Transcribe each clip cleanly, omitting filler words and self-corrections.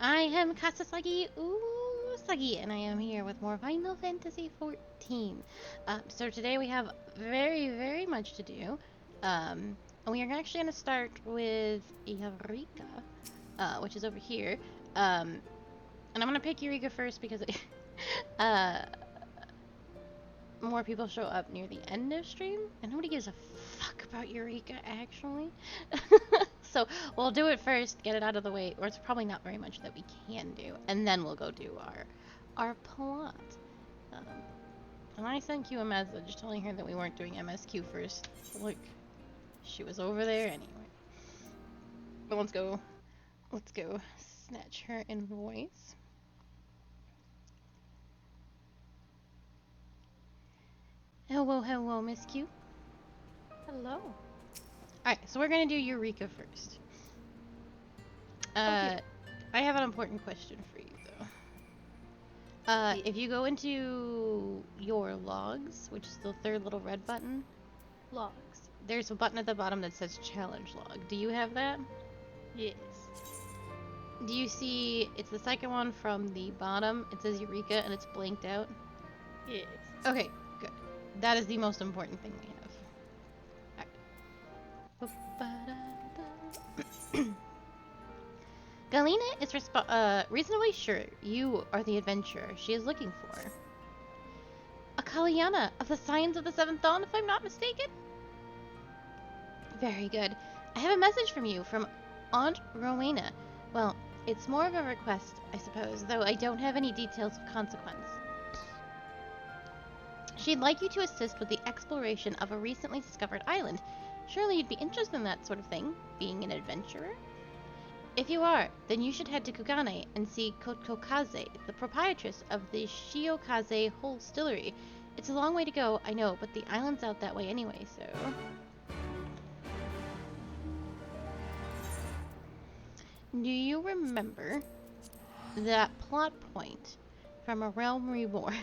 I am Kasasagi Usagi, and I am here with more Final Fantasy XIV. So today we have very much to do. And we are actually going to start with Eureka, which is over here. And I'm going to pick Eureka first because uh, more people show up near the end of stream, and nobody gives a fuck about Eureka, actually. So we'll do it first, get it out of the way, or it's probably not very much that we can do, and then we'll go do our plot. And I sent you a message telling her that we weren't doing MSQ first. Look, she was over there anyway. But let's go snatch her invoice. Hello, Miss Q. Hello. Alright, so we're gonna do Eureka first. I have an important question for you, though. If you go into your logs, which is the third little red button, Logs. there's a button at the bottom that says challenge log. Do you have that? Yes. Do you see, it's the second one from the bottom, it says Eureka and it's blanked out? Yes. Okay, good. That is the most important thing we have. Galena is reasonably sure you are the adventurer she is looking for. A Kalyana of the Scions of the Seventh Dawn, if I'm not mistaken? Very good. I have a message from you from Aunt Rowena. Well, it's more of a request, I suppose, though I don't have any details of consequence. She'd like you to assist with the exploration of a recently discovered island. Surely you'd be interested in that sort of thing, being an adventurer? If you are, then you should head to Kugane and see Kotokaze, the proprietress of the Shiokaze Whole Distillery. It's a long way to go, I know, but the island's out that way anyway, so... Do you remember that plot point from A Realm Reborn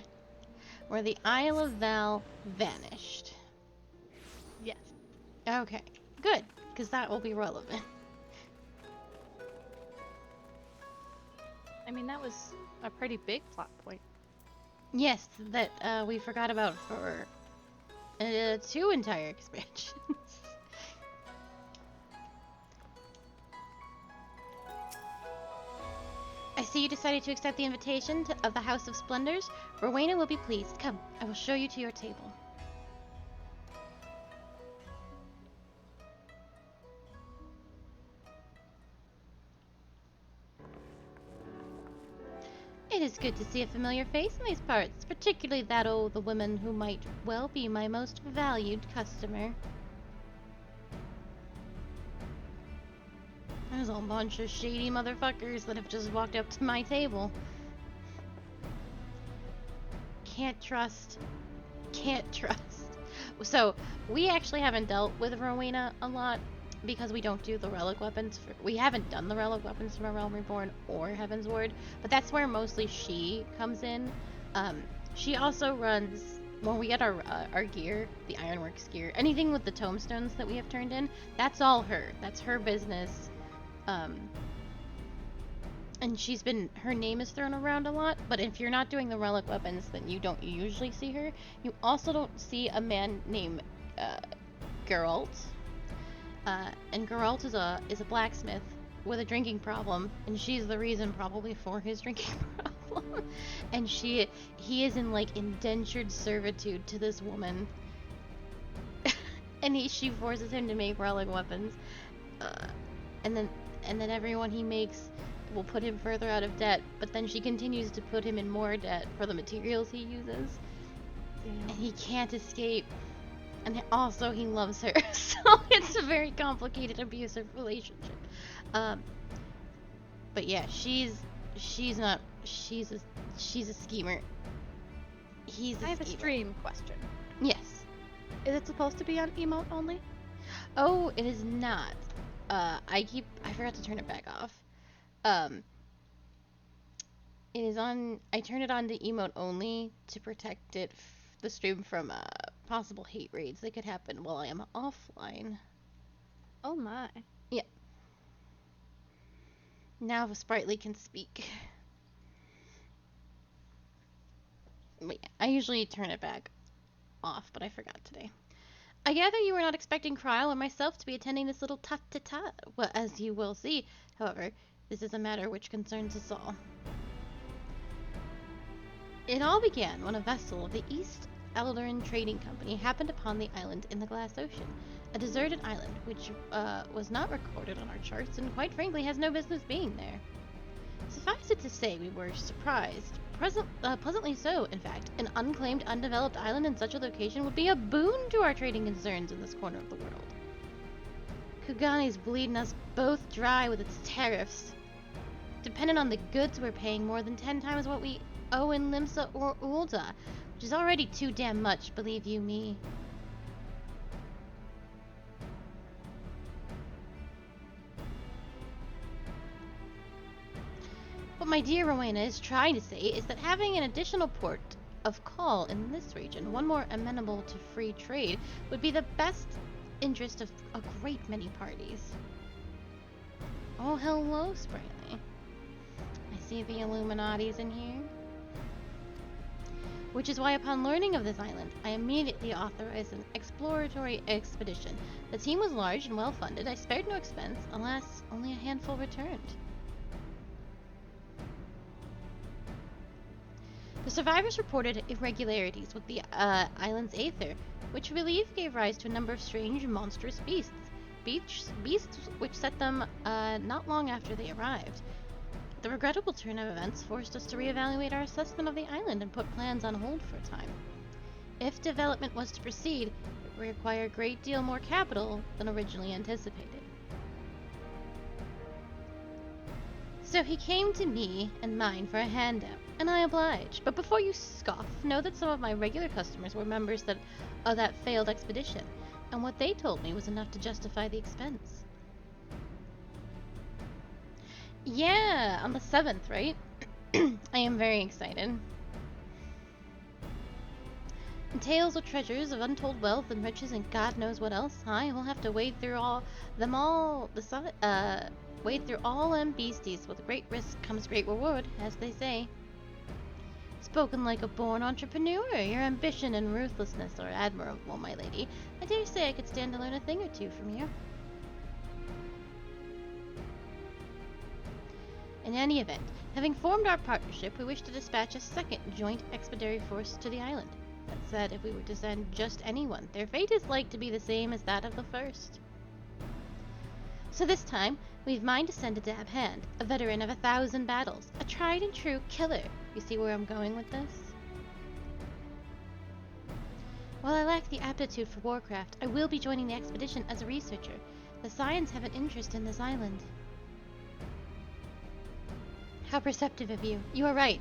where the Isle of Val vanished? Yes. Okay, good, because that will be relevant. I mean, that was a pretty big plot point. Yes, that we forgot about for 2 entire expansions. I see you decided to accept the invitation of the House of Splendors. Rowena will be pleased. Come, I will show you to your table. It is good to see a familiar face in these parts, particularly that the woman who might well be my most valued customer. There's a bunch of shady motherfuckers that have just walked up to my table. Can't trust. So, we actually haven't dealt with Rowena a lot because we don't do the relic weapons. We haven't done the relic weapons from A Realm Reborn or Heaven's Ward, but that's where mostly she comes in. She also runs, when we get our gear, the Ironworks gear, anything with the tomestones that we have turned in, that's all her. That's her business. And her name is thrown around a lot, but if you're not doing the relic weapons, then you don't usually see her. You also don't see a man named Geralt. And Geralt is a blacksmith with a drinking problem, and she's the reason probably for his drinking problem. And he is in like indentured servitude to this woman, and she forces him to make relic weapons, and then everyone he makes will put him further out of debt, but then she continues to put him in more debt for the materials he uses. Damn. And he can't escape. And also he loves her, so it's a very complicated, abusive relationship. But yeah, she's a schemer. I have a stream question. Yes. Is it supposed to be on emote only? Oh, it is not. I forgot to turn it back off. It is on. I turn it on to emote only to protect the stream from possible hate raids that could happen while I am offline. Oh my. Yeah. Now Sprightly can speak. But yeah, I usually turn it back off, but I forgot today. I gather you were not expecting Kryle or myself to be attending this little tut-tut-tut. Well, as you will see, however, this is a matter which concerns us all. It all began when a vessel of the East Eldrin Trading Company happened upon the island in the Glass Ocean, a deserted island which was not recorded on our charts and quite frankly has no business being there. Suffice it to say, we were surprised. Pleasantly so, in fact. An unclaimed, undeveloped island in such a location would be a boon to our trading concerns in this corner of the world. Kugani's bleeding us both dry with its tariffs. Dependent on the goods, we're paying more than 10 times what we owe in Limsa or Ulda, which is already too damn much, believe you me. What my dear Rowena is trying to say is that having an additional port of call in this region, one more amenable to free trade, would be the best interest of a great many parties. Oh, hello, Sprightly. I see the Illuminati's in here. Which is why upon learning of this island, I immediately authorized an exploratory expedition. The team was large and well funded. I spared no expense. Alas, only a handful returned. The survivors reported irregularities with the island's aether, which we believe gave rise to a number of strange, monstrous beasts. Beasts which set them not long after they arrived. The regrettable turn of events forced us to reevaluate our assessment of the island and put plans on hold for a time. If development was to proceed, it would require a great deal more capital than originally anticipated. So he came to me and mine for a handout, and I obliged. But before you scoff, know that some of my regular customers were members of that failed expedition, and what they told me was enough to justify the expense. Yeah, on the 7th, right? I am very excited. And tales of treasures of untold wealth and riches and God knows what else. I will have to wade through wade through all them beasties. With great risk comes great reward, as they say. Spoken like a born entrepreneur. Your ambition and ruthlessness are admirable, my lady. I dare say I could stand to learn a thing or two from you. In any event, having formed our partnership, we wish to dispatch a second joint expeditionary force to the island. That said, if we were to send just anyone, their fate is like to be the same as that of the first. So this time, we've mind to send a dab hand, a veteran of 1,000 battles, a tried and true killer. You see where I'm going with this? While I lack the aptitude for warcraft, I will be joining the expedition as a researcher. The Scions have an interest in this island. How perceptive of you. You are right.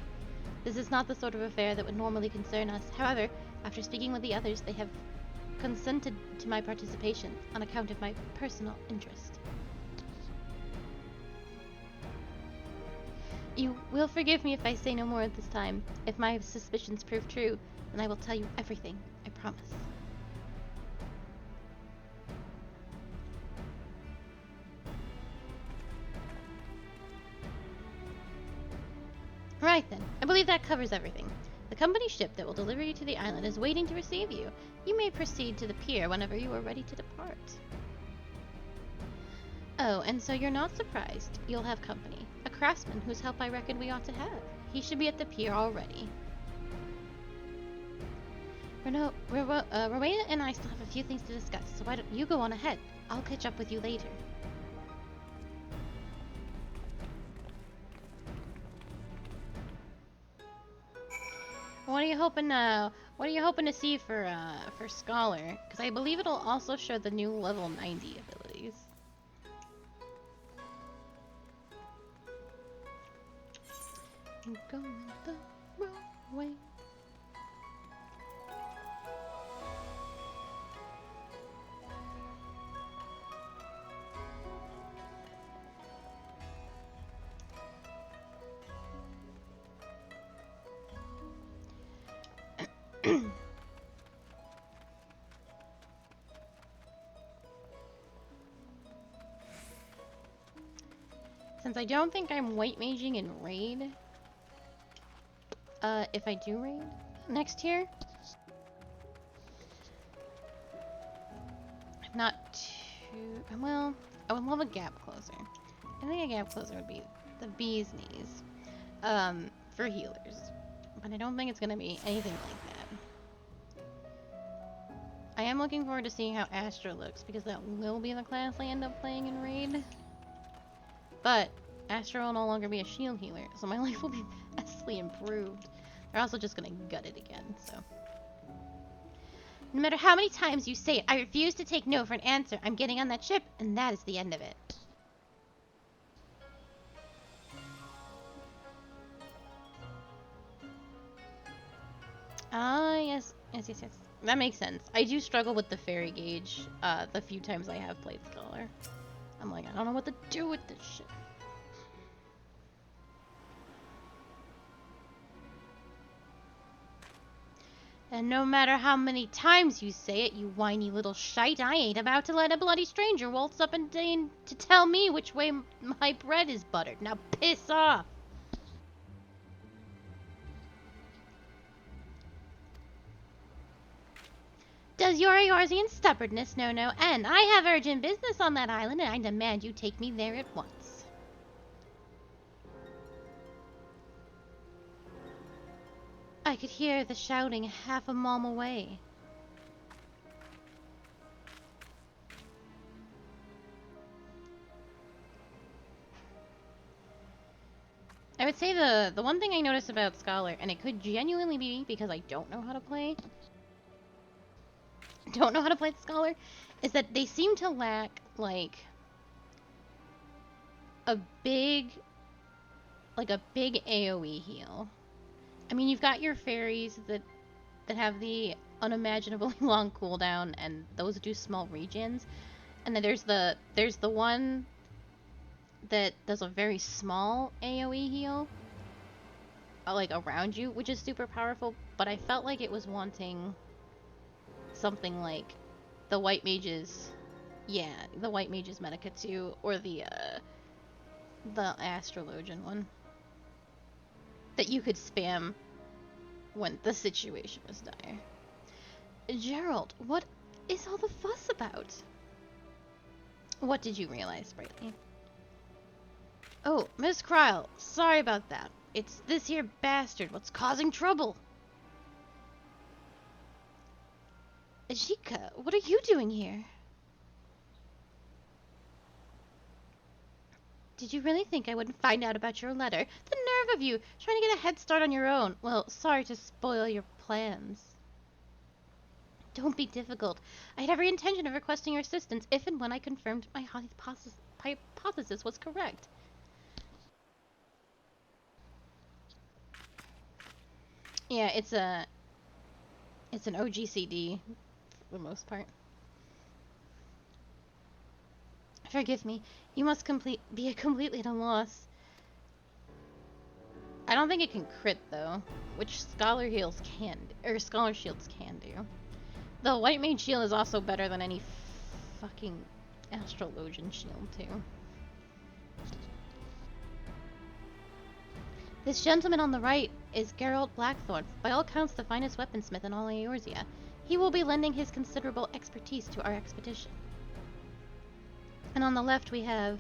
This is not the sort of affair that would normally concern us. However, after speaking with the others, they have consented to my participation on account of my personal interest. You will forgive me if I say no more at this time. If my suspicions prove true, then I will tell you everything, I promise. Right then, I believe that covers everything. The company ship that will deliver you to the island is waiting to receive you. You may proceed to the pier whenever you are ready to depart. Oh, and so you're not surprised. You'll have company. A craftsman whose help I reckon we ought to have. He should be at the pier already. Rowena and I still have a few things to discuss, so why don't you go on ahead? I'll catch up with you later. What are you hoping to see for Scholar? Because I believe it'll also show the new level 90 abilities. I'm going the wrong way. Since I don't think I'm white maging in raid, if I do raid next year, I'm not too, well, I would love a gap closer. I think a gap closer would be the bee's knees, for healers. But I don't think it's gonna be anything like that. I am looking forward to seeing how Astra looks, because that will be the class I end up playing in raid. But Astra will no longer be a shield healer, so my life will be vastly improved. They're also just gonna gut it again, so. No matter how many times you say it, I refuse to take no for an answer. I'm getting on that ship, and that is the end of it. Ah, yes. Yes, yes, yes. That makes sense. I do struggle with the fairy gauge, the few times I have played Scholar. I'm like, I don't know what to do with this shit. And no matter how many times you say it, you whiny little shite, I ain't about to let a bloody stranger waltz up and deign to tell me which way my bread is buttered. Now piss off! Does your Eorzean stubbornness know no end? I have urgent business on that island, and I demand you take me there at once. I could hear the shouting half a mile away. I would say the one thing I notice about Scholar, and it could genuinely be because I don't know how to play the Scholar, is that they seem to lack like a big AoE heal. I mean, you've got your fairies that have the unimaginably long cooldown, and those do small regens. And then there's the one that does a very small AoE heal, like around you, which is super powerful. But I felt like it was wanting something like the white mages, the white mages Medica 2, or the astrologian one that you could spam when the situation was dire. Gerald, what is all the fuss about? What did you realize, Brightly? Oh, Miss Kryle, sorry about that. It's this here bastard what's causing trouble. Ajika, what are you doing here? Did you really think I wouldn't find out about your letter? The nerve of you, trying to get a head start on your own. Well, sorry to spoil your plans. Don't be difficult. I had every intention of requesting your assistance if and when I confirmed my hypothesis was correct. Yeah, it's an OGCD for the most part. Forgive me. You must be completely at a loss. I don't think it can crit though, which Scholar Shields can do. The White Mage Shield is also better than any fucking Astrologian shield too. This gentleman on the right is Geralt Blackthorn, by all accounts the finest weaponsmith in all Eorzea. He will be lending his considerable expertise to our expedition. And on the left we have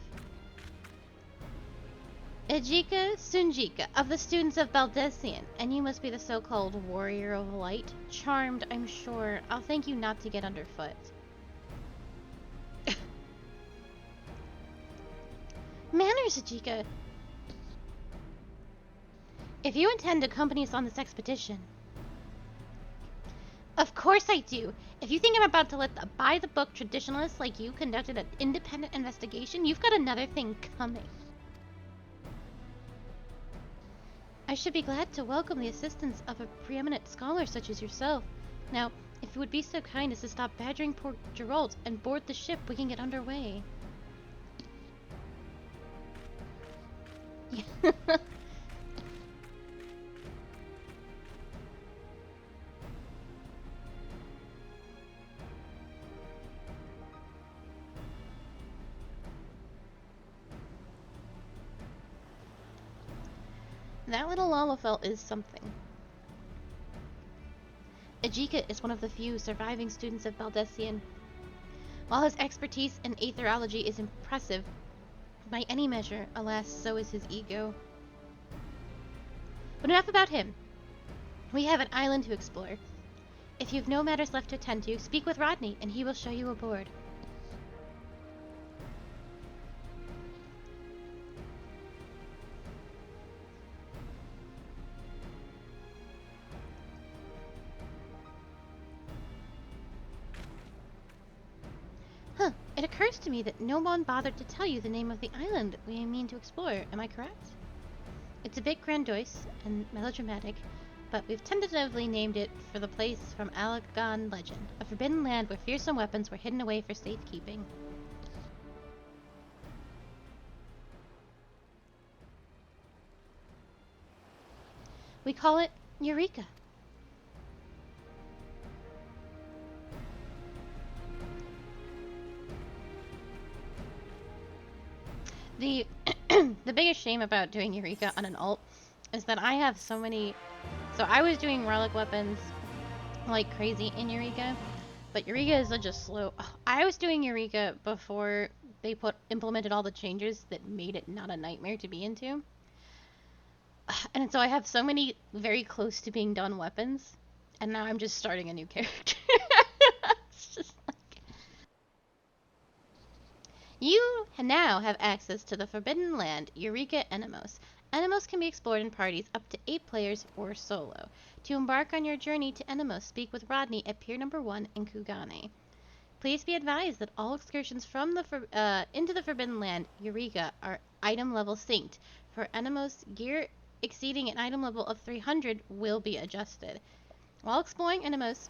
Ejika Sunjika of the students of Baldessian, and you must be the so-called warrior of light. Charmed, I'm sure. I'll thank you not to get underfoot. Manners, Ejika. If you intend to accompany us on this expedition. Of course I do. If you think I'm about to let the by-the-book traditionalists like you conduct an independent investigation, you've got another thing coming. I should be glad to welcome the assistance of a preeminent scholar such as yourself. Now, if you would be so kind as to stop badgering poor Geralt and board the ship, we can get underway. Yeah. That little Lalafell is something. Ajika is one of the few surviving students of Baldessian. While his expertise in aetherology is impressive, by any measure, alas, so is his ego. But enough about him. We have an island to explore. If you've no matters left to attend to, speak with Rodney, and he will show you aboard. It occurs to me that no one bothered to tell you the name of the island we mean to explore. Am I correct? It's a bit grandiose and melodramatic, but we've tentatively named it for the place from Alagon legend, a forbidden land where fearsome weapons were hidden away for safekeeping. We call it Eureka. The the biggest shame about doing Eureka on an alt is that I have so many. So I was doing relic weapons like crazy in Eureka, but Eureka is such a slow. I was doing Eureka before they implemented all the changes that made it not a nightmare to be into. And so I have so many very close to being done weapons, and now I'm just starting a new character. It's just like... You now have access to the Forbidden Land, Eureka Enemos. Enemos can be explored in parties up to 8 players or solo. To embark on your journey to Enemos, speak with Rodney at Pier Number 1 in Kugane. Please be advised that all excursions from into the Forbidden Land, Eureka, are item level synced. For Enemos, gear exceeding an item level of 300 will be adjusted. While exploring Enemos,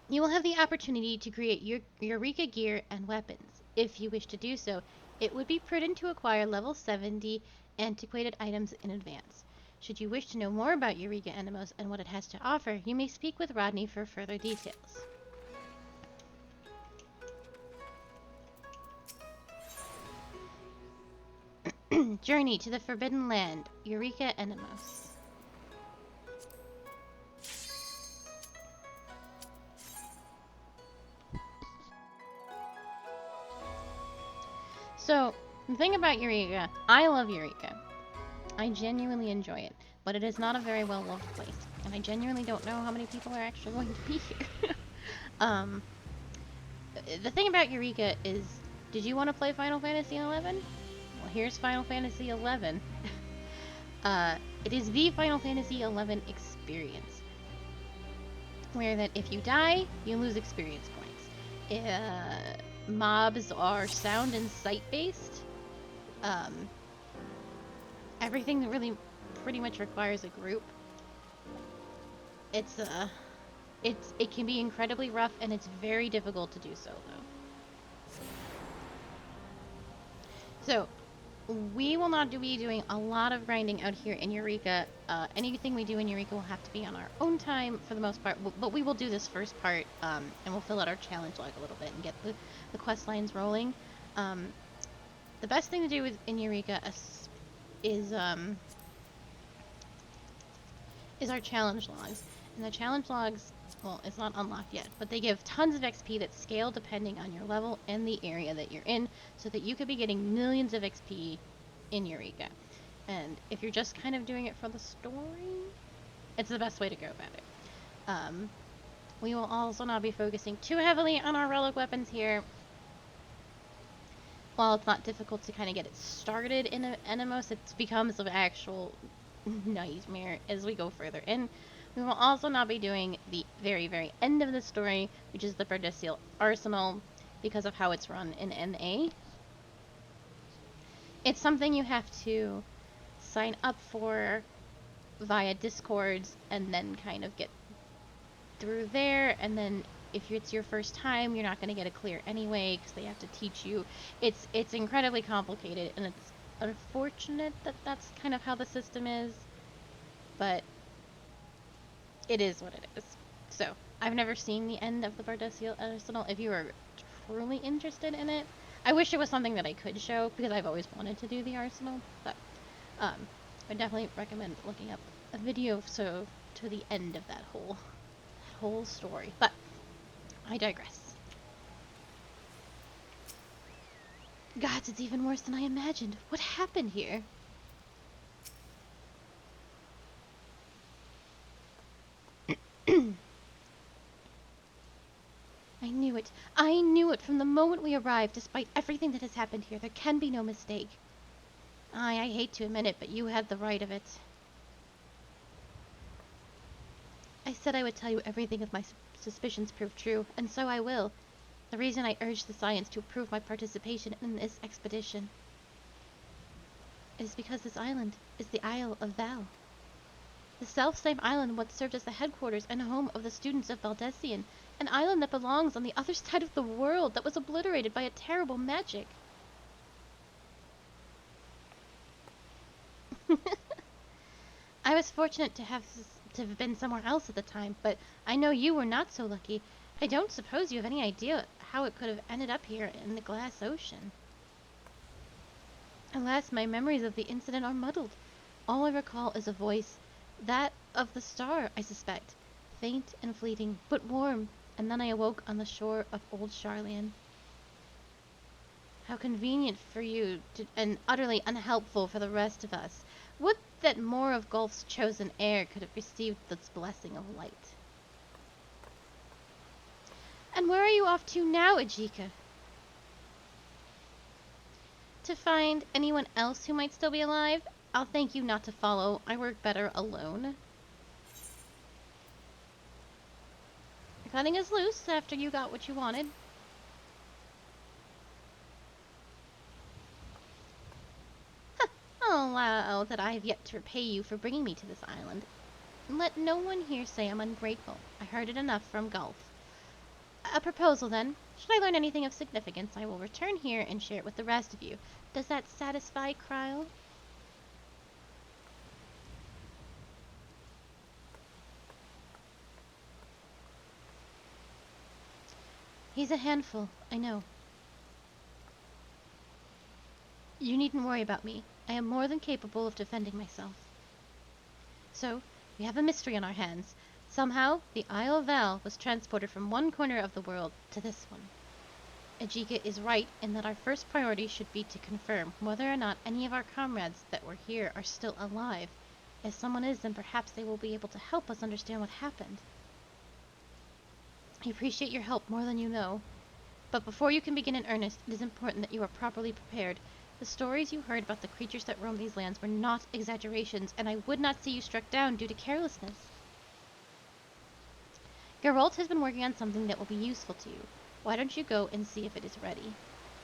you will have the opportunity to create Eureka gear and weapons. If you wish to do so, it would be prudent to acquire level 70 antiquated items in advance. Should you wish to know more about Eureka Enemos and what it has to offer, you may speak with Rodney for further details. Journey to the Forbidden Land, Eureka Enemos. So, the thing about Eureka, I love Eureka. I genuinely enjoy it, but it is not a very well-loved place, and I genuinely don't know how many people are actually going to be here. The thing about Eureka is, did you want to play Final Fantasy XI? Well, here's Final Fantasy XI. It is the Final Fantasy XI experience, where that if you die, you lose experience points. Mobs are sound and sight based. Everything that really pretty much requires a group. It can be incredibly rough, and it's very difficult to do solo. So we will not be doing a lot of grinding out here in Eureka. Anything we do in Eureka will have to be on our own time for the most part, but we will do this first part, and we'll fill out our challenge log a little bit and get the quest lines rolling. The best thing to do in Eureka is our challenge logs. And the challenge logs, well, it's not unlocked yet, but they give tons of XP that scale depending on your level and the area that you're in, so that you could be getting millions of XP in Eureka. And if you're just kind of doing it for the story, it's the best way to go about it. We will also not be focusing too heavily on our relic weapons here. While it's not difficult to kind of get it started in Enemos, it becomes an actual nightmare as we go further in. We will also not be doing the very, very end of the story, which is the Bardessial Arsenal, because of how it's run in NA. It's something you have to sign up for via Discords and then kind of get through there, and then if it's your first time, you're not going to get a clear anyway, because they have to teach you. It's incredibly complicated, and it's unfortunate that that's kind of how the system is, but it is what it is. So, I've never seen the end of the Bardessial Arsenal. If you are truly interested in it, I wish it was something that I could show, because I've always wanted to do the Arsenal, but I definitely recommend looking up a video so to the end of that whole story. But I digress. Gods, it's even worse than I imagined. What happened here? I knew it. I knew it from the moment we arrived, despite everything that has happened here. There can be no mistake. I hate to admit it, but you had the right of it. I said I would tell you everything if my suspicions prove true, and so I will. The reason I urged the science to approve my participation in this expedition is because this island is the Isle of Val. The self-same island once served as the headquarters and home of the students of Valdesian, an island that belongs on the other side of the world that was obliterated by a terrible magic. I was fortunate to have been somewhere else at the time, but I know you were not so lucky. I don't suppose you have any idea how it could have ended up here in the glass ocean. Alas, my memories of the incident are muddled. All I recall is a voice, that of the star, I suspect, faint and fleeting, but warm, and then I awoke on the shore of old Charlian. How convenient for you, and utterly unhelpful for the rest of us. Would that more of Gulf's chosen heir could have received this blessing of light. And where are you off to now, Ajika? To find anyone else who might still be alive? I'll thank you not to follow. I work better alone. You're cutting us loose after you got what you wanted. I'll allow that I have yet to repay you for bringing me to this island. Let no one here say I'm ungrateful. I heard it enough from Gulf. A proposal, then. Should I learn anything of significance, I will return here and share it with the rest of you. Does that satisfy Kryle? He's a handful, I know. You needn't worry about me. I am more than capable of defending myself. So, we have a mystery on our hands. Somehow, the Isle of Val was transported from one corner of the world to this one. Ajika is right in that our first priority should be to confirm whether or not any of our comrades that were here are still alive. If someone is, then perhaps they will be able to help us understand what happened. I appreciate your help more than you know. But before you can begin in earnest, it is important that you are properly prepared. The stories you heard about the creatures that roam these lands were not exaggerations, and I would not see you struck down due to carelessness. Geralt has been working on something that will be useful to you. Why don't you go and see if it is ready?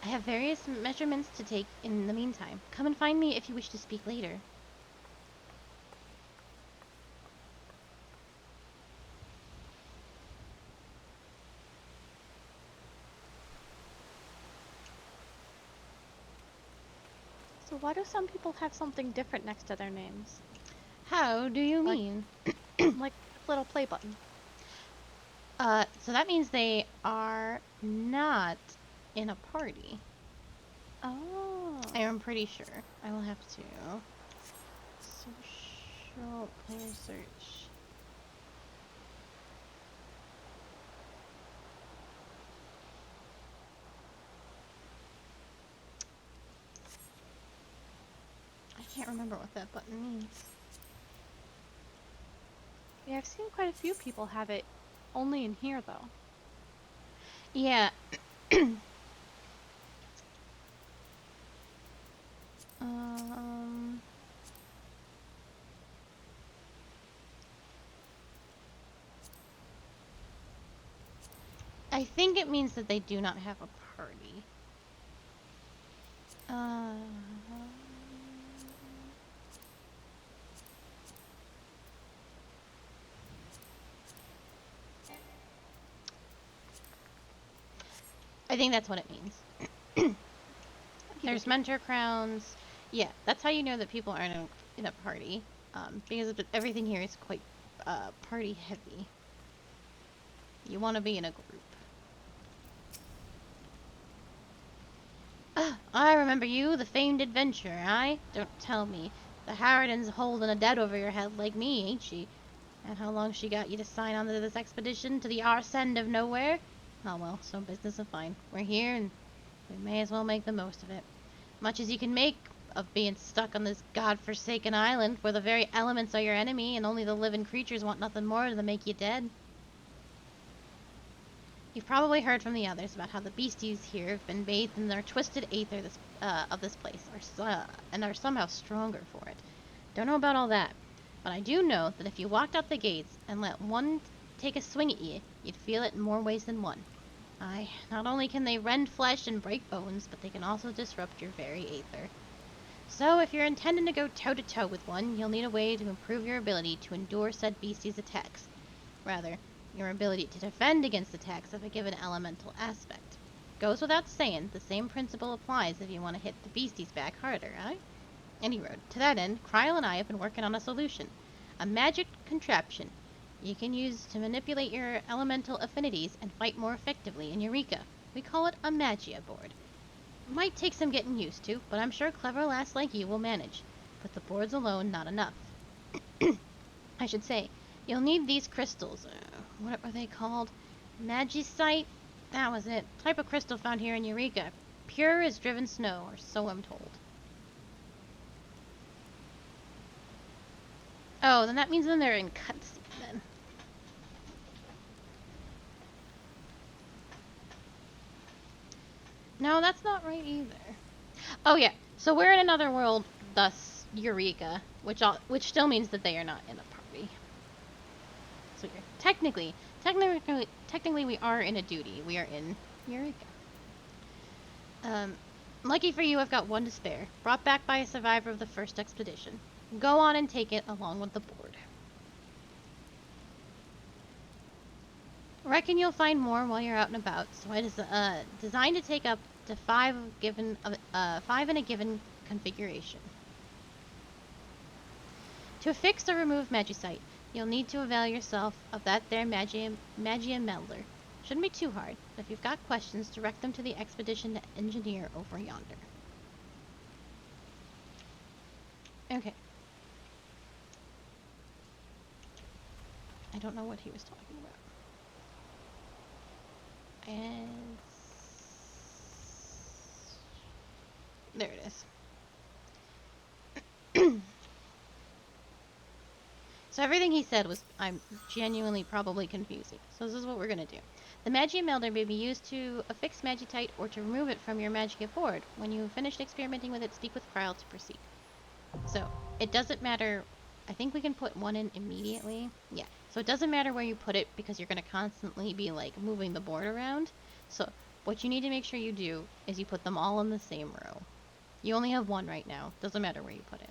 I have various measurements to take in the meantime. Come and find me if you wish to speak later. So why do some people have something different next to their names? How do you Like- mean? Like a little play button. So that means they are not in a party. Oh. I am pretty sure. I will have to. Social player search. I can't remember what that button means. Yeah, I've seen quite a few people have it only in here, though. Yeah. I think it means that they do not have a party. I think that's what it means. There's mentor crowns. Yeah, that's how you know that people aren't in a party. Because everything here is quite party heavy. You want to be in a group. I remember you, the famed adventurer, Don't tell me. The Harridan's holding a debt over your head like me, ain't she? And how long she got you to sign on to this expedition to the arse end of nowhere? Oh well, so business of fine. We're here and we may as well make the most of it. Much as you can make of being stuck on this godforsaken island where the very elements are your enemy and only the living creatures want nothing more than make you dead. You've probably heard from the others about how the beasties here have been bathed in their twisted aether of this place, and are somehow stronger for it. Don't know about all that, but I do know that if you walked out the gates and let one take a swing at you, you'd feel it in more ways than one. Aye, not only can they rend flesh and break bones, but they can also disrupt your very aether. So if you're intending to go toe-to-toe with one, you'll need a way to improve your ability to endure said beastie's attacks. Rather, your ability to defend against attacks of a given elemental aspect. Goes without saying, the same principle applies if you want to hit the beasties back harder, eh? Any road. To that end, Kryl and I have been working on a solution. A magic contraption you can use to manipulate your elemental affinities and fight more effectively in Eureka. We call it a magia board. It might take some getting used to, but I'm sure clever lass like you will manage. With the boards alone, not enough. I should say, you'll need these crystals. What were they called? Magicite? That was it. Type of crystal found here in Eureka. Pure as driven snow, or so I'm told. Oh, then that means then they're in cutscene then. No, that's not right either. Oh yeah, so we're in another world, thus Eureka, which still means that they are not in a party. So technically we are in a duty. We are in Eureka. Lucky for you, I've got one to spare, brought back by a survivor of the first expedition. Go on and take it along with the board. Reckon you'll find more while you're out and about, so it is designed to take up to 5 in a given configuration. To affix or remove Magicite, you'll need to avail yourself of that there Magia Melder. Shouldn't be too hard, but if you've got questions, direct them to the expedition engineer over yonder. Okay. I don't know what he was talking about. And there it is. So everything he said was, I'm genuinely probably confusing. So this is what we're going to do. The Magia Melder may be used to affix Magitite or to remove it from your Magia board. When you've finished experimenting with it, speak with Kryl to proceed. So, it doesn't matter. I think we can put one in immediately. Yeah. So it doesn't matter where you put it because you're going to constantly be like moving the board around. So what you need to make sure you do is you put them all in the same row. You only have one right now. Doesn't matter where you put it.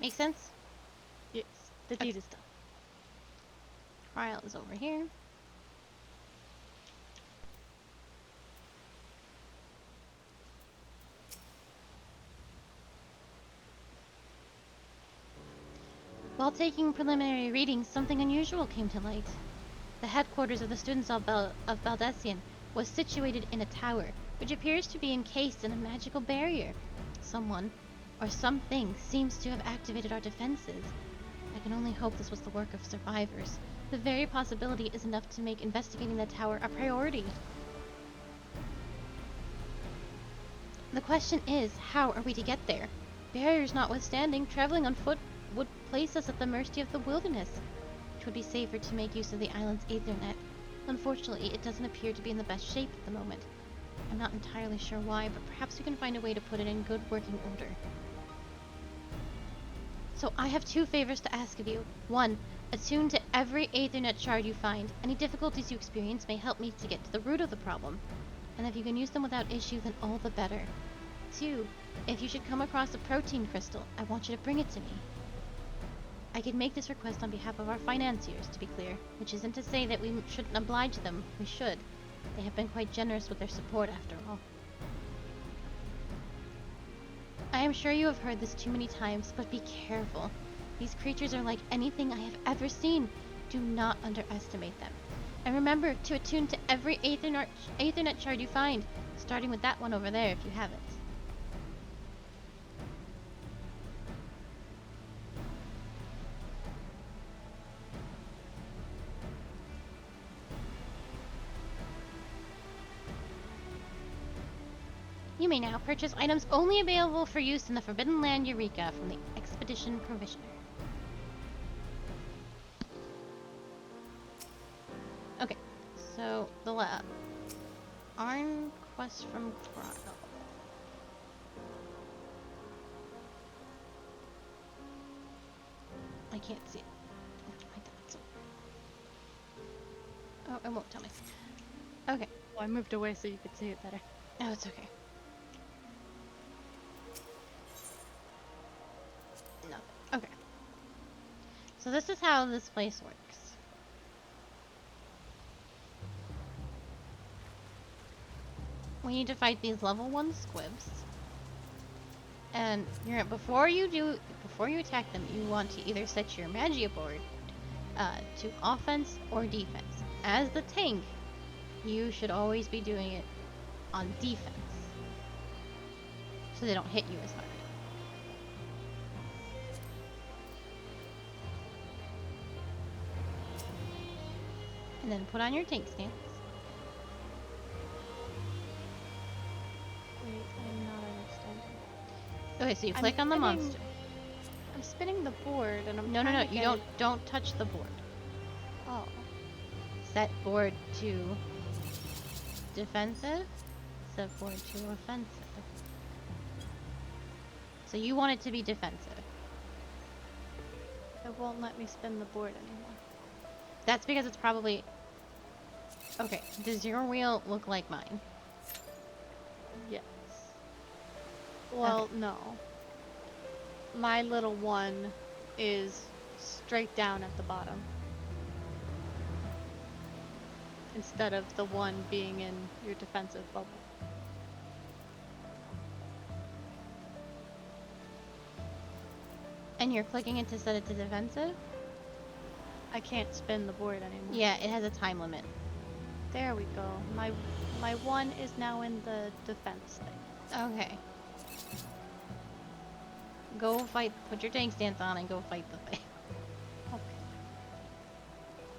Make sense? Yes, the deed is done. Kryl is over here. While taking preliminary readings, something unusual came to light. The headquarters of the students of Valdesian was situated in a tower, which appears to be encased in a magical barrier. Someone, or something, seems to have activated our defenses. I can only hope this was the work of survivors. The very possibility is enough to make investigating the tower a priority. The question is, how are we to get there? Barriers notwithstanding, traveling on foot would place us at the mercy of the wilderness. It would be safer to make use of the island's Aethernet. Unfortunately, it doesn't appear to be in the best shape at the moment. I'm not entirely sure why, but perhaps we can find a way to put it in good working order. So I have 2 favors to ask of you. 1, attune to every Aethernet shard you find. Any difficulties you experience may help me to get to the root of the problem. And if you can use them without issue, then all the better. 2, if you should come across a protein crystal, I want you to bring it to me. I can make this request on behalf of our financiers, to be clear, which isn't to say that we shouldn't oblige them. We should. They have been quite generous with their support, after all. I am sure you have heard this too many times, but be careful. These creatures are like anything I have ever seen. Do not underestimate them. And remember to attune to every Aethernet shard you find, starting with that one over there if you haven't. You may now purchase items only available for use in the Forbidden Land Eureka from the Expedition Provisioner. Okay, so the lab. Arn quest from Grotto. I can't see it. Oh, it won't tell me. Okay. Well, I moved away so you could see it better. Oh, it's okay. No. Okay. So this is how this place works. We need to fight these level 1 squibs. And before you attack them, you want to either set your magia board to offense or defense. As the tank, you should always be doing it on defense, so they don't hit you as hard. And then put on your tank stance. Wait, I'm not understanding. Okay, so you click on the monster. I'm spinning the board and I'm No, trying to you get don't touch the board. Oh. Set board to defensive, set board to offensive. So you want it to be defensive. It won't let me spin the board anymore. That's because it's probably... Okay, does your wheel look like mine? Yes. Well, no. My little one is straight down at the bottom. Instead of the one being in your defensive bubble. And you're clicking it to set it to defensive? I can't spin the board anymore. Yeah, it has a time limit. There we go. My one is now in the defense thing. Okay. Go fight, put your tank stance on and go fight the thing. Okay.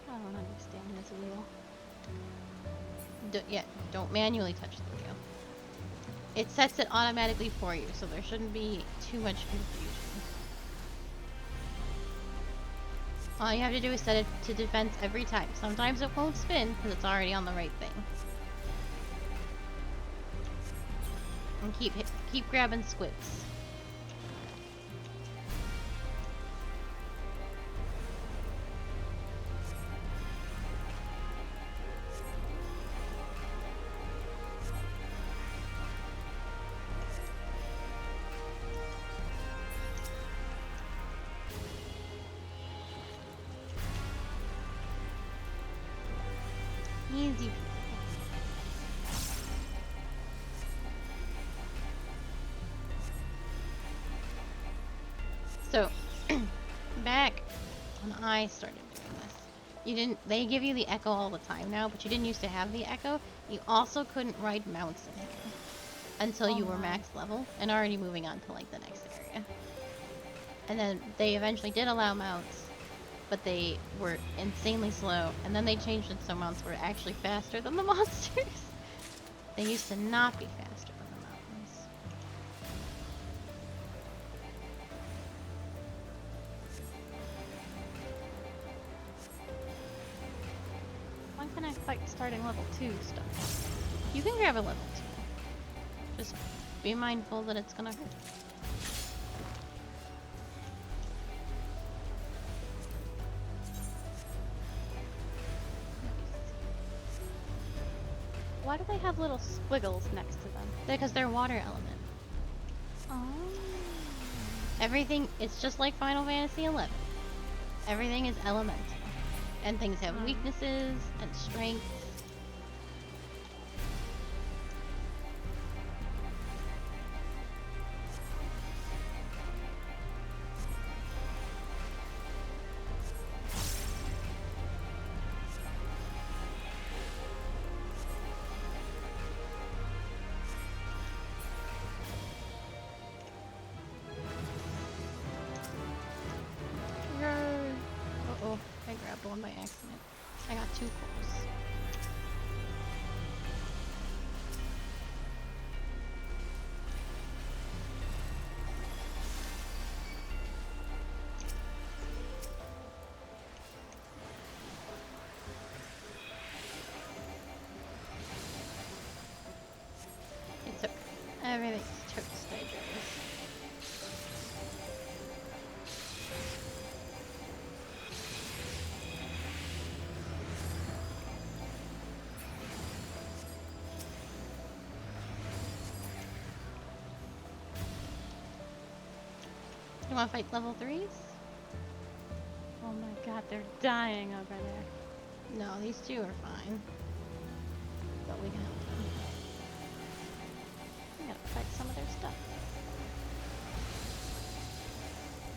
I don't understand this wheel. Don't manually touch the wheel. It sets it automatically for you, so there shouldn't be too much confusion. All you have to do is set it to defense every time. Sometimes it won't spin because it's already on the right thing. And keep grabbing squibs. Easy. So, back when I started doing this, they give you the echo all the time now, but you didn't used to have the echo. You also couldn't ride mounts in here until you were max level and already moving on to like the next area. And then they eventually did allow mounts, but they were insanely slow, and then they changed it so mounts were actually faster than the monsters. They used to not be faster than the mountains. When can I fight starting level 2 stuff? You can grab a level 2. Just be mindful that it's gonna hurt. Why do they have little squiggles next to them? Because they're water element. Oh. Everything, it's just like Final Fantasy XI. Everything is elemental. And things have weaknesses and strengths. broke one by accident. I got too close. It's okay. Everything's toast, I guess. You wanna fight level 3s? Oh my god, they're dying over there. No, these two are fine. But we can help them. We gotta fight some of their stuff.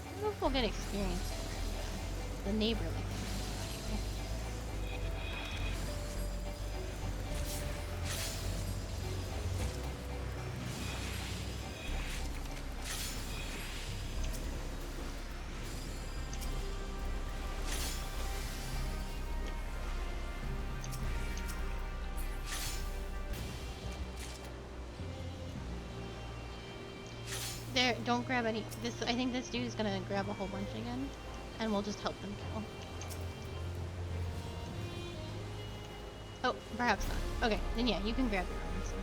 I don't know if we'll get experience for the neighborly thing. There, don't grab any. I think this dude is gonna grab a whole bunch again, and we'll just help them kill. Oh, perhaps not. Okay, then yeah, you can grab your own and stuff.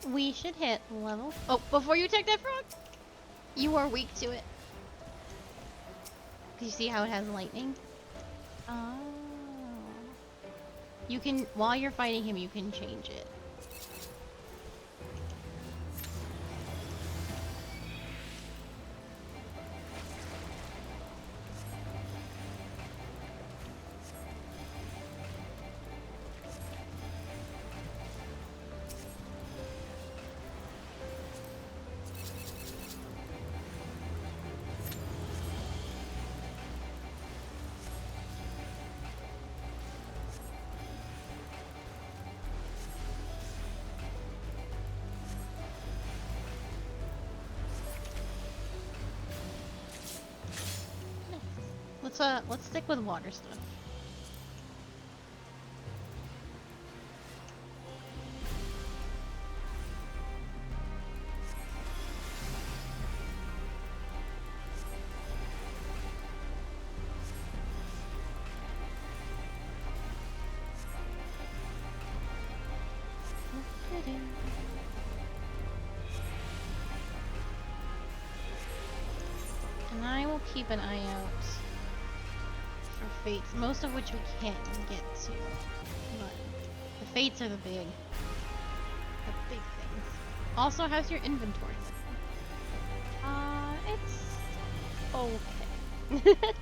We should hit level. Oh, before you attack that frog, you are weak to it. Do you see how it has lightning? Oh. You can, while you're fighting him, you can change it. Let's stick with water stuff. And I will keep an eye out for fates, most of which we can't get to. But the fates are the big things. Also, how's your inventory looking? It's okay.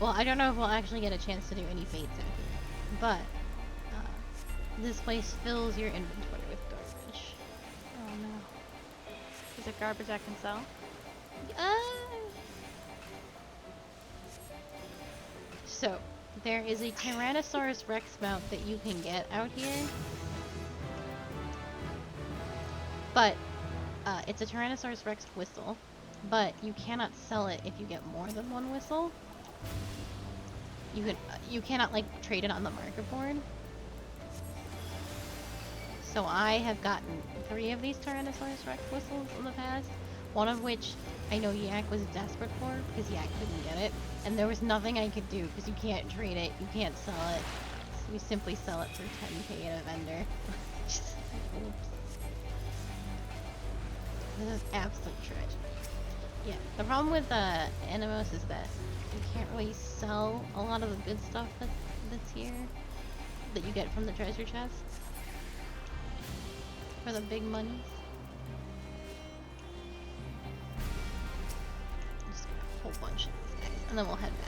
Well, I don't know if we'll actually get a chance to do any fates out here, but this place fills your inventory with garbage. Oh no. Is it garbage I can sell? So, there is a Tyrannosaurus Rex mount that you can get out here. But, it's a Tyrannosaurus Rex whistle. But you cannot sell it if you get more than one whistle. You cannot, like, trade it on the market board. So I have gotten 3 of these Tyrannosaurus Rex whistles in the past. One of which I know Yak was desperate for because Yak couldn't get it. And there was nothing I could do because you can't trade it, you can't sell it. So we simply sell it for 10k at a vendor. Just, oops. This is absolute tragedy. Yeah, the problem with Animos is that you can't really sell a lot of the good stuff that's here. That you get from the treasure chests. For the big monies. Just a whole bunch of these guys, and then we'll head back.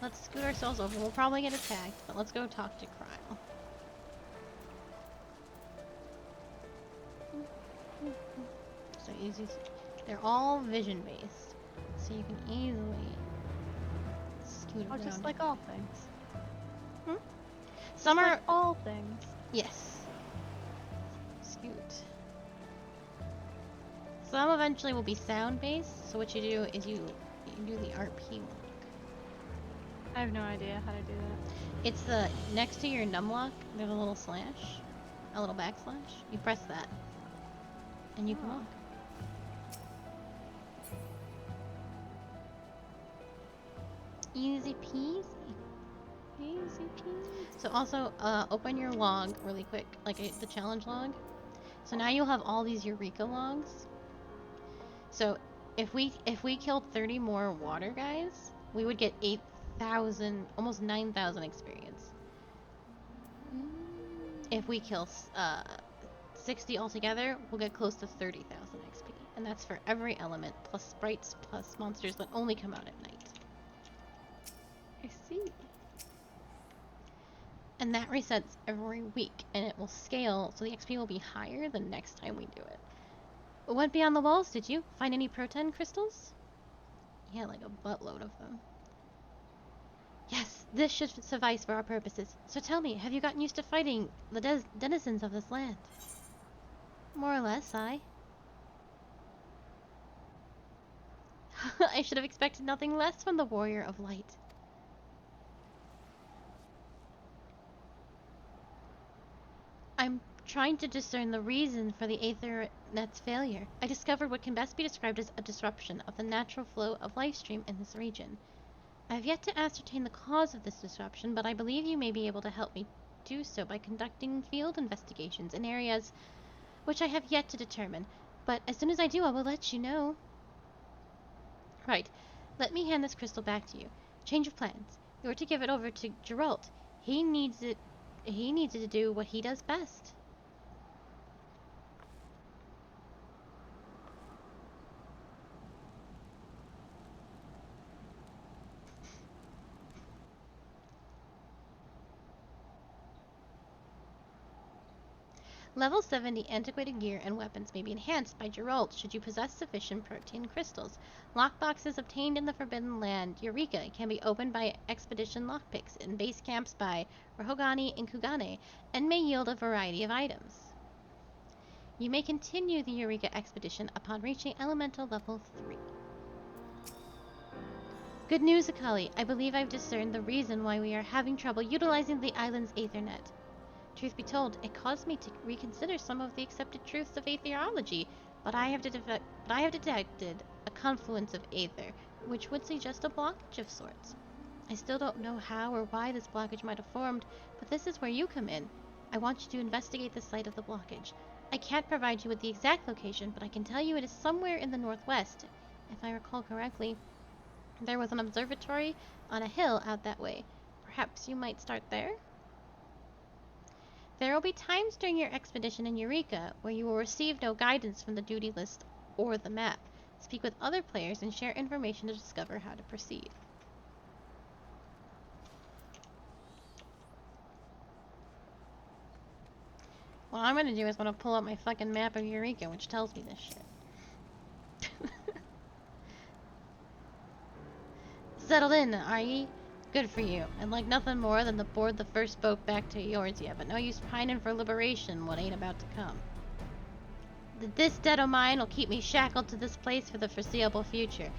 let's scoot ourselves over. We'll probably get attacked, but let's go talk to Kryle. So easy. They're all vision based, so you can easily scoot around. Just like all things. Some are like all things. yes. Scoot. Some eventually will be sound based. So what you do is you do the RP lock. I have no idea how to do that. It's the next to your numlock. There's a little slash, a little backslash. You press that, and you can walk. Easy peasy. Easy peasy. So also, open your log really quick, like the challenge log. So now you'll have all these Eureka logs. So if we killed 30 more water guys, we would get 8,000, almost 9,000 experience. If we kill 60 altogether, we'll get close to 30,000 XP, and that's for every element, plus sprites, plus monsters that only come out at night. I see. And that resets every week, and it will scale, so the XP will be higher the next time we do it. What went beyond the walls, did you? Find any proton crystals? Yeah, like a buttload of them. Yes, this should suffice for our purposes. So tell me, have you gotten used to fighting the denizens of this land? More or less, I should have expected nothing less from the Warrior of Light. I'm trying to discern the reason for the Aethernet's failure. I discovered what can best be described as a disruption of the natural flow of life stream in this region. I have yet to ascertain the cause of this disruption, but I believe you may be able to help me do so by conducting field investigations in areas which I have yet to determine. But as soon as I do, I will let you know. Right. Let me hand this crystal back to you. Change of plans. You're to give it over to Geralt. He needs it to do what he does best. Level 70 antiquated gear and weapons may be enhanced by Geralt should you possess sufficient protein crystals. Lockboxes obtained in the Forbidden Land, Eureka, can be opened by expedition lockpicks in base camps by Rohogani and Kugane, and may yield a variety of items. You may continue the Eureka expedition upon reaching elemental level 3. Good news, Akali. I believe I've discerned the reason why we are having trouble utilizing the island's Aethernet. Truth be told, it caused me to reconsider some of the accepted truths of aetherology, but I have detected a confluence of aether, which would suggest a blockage of sorts. I still don't know how or why this blockage might have formed, but this is where you come in. I want you to investigate the site of the blockage. I can't provide you with the exact location, but I can tell you it is somewhere in the northwest. If I recall correctly, there was an observatory on a hill out that way. Perhaps you might start there? There will be times during your expedition in Eureka where you will receive no guidance from the duty list or the map. Speak with other players and share information to discover how to proceed. What I'm gonna do is I'm gonna pull up my fucking map of Eureka, which tells me this shit. Settled in, are ye? Good for you. I'd like nothing more than to board the first boat back to Eorzea, but no use pining for liberation what ain't about to come. This debt o' mine will keep me shackled to this place for the foreseeable future,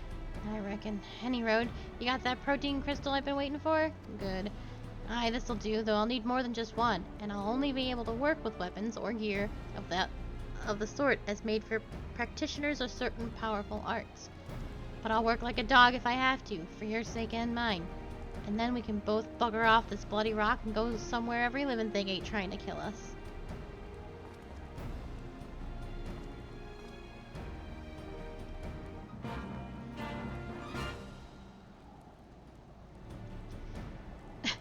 I reckon. Any road, you got that protein crystal I've been waiting for? Good. Aye, this'll do, though I'll need more than just one, and I'll only be able to work with weapons or gear of the sort as made for practitioners of certain powerful arts. But I'll work like a dog if I have to, for your sake and mine. And then we can both bugger off this bloody rock and go somewhere every living thing ain't trying to kill us.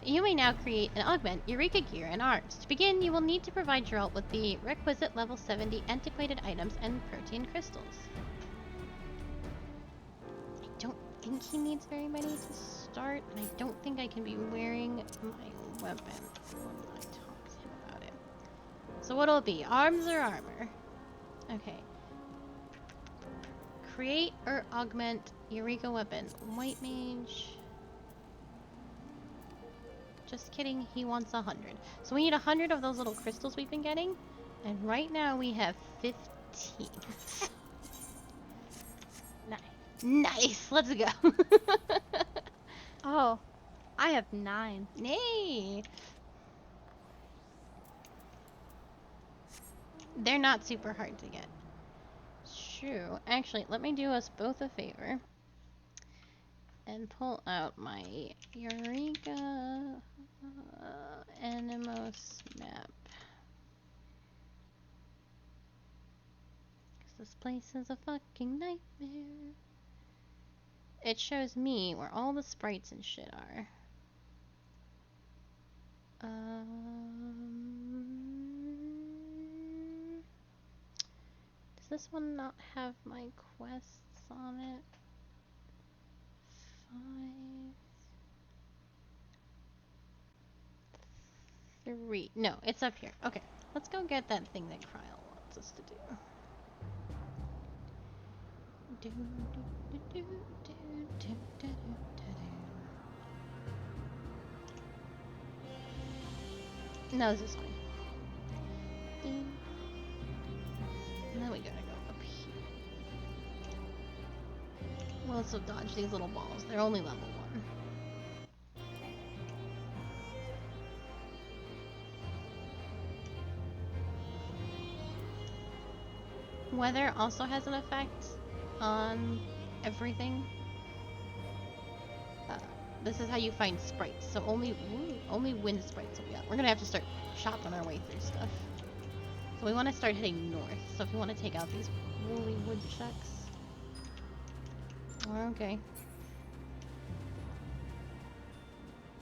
You may now create and augment Eureka gear and arms. To begin, you will need to provide Geralt with the requisite level 70 antiquated items and protein crystals. I don't think he needs very many to start, and I don't think I can be wearing my weapon when I talk to him about it. So what'll it be? Arms or armor? Okay. Create or augment Eureka weapon. White mage. Just kidding, he wants 100. So we need 100 of those little crystals we've been getting. And right now we have 15. Nice. Nice! Let's go! Oh, I have 9. Yay! They're not super hard to get. True. Actually, let me do us both a favor. And pull out my Eureka Animos map. This place is a fucking nightmare. It shows me where all the sprites and shit are. Does this one not have my quests on it? 5, 3. No, it's up here. Okay, let's go get that thing that Kryl wants us to do. No, this is fine. And then we gotta go up here. We'll also dodge these little balls. They're only level 1. Weather also has an effect on everything. This is how you find sprites. So only wind sprites will be out. We're gonna have to start chopping our way through stuff. So we want to start heading north. So if you want to take out these woolly woodchucks. Okay.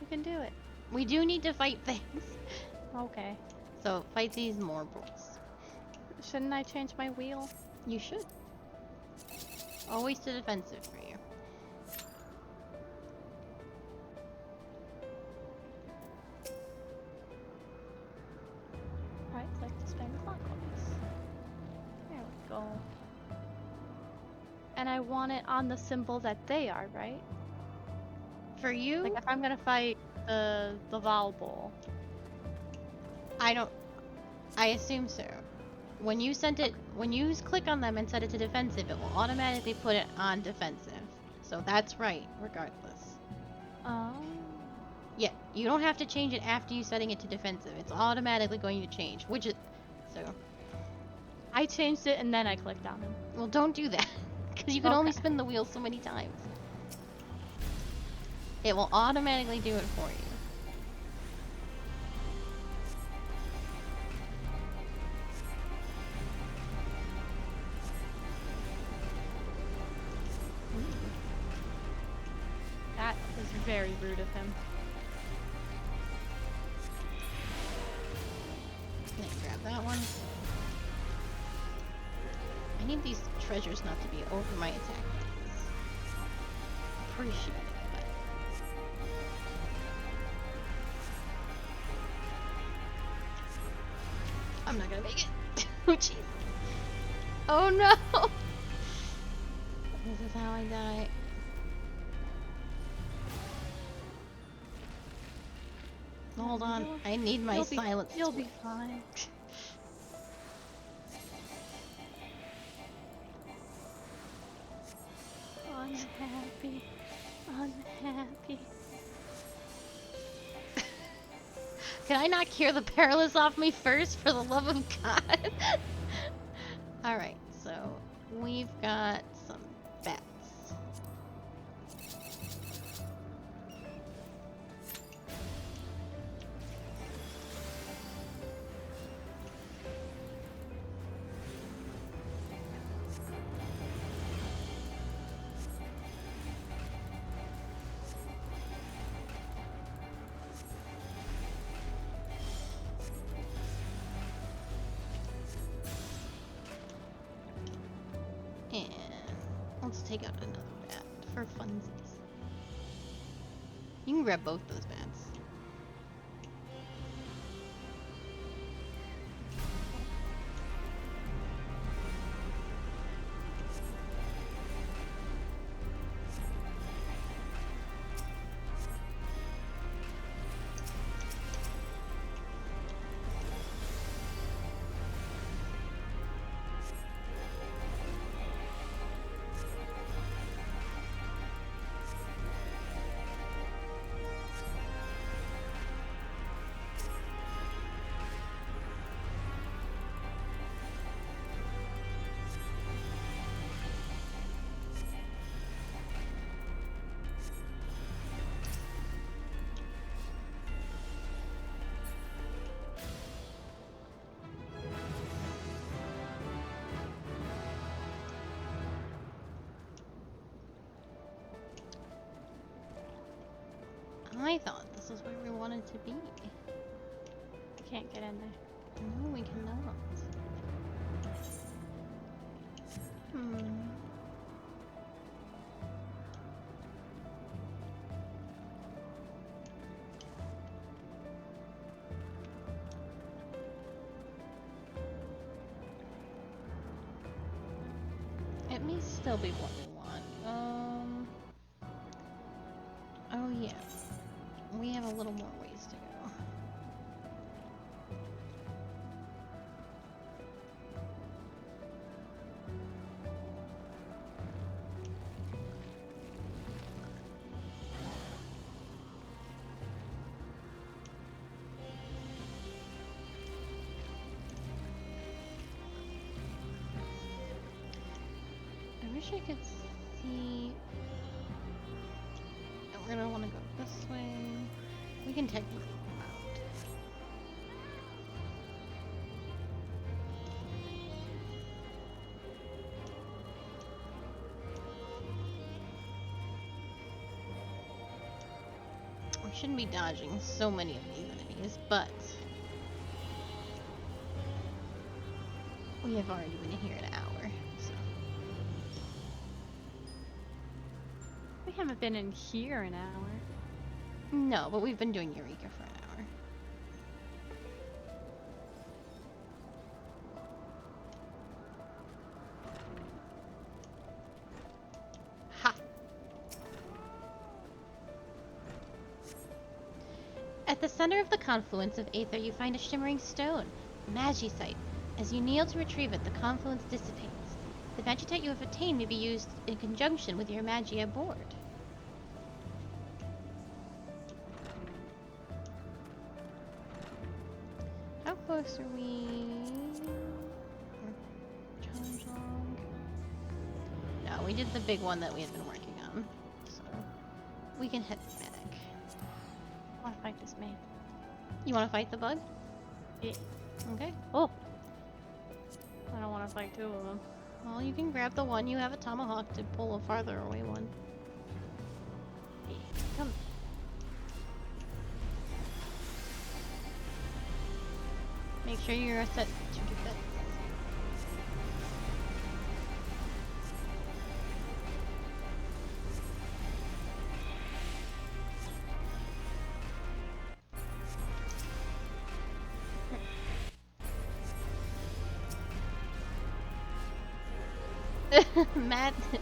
You can do it. We do need to fight things. Okay. So fight these morbals. Shouldn't I change my wheel? You should. Always to defensive for you. Right, click to spend clockwise. There we go. And I want it on the symbol that they are, right? For you? Like if I'm gonna fight the Volleyball. I assume so. When you click on them and set it to defensive, it will automatically put it on defensive. So that's right, regardless. Oh. Yeah, you don't have to change it after you setting it to defensive. It's automatically going to change, which is so. I changed it and then I clicked on him. Well, don't do that, because you can only spin the wheel so many times. It will automatically do it for you. That was very rude of him. Let me grab that one. I need these treasures not to be over my attack phase. Appreciate it, but... I'm not gonna make it. Oh, jeez. Oh, no! This is how I die. Hold on, I need my silence. You'll be fine. Unhappy. Unhappy. Can I not cure the perilous off me first, for the love of God? Alright, so we've got some bats. And let's take out another bat for funsies. You can grab both those bats. I thought this was where we wanted to be. Can't get in there. No, we cannot. It may still be what we want. Oh yeah. We have a little more ways to go. I wish I could see... We're gonna want to go this way. We can technically go out. We shouldn't be dodging so many of these enemies, but we have already been here an hour, so. We haven't been in here an hour. No, but we've been doing Eureka for an hour. Ha! At the center of the confluence of Aether, you find a shimmering stone, Magicite. As you kneel to retrieve it, the confluence dissipates. The Magitite you have attained may be used in conjunction with your Magia board. How close are we? Challenge log. No, we did the big one that we had been working on, so we can head back. I want to fight this man. You want to fight the bug? Yeah. Okay. Oh! I don't want to fight two of them. Well, you can grab the one. You have a tomahawk to pull a farther away one. Yeah. Come. Make sure you're set to defense. Madness.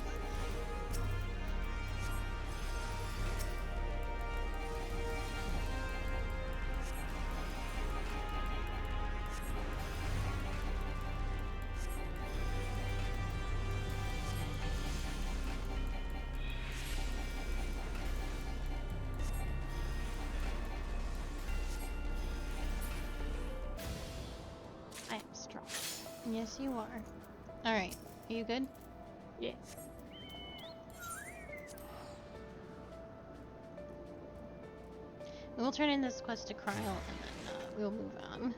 I am strong. Yes, you are. Alright, are you good? Yeah. We'll turn in this quest to Kryl and then we'll move on.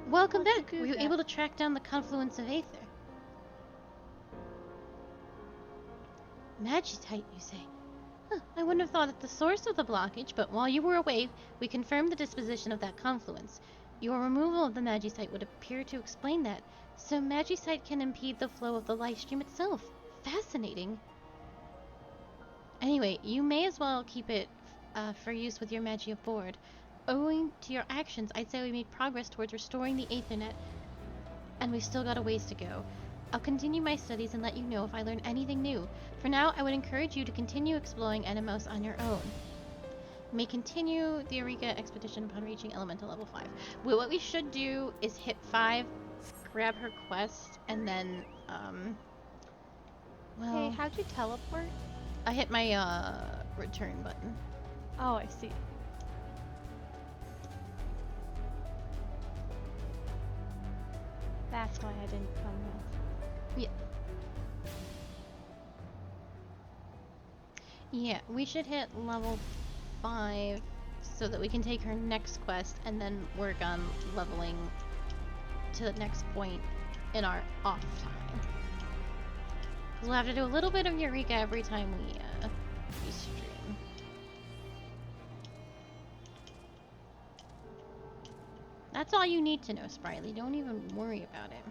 Welcome back! Were you able to track down the confluence of Aether? Magitite, you say? Huh, I wouldn't have thought it the source of the blockage, but while you were away, we confirmed the disposition of that confluence. Your removal of the Magicite would appear to explain that. So Magicite can impede the flow of the live stream itself. Fascinating. Anyway, you may as well keep it for use with your Magia board. Owing to your actions, I'd say we made progress towards restoring the Aethernet, and we've still got a ways to go. I'll continue my studies and let you know if I learn anything new. For now, I would encourage you to continue exploring Enemos on your own. You may continue the Eureka expedition upon reaching elemental level 5. Well, what we should do is hit 5, grab her quest, and then, Hey, well, how'd you teleport? I hit my, return button. Oh, I see. That's why I didn't come with. Yeah. Yeah, we should hit level 5 so that we can take her next quest and then work on leveling to the next point in our off time. Because we'll have to do a little bit of Eureka every time we stream. That's all you need to know, Sprightly. Don't even worry about it.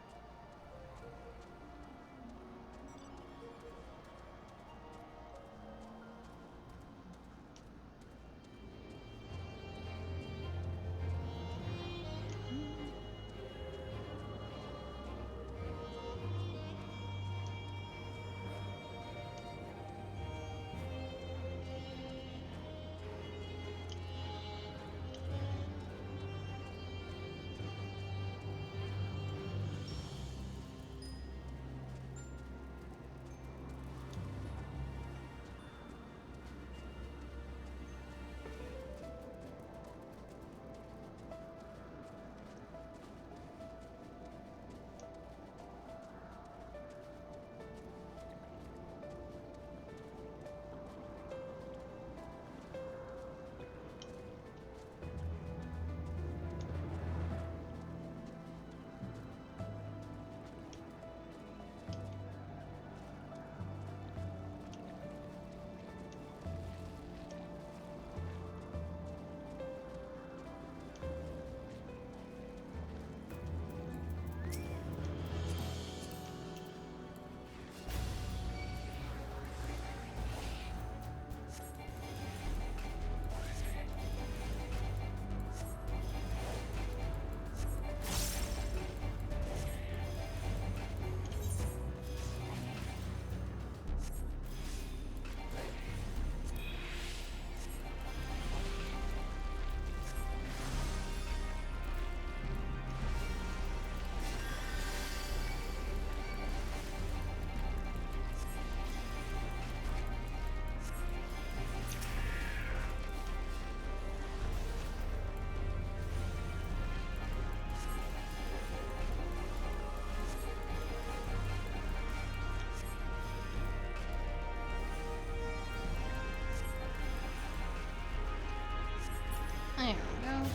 There we go.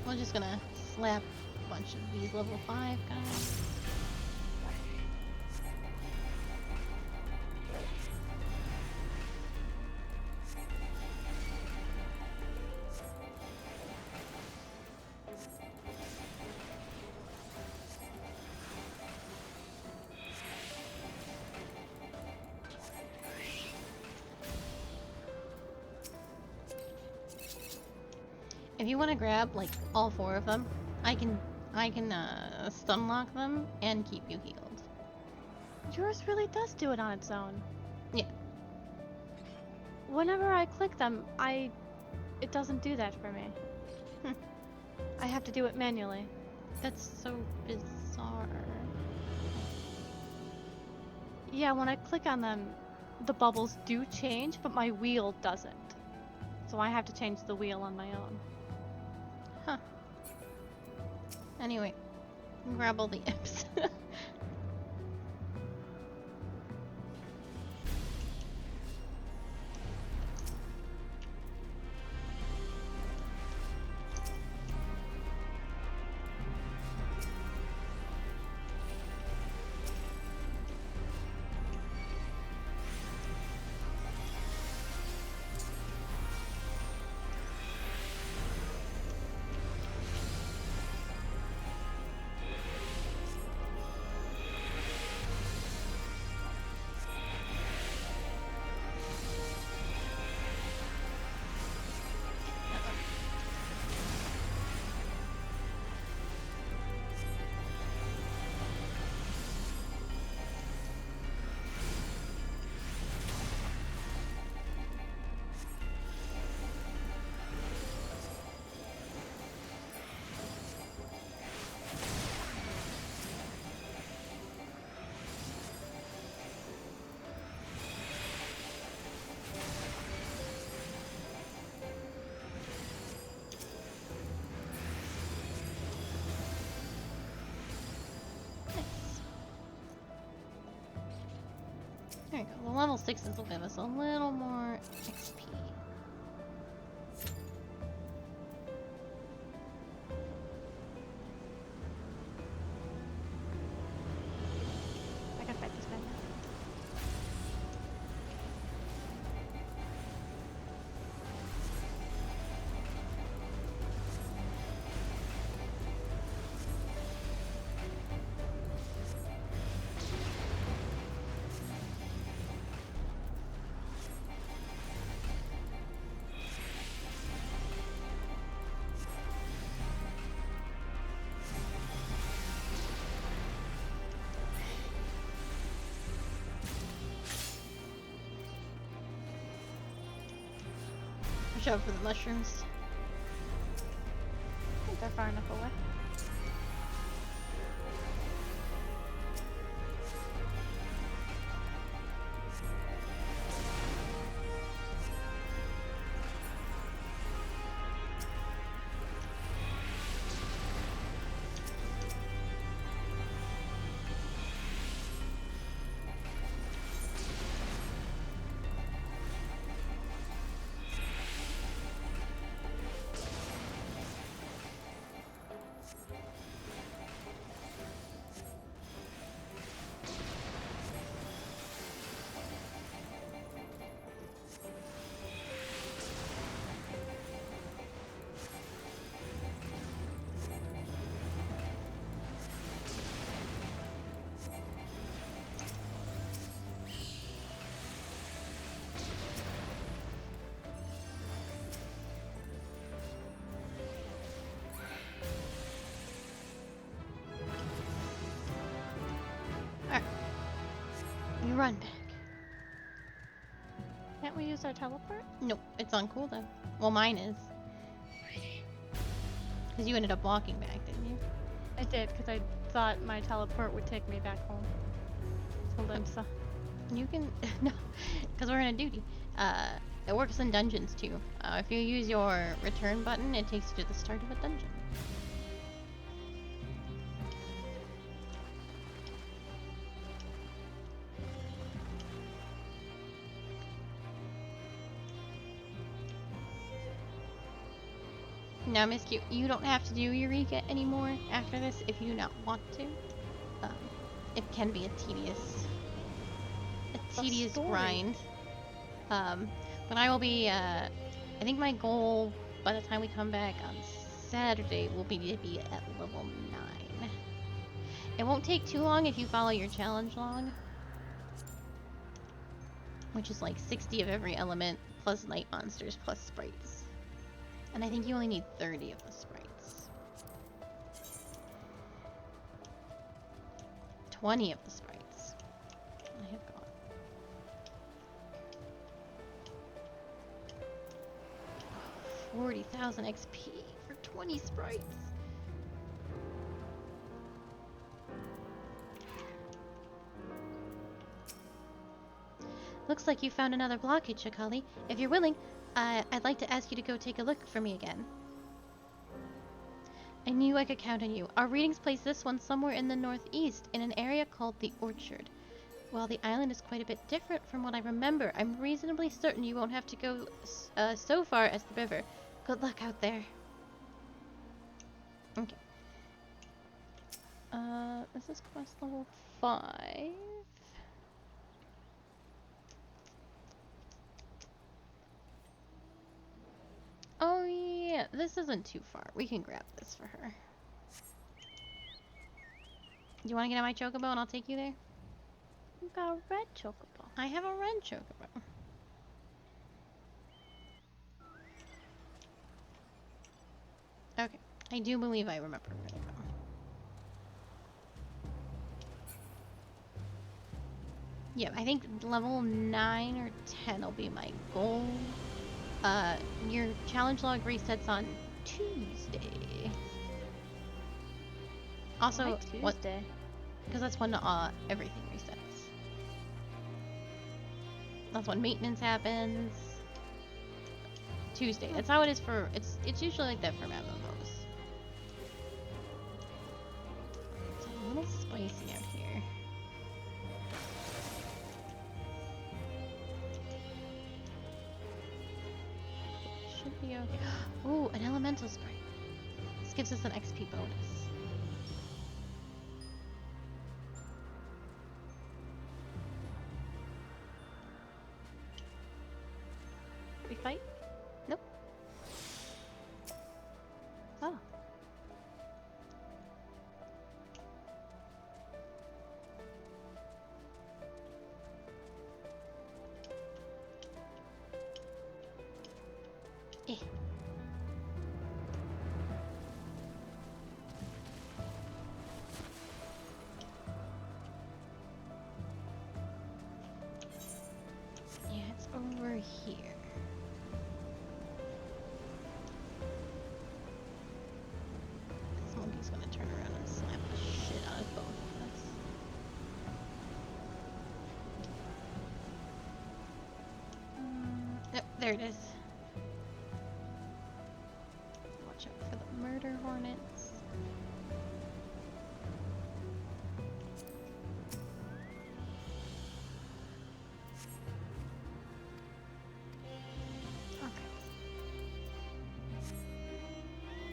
We're just gonna slap a bunch of these level 5 guys. If you want to grab like all 4 of them, I can stun lock them and keep you healed. Yours really does do it on its own. Yeah. Whenever I click them, it doesn't do that for me. I have to do it manually. That's so bizarre. Yeah, when I click on them, the bubbles do change, but my wheel doesn't. So I have to change the wheel on my own. Huh. Anyway, grab all the imps. There you go. The level 6s will give us a little more XP. I can fight this guy now. Watch out for the mushrooms. I think they're far enough away. You run back. Can't we use our teleport? Nope, it's on cooldown. Well, mine is. Because you ended up walking back, didn't you? I did, because I thought my teleport would take me back home. To Limsa. You can... no, because we're in a duty. It works in dungeons, too. If you use your return button, it takes you to the start of a dungeon. Now, Miss Q, you don't have to do Eureka anymore after this if you do not want to. It can be a tedious grind. But I will be, I think my goal by the time we come back on Saturday will be to be at level 9. It won't take too long if you follow your challenge log, which is like 60 of every element, plus night monsters, plus sprites. And I think you only need 30 of the sprites. 20 of the sprites. I have gone. 40,000 XP for 20 sprites. Looks like you found another blockage, Shakali. If you're willing, I'd like to ask you to go take a look for me again. I knew I could count on you. Our readings place this one somewhere in the northeast, in an area called the Orchard. While the island is quite a bit different from what I remember, I'm reasonably certain you won't have to go so far as the river. Good luck out there. Okay. This is quest level 5. Oh yeah, this isn't too far. We can grab this for her. Do you want to get on my chocobo and I'll take you there? You got a red chocobo. I have a red chocobo. Okay, I do believe I remember where to go. Yeah, I think level 9 or 10 will be my goal. Your challenge log resets on Tuesday. Also, Why Tuesday? Because that's when everything resets. That's when maintenance happens. Tuesday. That's how it is for. It's usually like that for MMOs. It's a little spicy out here. Ooh, an elemental sprite. This gives us an XP bonus. We fight? Nope. Oh. Eh. Yeah, it's over here. This monkey's gonna turn around and slap the shit out of both of us. Yep, there it is. Watch out for the murder hornets.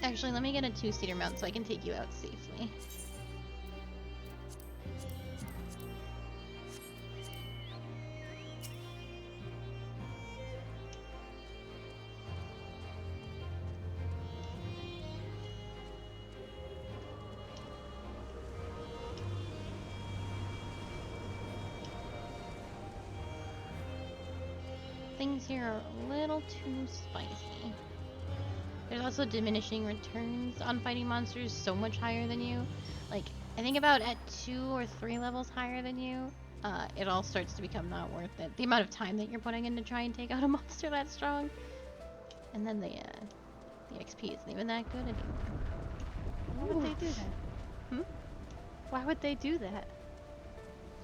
Actually, let me get a two-seater mount so I can take you out safely. Things here are a little too spicy. There's also diminishing returns on fighting monsters so much higher than you. Like, I think about at 2 or 3 levels higher than you, it all starts to become not worth it. The amount of time that you're putting in to try and take out a monster that strong. And then the XP isn't even that good anymore. Why would they do that? Hmm? Why would they do that? Like,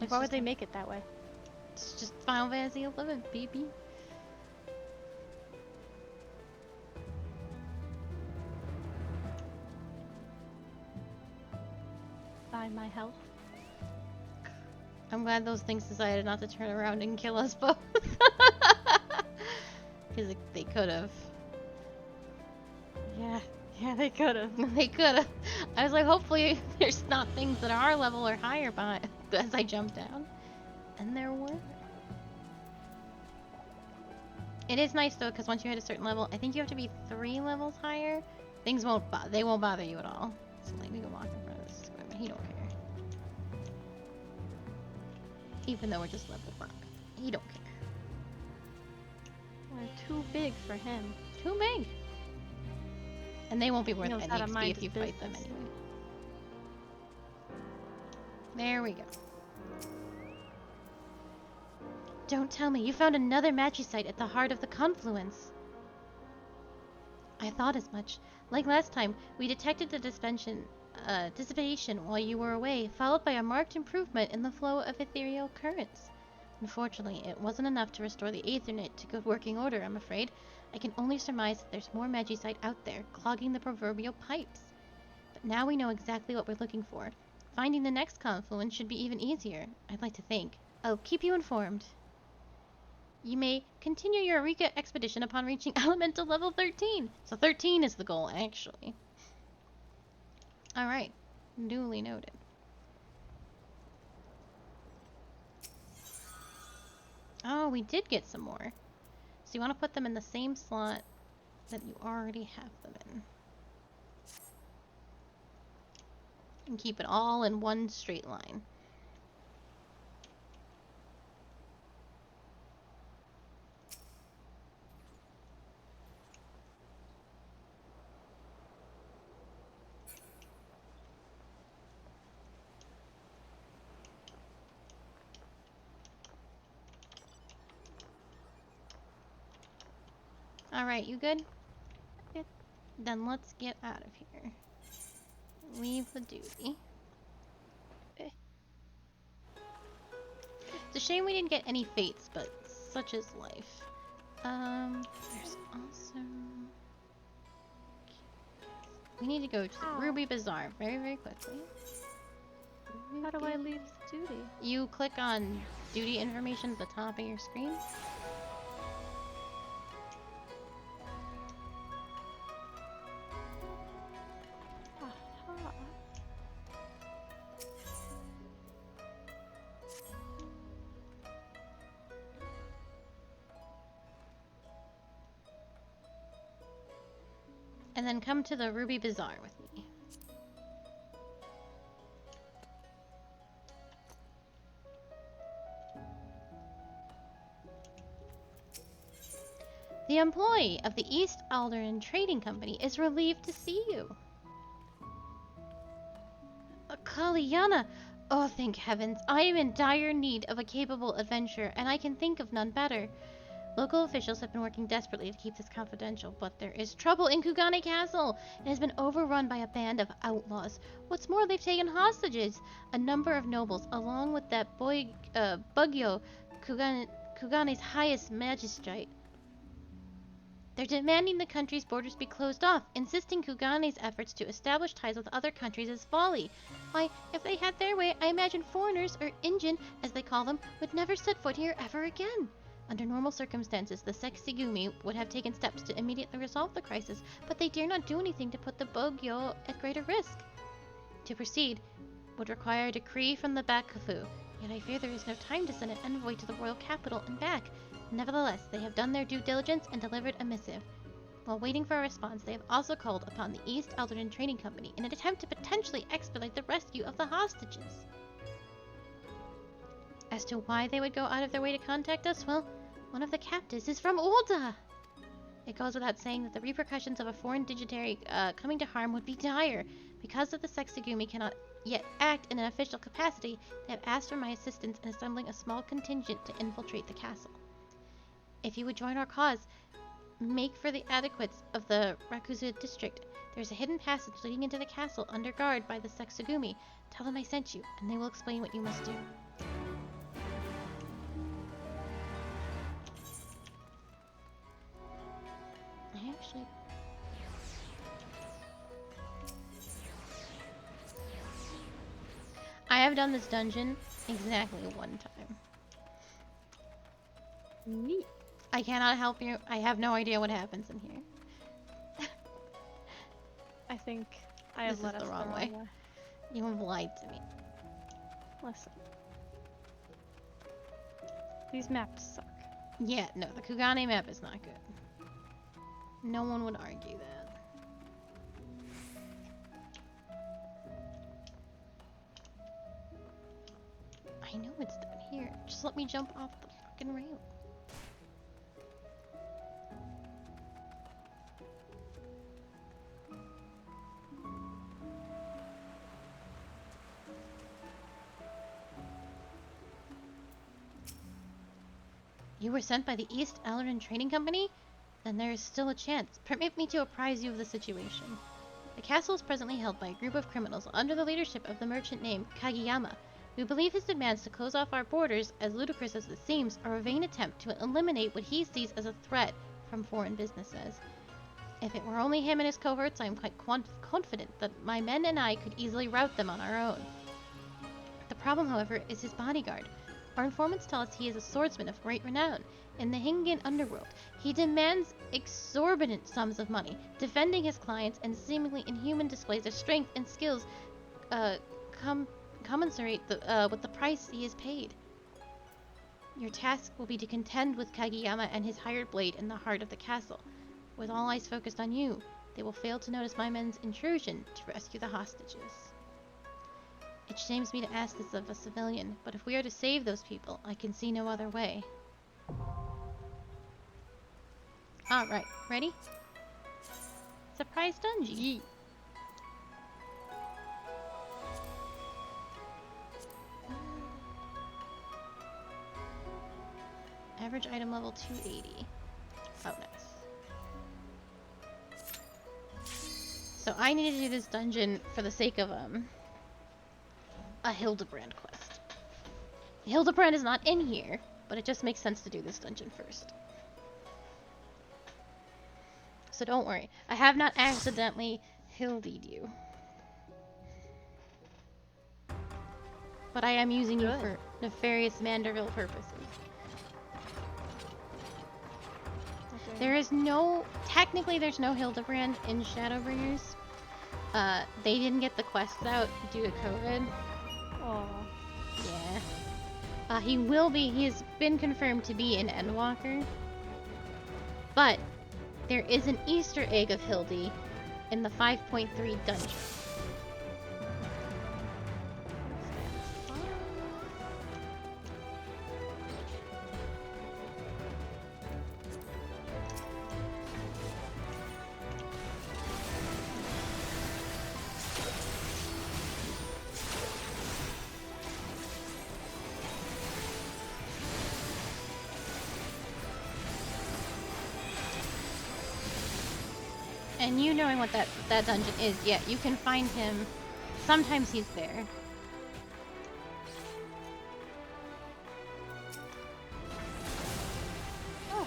It's why would just they a- make it that way? It's just Final Fantasy 11, baby. Buy my health? I'm glad those things decided not to turn around and kill us both. Because they could have. Yeah, they could have. They could have. I was like, hopefully there's not things that are our level or higher behind as I jumped down. And there were. It is nice though, because once you hit a certain level, I think you have to be 3 levels higher. Things won't they won't bother you at all. So like we can walk in front of this equipment. He don't care. Even though we're just level rock. He don't care. We're too big for him. Too big. And they won't be worth knows any how to XP mind if you his fight them business. anyway. There we go. Don't tell me, you found another Magicite at the heart of the confluence. I thought as much. Like last time, we detected the dissipation while you were away, followed by a marked improvement in the flow of ethereal currents. Unfortunately, it wasn't enough to restore the Aethernet to good working order, I'm afraid. I can only surmise that there's more Magicite out there, clogging the proverbial pipes. But now we know exactly what we're looking for. Finding the next confluence should be even easier, I'd like to think. I'll keep you informed. You may continue your Eureka expedition upon reaching elemental level 13. So 13 is the goal, actually. Alright. Duly noted. Oh, we did get some more. So you want to put them in the same slot that you already have them in. And keep it all in one straight line. Alright, you good? Good. Then let's get out of here. Leave the duty. Eh. It's a shame we didn't get any fates, but such is life. There's also... We need to go to the Ow. Ruby Bazaar very, very quickly. How do I leave duty? You click on duty information at the top of your screen. and then come to the Ruby Bazaar with me. The employee of the East Alderaan Trading Company is relieved to see you. Kalyana! Oh, thank heavens. I am in dire need of a capable adventurer, and I can think of none better. Local officials have been working desperately to keep this confidential, but there is trouble in Kugane Castle. It has been overrun by a band of outlaws. What's more, they've taken hostages a number of nobles, along with that Bugyo, Kugane's highest magistrate. They're demanding the country's borders be closed off, insisting Kugane's efforts to establish ties with other countries is folly. Why, if they had their way, I imagine foreigners, or Injin, as they call them, would never set foot here ever again. Under normal circumstances, the Sexigumi would have taken steps to immediately resolve the crisis, but they dare not do anything to put the Bogyo at greater risk. To proceed would require a decree from the Bakufu, yet I fear there is no time to send an envoy to the royal capital and back. Nevertheless, they have done their due diligence and delivered a missive. While waiting for a response, they have also called upon the East Alderaan Trading Company in an attempt to potentially expedite the rescue of the hostages. As to why they would go out of their way to contact us, well, one of the captives is from Ulta! It goes without saying that the repercussions of a foreign dignitary coming to harm would be dire. Because of the Sexigumi cannot yet act in an official capacity, they have asked for my assistance in assembling a small contingent to infiltrate the castle. If you would join our cause, make for the adequates of the Rakuzu district. There's a hidden passage leading into the castle under guard by the Sexigumi. Tell them I sent you, and they will explain what you must do. I have done this dungeon exactly one time. Neat. I cannot help you. I have no idea what happens in here. I think I have led us the wrong way. You have lied to me. Listen. These maps suck. Yeah, no, the Kugane map is not good. No one would argue that. I know it's down here. Just let me jump off the fucking rail. You were sent by the East Alderaan Trading Company? Then there is still a chance. Permit me to apprise you of the situation. The castle is presently held by a group of criminals under the leadership of the merchant named Kageyama. We believe his demands to close off our borders, as ludicrous as it seems, are a vain attempt to eliminate what he sees as a threat from foreign businesses. If it were only him and his cohorts, I am quite confident that my men and I could easily rout them on our own. The problem, however, is his bodyguard. Our informants tell us he is a swordsman of great renown. In the Hingan underworld, he demands exorbitant sums of money, defending his clients, and seemingly inhuman displays of strength and skills commensurate with the price he is paid. Your task will be to contend with Kageyama and his hired blade in the heart of the castle. With all eyes focused on you, they will fail to notice my men's intrusion to rescue the hostages. It shames me to ask this of a civilian, but if we are to save those people, I can see no other way. Alright, ready? Surprise dungeon! Yeet. Average item level 280. Oh, nice. So I need to do this dungeon for the sake of, a Hildebrand quest. Hildebrand is not in here, but it just makes sense to do this dungeon first. So don't worry. I have not accidentally Hildied you. But I am using you for nefarious Manderville purposes. Okay. There is no... Technically, there's no Hildebrand in Shadowbringers. They didn't get the quests out due to COVID. Oh. Yeah. He will be... He has been confirmed to be an Endwalker. But there is an Easter egg of Hildy in the 5.3 dungeon. And you knowing what that dungeon is, yeah, you can find him. Sometimes he's there. Oh,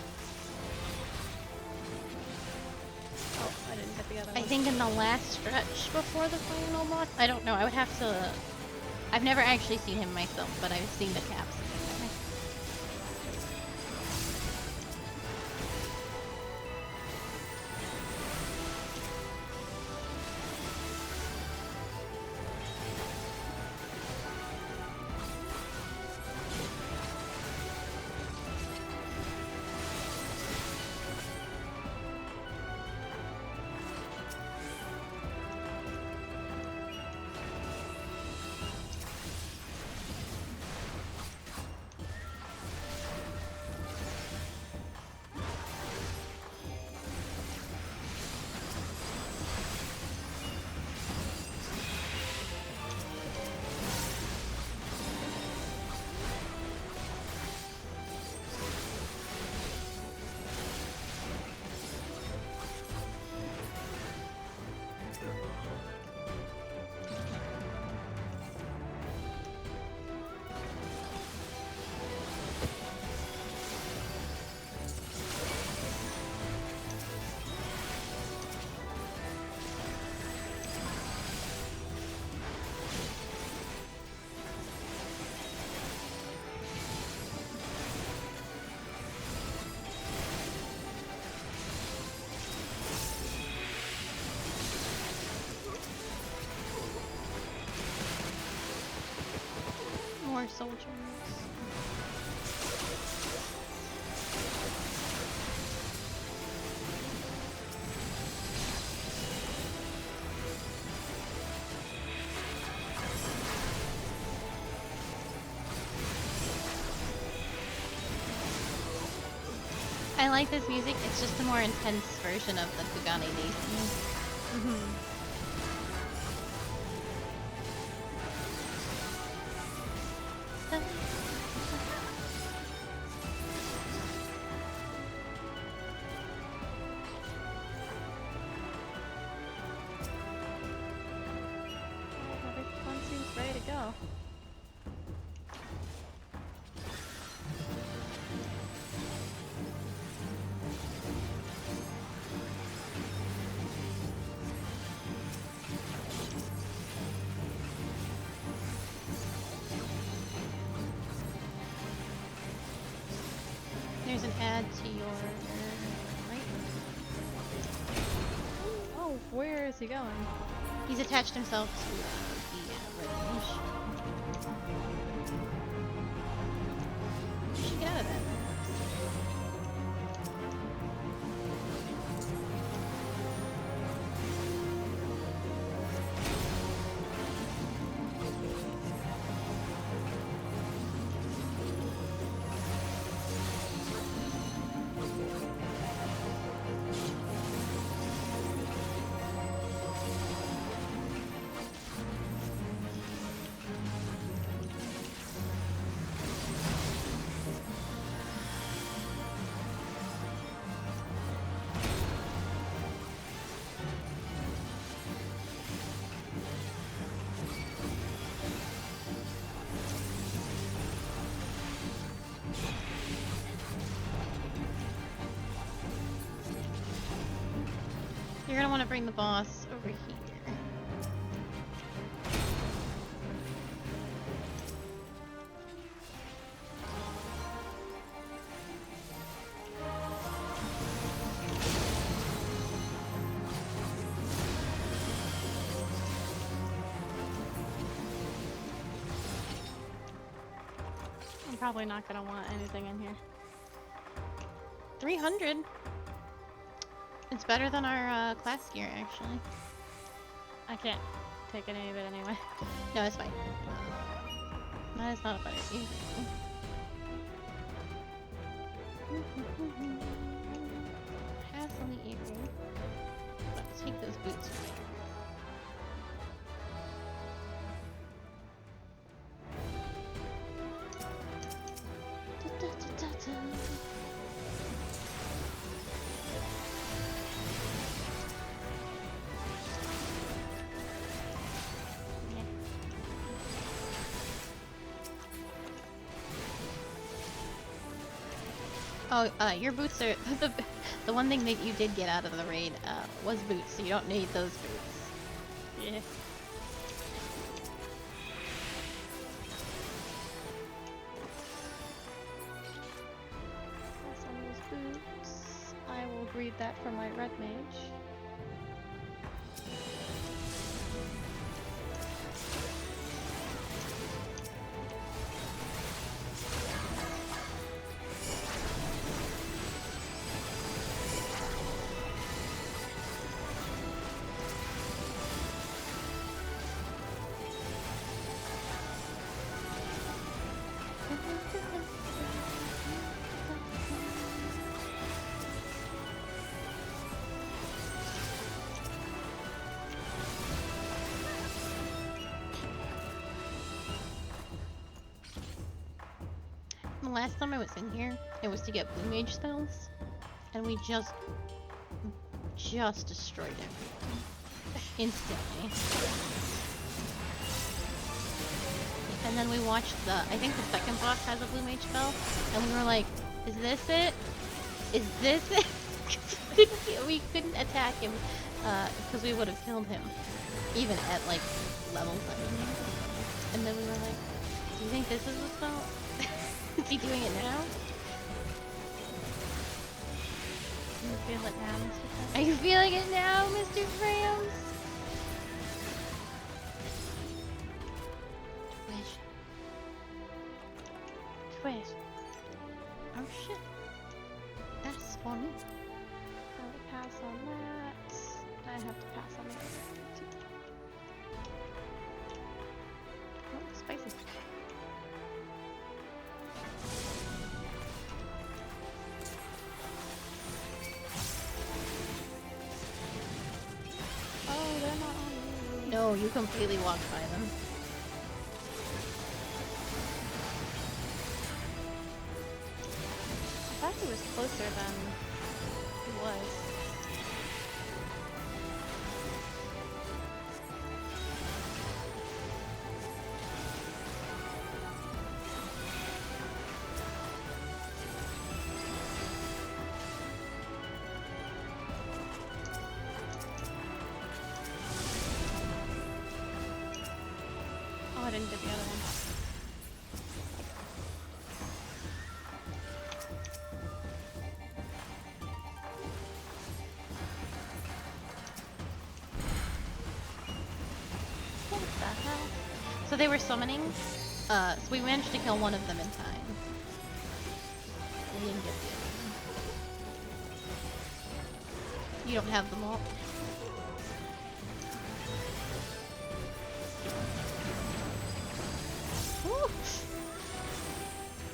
I didn't get the other one. I think in the last stretch before the final boss. I don't know. I would have to. I've never actually seen him myself, but I've seen the caps. More soldiers. I like this music. It's just a more intense version of the Kugane Daisy. Everyone seems ready to go. There's an add to your right. Oh, where is he going? He's attached himself to the range. You should get out of that. You're gonna want to bring the boss over here. I'm probably not gonna want anything in here. 300. It's better than our class gear, actually. I can't take any of it anyway. No, it's fine. That is not a better gear. Has on the earring. Let's take those boots away. Oh, your boots are the one thing that you did get out of the raid was boots, so you don't need those boots. Yeah. Pass on those boots. I will breed that for my red mage. The last time I was in here, it was to get blue mage spells, and we just destroyed everything instantly. And then we watched I think the second boss has a blue mage spell, and we were like, is this it? Is this it? We couldn't attack him, because we would have killed him, even at like level 7. And then we were like, do you think this is the spell? Is he doing it now? You feel it now, Mr. Are you feeling it now, Mr. Frams? Wish. Twitch. Oh shit. That's funny. I will pass on that. I have to pass on the other one too. Oh, spicy. Oh, they're not on me. No, you completely walked by them. I thought he was closer than he was. Oh, I didn't get the other one. What the hell? So they were summoning, so we managed to kill one of them in time. We didn't get the other one. You don't have them all. Woo!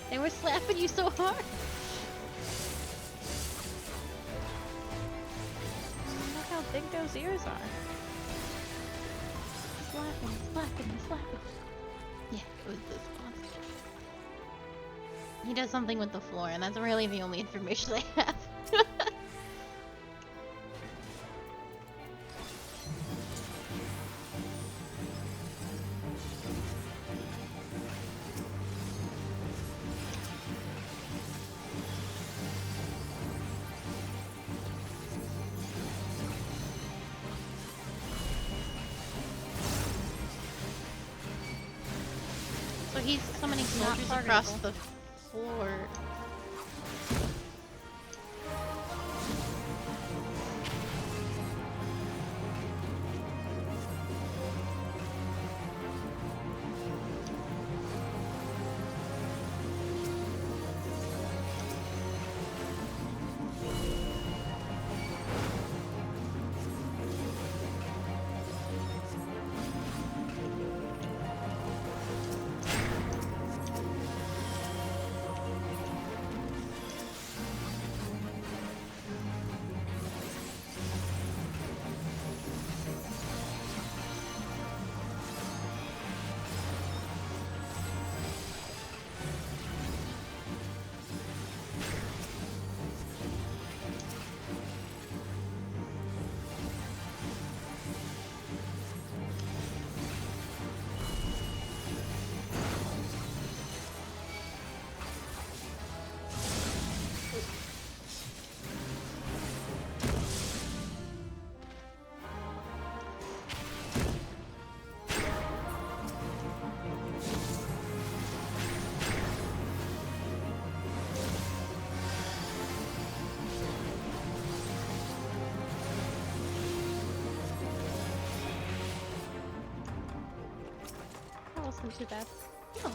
They were slapping you so hard. Look how big those ears are. Slapping, slapping, slapping. Yeah, it was this boss. He does something with the floor, and that's really the only information I have. So he's summoning Not soldiers across targetable. the floor. wasn't too bad. Oh.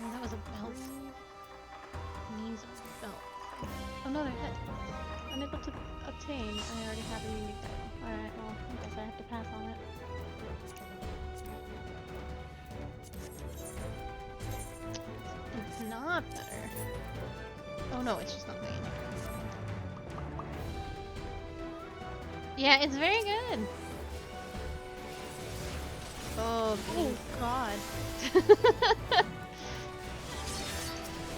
Oh, that was a belt. Needs a belt. Another hit. Unable to obtain. I already have a unique item. Alright, well, I guess I have to pass on it. It's not better. Oh no, it's just not me. Yeah, it's very good. Oh, God.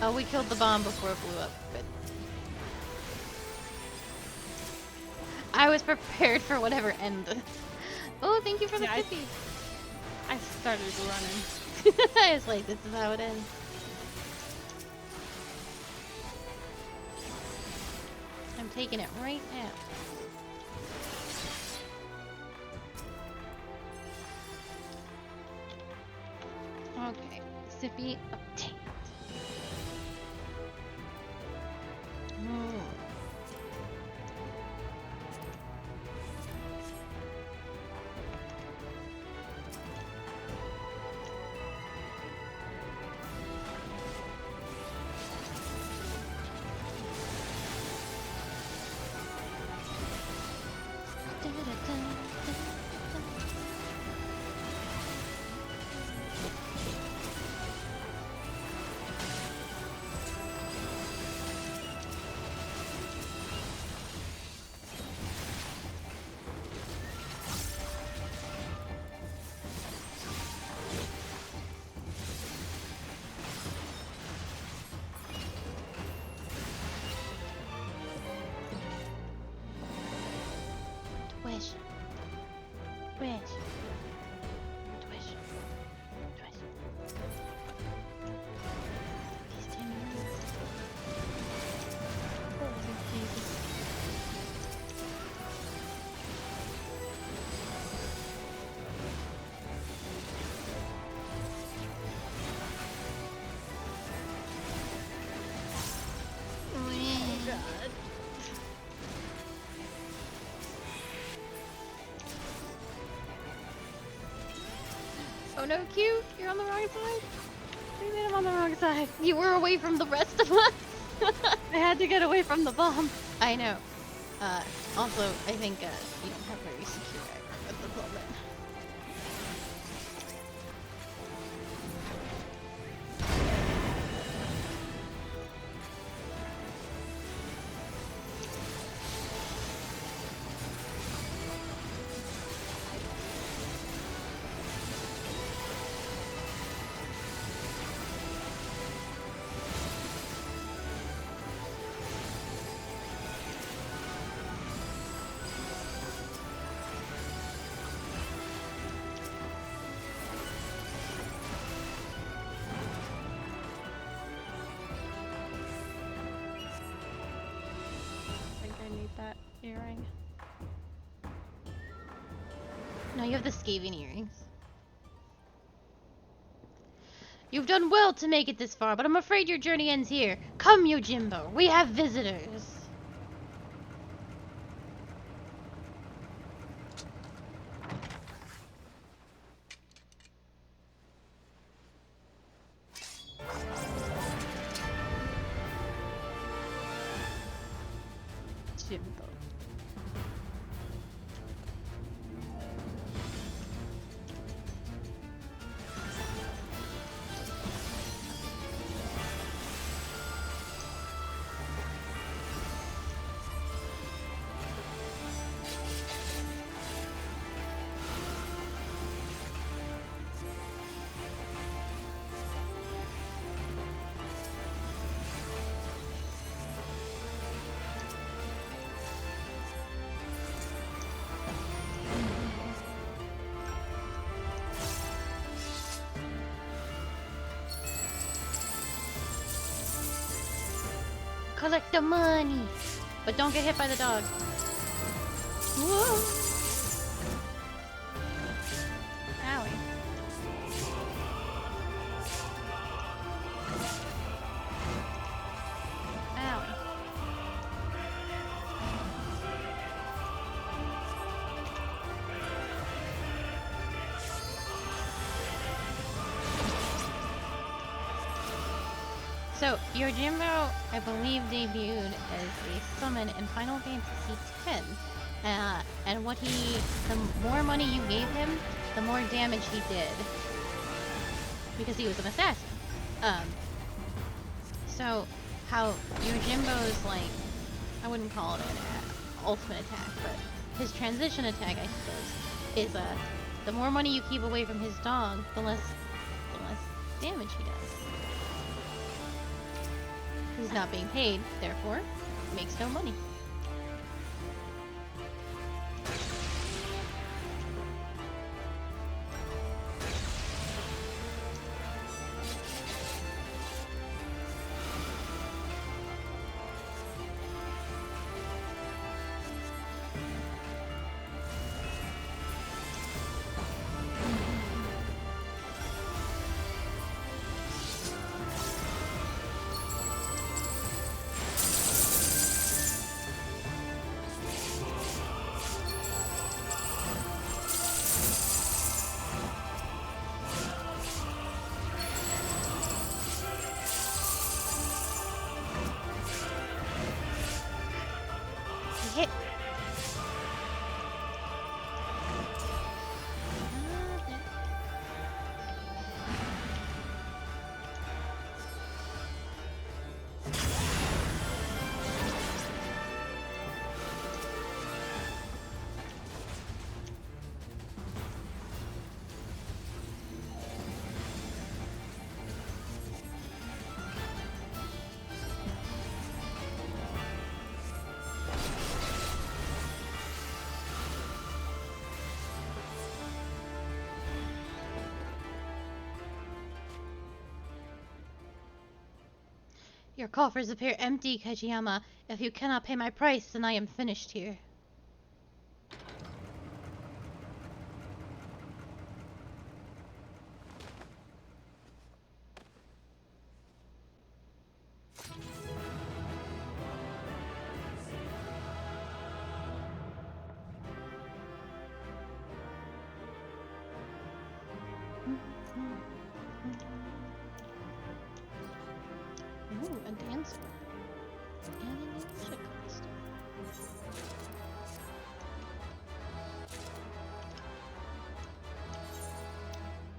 Oh, we killed the bomb before it blew up. Good. I was prepared for whatever ended. Oh, thank you for the Yeah, cookie. I started running. I was like, this is how it ends. I'm taking it right now. Okay, Sippy obtained. Oh. Wish. Wish. Wish. Wish. These 10 minutes. Oh, Jesus. Oh, God. Oh no, Q, you're on the wrong side. I made him on the wrong side. You were away from the rest of us. I had to get away from the bomb. I know. Also, I think you don't have very secure aggro at the moment. I think I need that earring. Now you have the scathing earrings. You've done well to make it this far, but I'm afraid your journey ends here. Come, Yojimbo, we have visitors. Jimbo. Collect the money. But don't get hit by the dog. Whoa. Owie. Owie. So, Yojimbo, I believe, debuted as a summon in Final Fantasy X. And the more money you gave him, the more damage he did. Because he was an assassin. So, how Yojimbo's, like, I wouldn't call it an ultimate attack, but his transition attack, I suppose, is, the more money you keep away from his dog, the less damage he does. He's not being paid, therefore, makes no money. Hit. Your coffers appear empty, Kajiyama. If you cannot pay my price, then I am finished here. Ooh, a dancer. And a ninja costume.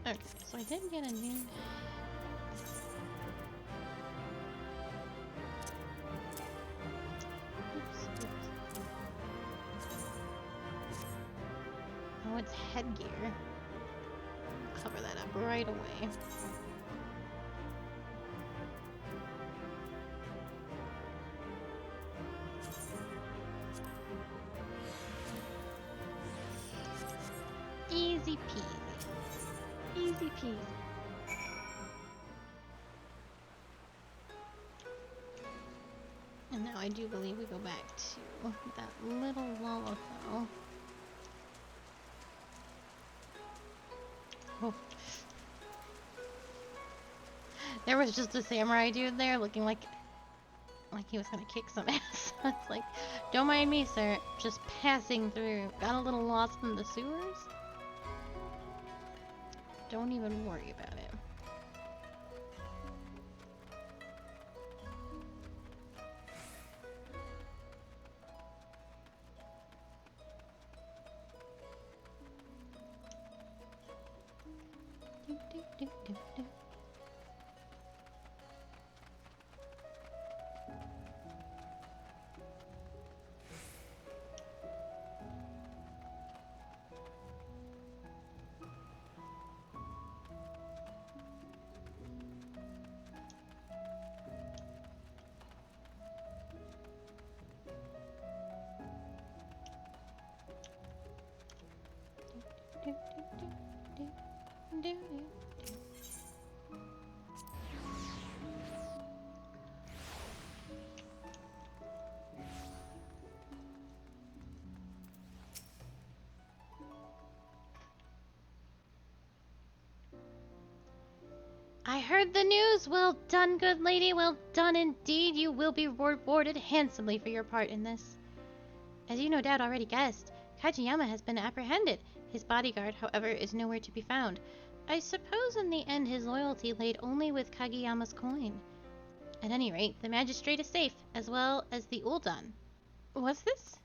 Okay, so I did get a new... Oops. Oh, it's headgear. Cover that up right away. Easy peasy. Easy peasy. And now I do believe we go back to that little Lullafell. Oh. There was just a samurai dude there looking like he was gonna kick some ass. It's like, don't mind me, sir. Just passing through. Got a little lost in the sewers. Don't even worry about it. Do. I heard the news. Well done, good lady. Well done indeed. You will be rewarded handsomely for your part in this. As you no doubt already guessed, Kajiyama has been apprehended. His bodyguard, however, is nowhere to be found. I suppose in the end his loyalty laid only with Kageyama's coin. At any rate, the magistrate is safe, as well as the Uldan. What's this?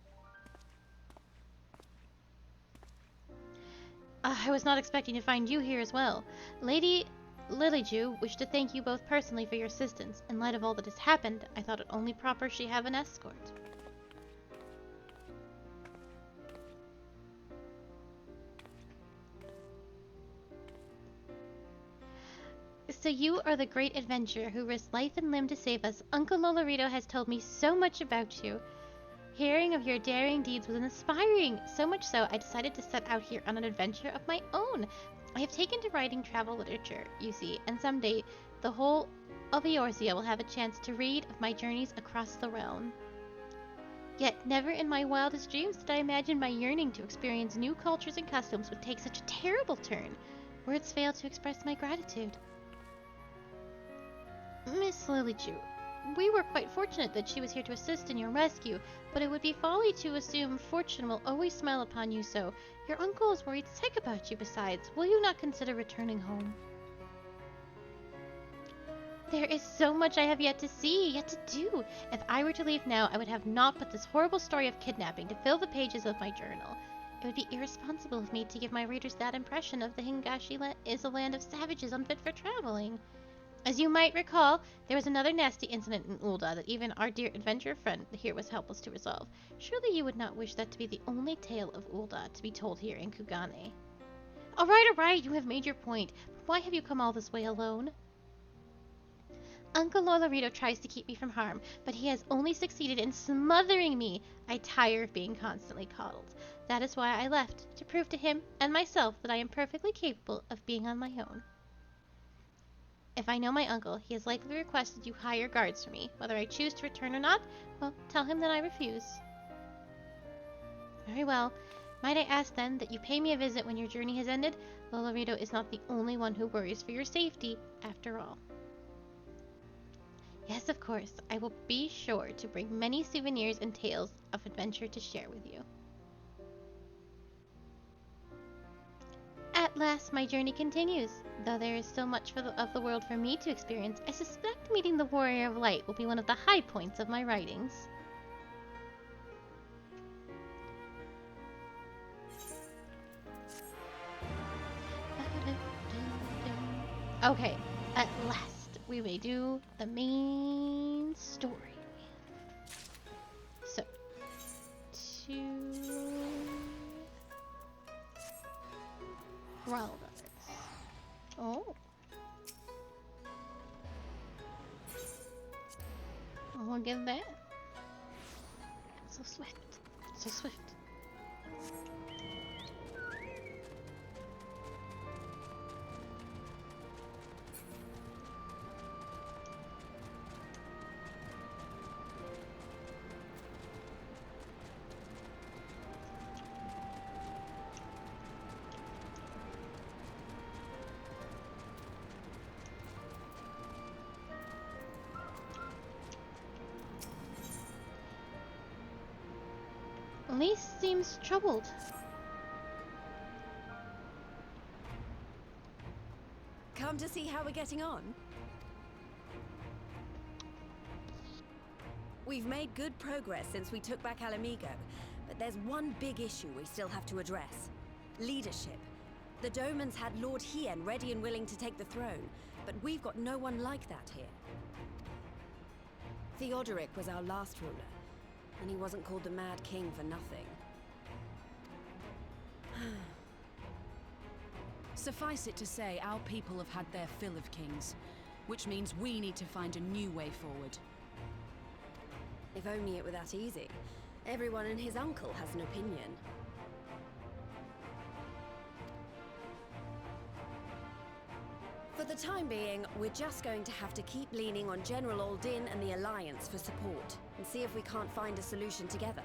I was not expecting to find you here as well. Lady Lilyju wished to thank you both personally for your assistance. In light of all that has happened, I thought it only proper she have an escort. So you are the great adventurer who risked life and limb to save us. Uncle Lolorito has told me so much about you. Hearing of your daring deeds was inspiring, so much so I decided to set out here on an adventure of my own. I have taken to writing travel literature, you see, and someday the whole of Eorzea will have a chance to read of my journeys across the realm. Yet never in my wildest dreams did I imagine my yearning to experience new cultures and customs would take such a terrible turn. Words fail to express my gratitude. Miss Lilyju, we were quite fortunate that she was here to assist in your rescue, but it would be folly to assume fortune will always smile upon you so. Your uncle is worried sick about you besides. Will you not consider returning home? There is so much I have yet to see, yet to do. If I were to leave now, I would have naught but this horrible story of kidnapping to fill the pages of my journal. It would be irresponsible of me to give my readers that impression of the Hingashi is a land of savages unfit for traveling. As you might recall, there was another nasty incident in Ulda that even our dear adventurer friend here was helpless to resolve. Surely you would not wish that to be the only tale of Ulda to be told here in Kugane. All right, you have made your point. But why have you come all this way alone? Uncle Lolorito tries to keep me from harm, but he has only succeeded in smothering me. I tire of being constantly coddled. That is why I left, to prove to him and myself that I am perfectly capable of being on my own. If I know my uncle, he has likely requested you hire guards for me. Whether I choose to return or not, well, tell him that I refuse. Very well. Might I ask then that you pay me a visit when your journey has ended? Lolorito is not the only one who worries for your safety, after all. Yes, of course. I will be sure to bring many souvenirs and tales of adventure to share with you. At last, my journey continues. Though there is still much of the world for me to experience, I suspect meeting the Warrior of Light will be one of the high points of my writings. Okay, at last, we may do the main story. So, Railroads. Oh. Oh, look at that. So swift. So swift. Elise seems troubled. Come to see how we're getting on? We've made good progress since we took back Alamigo, but there's one big issue we still have to address. Leadership. The Domans had Lord Hien ready and willing to take the throne, but we've got no one like that here. Theodoric was our last ruler, and he wasn't called the Mad King for nothing. Suffice it to say, our people have had their fill of kings, which means we need to find a new way forward. If only it were that easy. Everyone and his uncle has an opinion. For the time being, we're just going to have to keep leaning on General Aldin and the Alliance for support, and see if we can't find a solution together.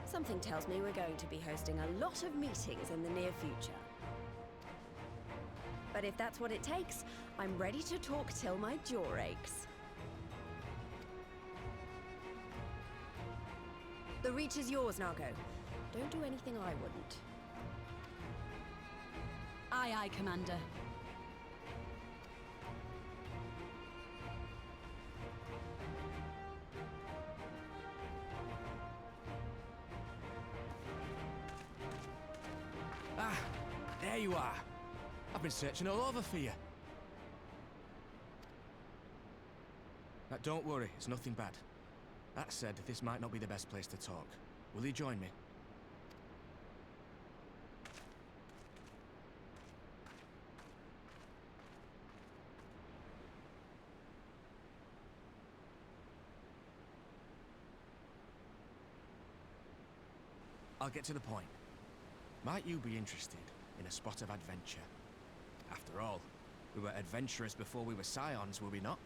Something tells me we're going to be hosting a lot of meetings in the near future. But if that's what it takes, I'm ready to talk till my jaw aches. The Reach is yours, Nago. Don't do anything I wouldn't. Aye, aye, Commander. There you are. I've been searching all over for you. Now, don't worry, it's nothing bad. That said, this might not be the best place to talk. Will you join me? I'll get to the point. Might you be interested in a spot of adventure? After all, we were adventurers before we were scions, were we not?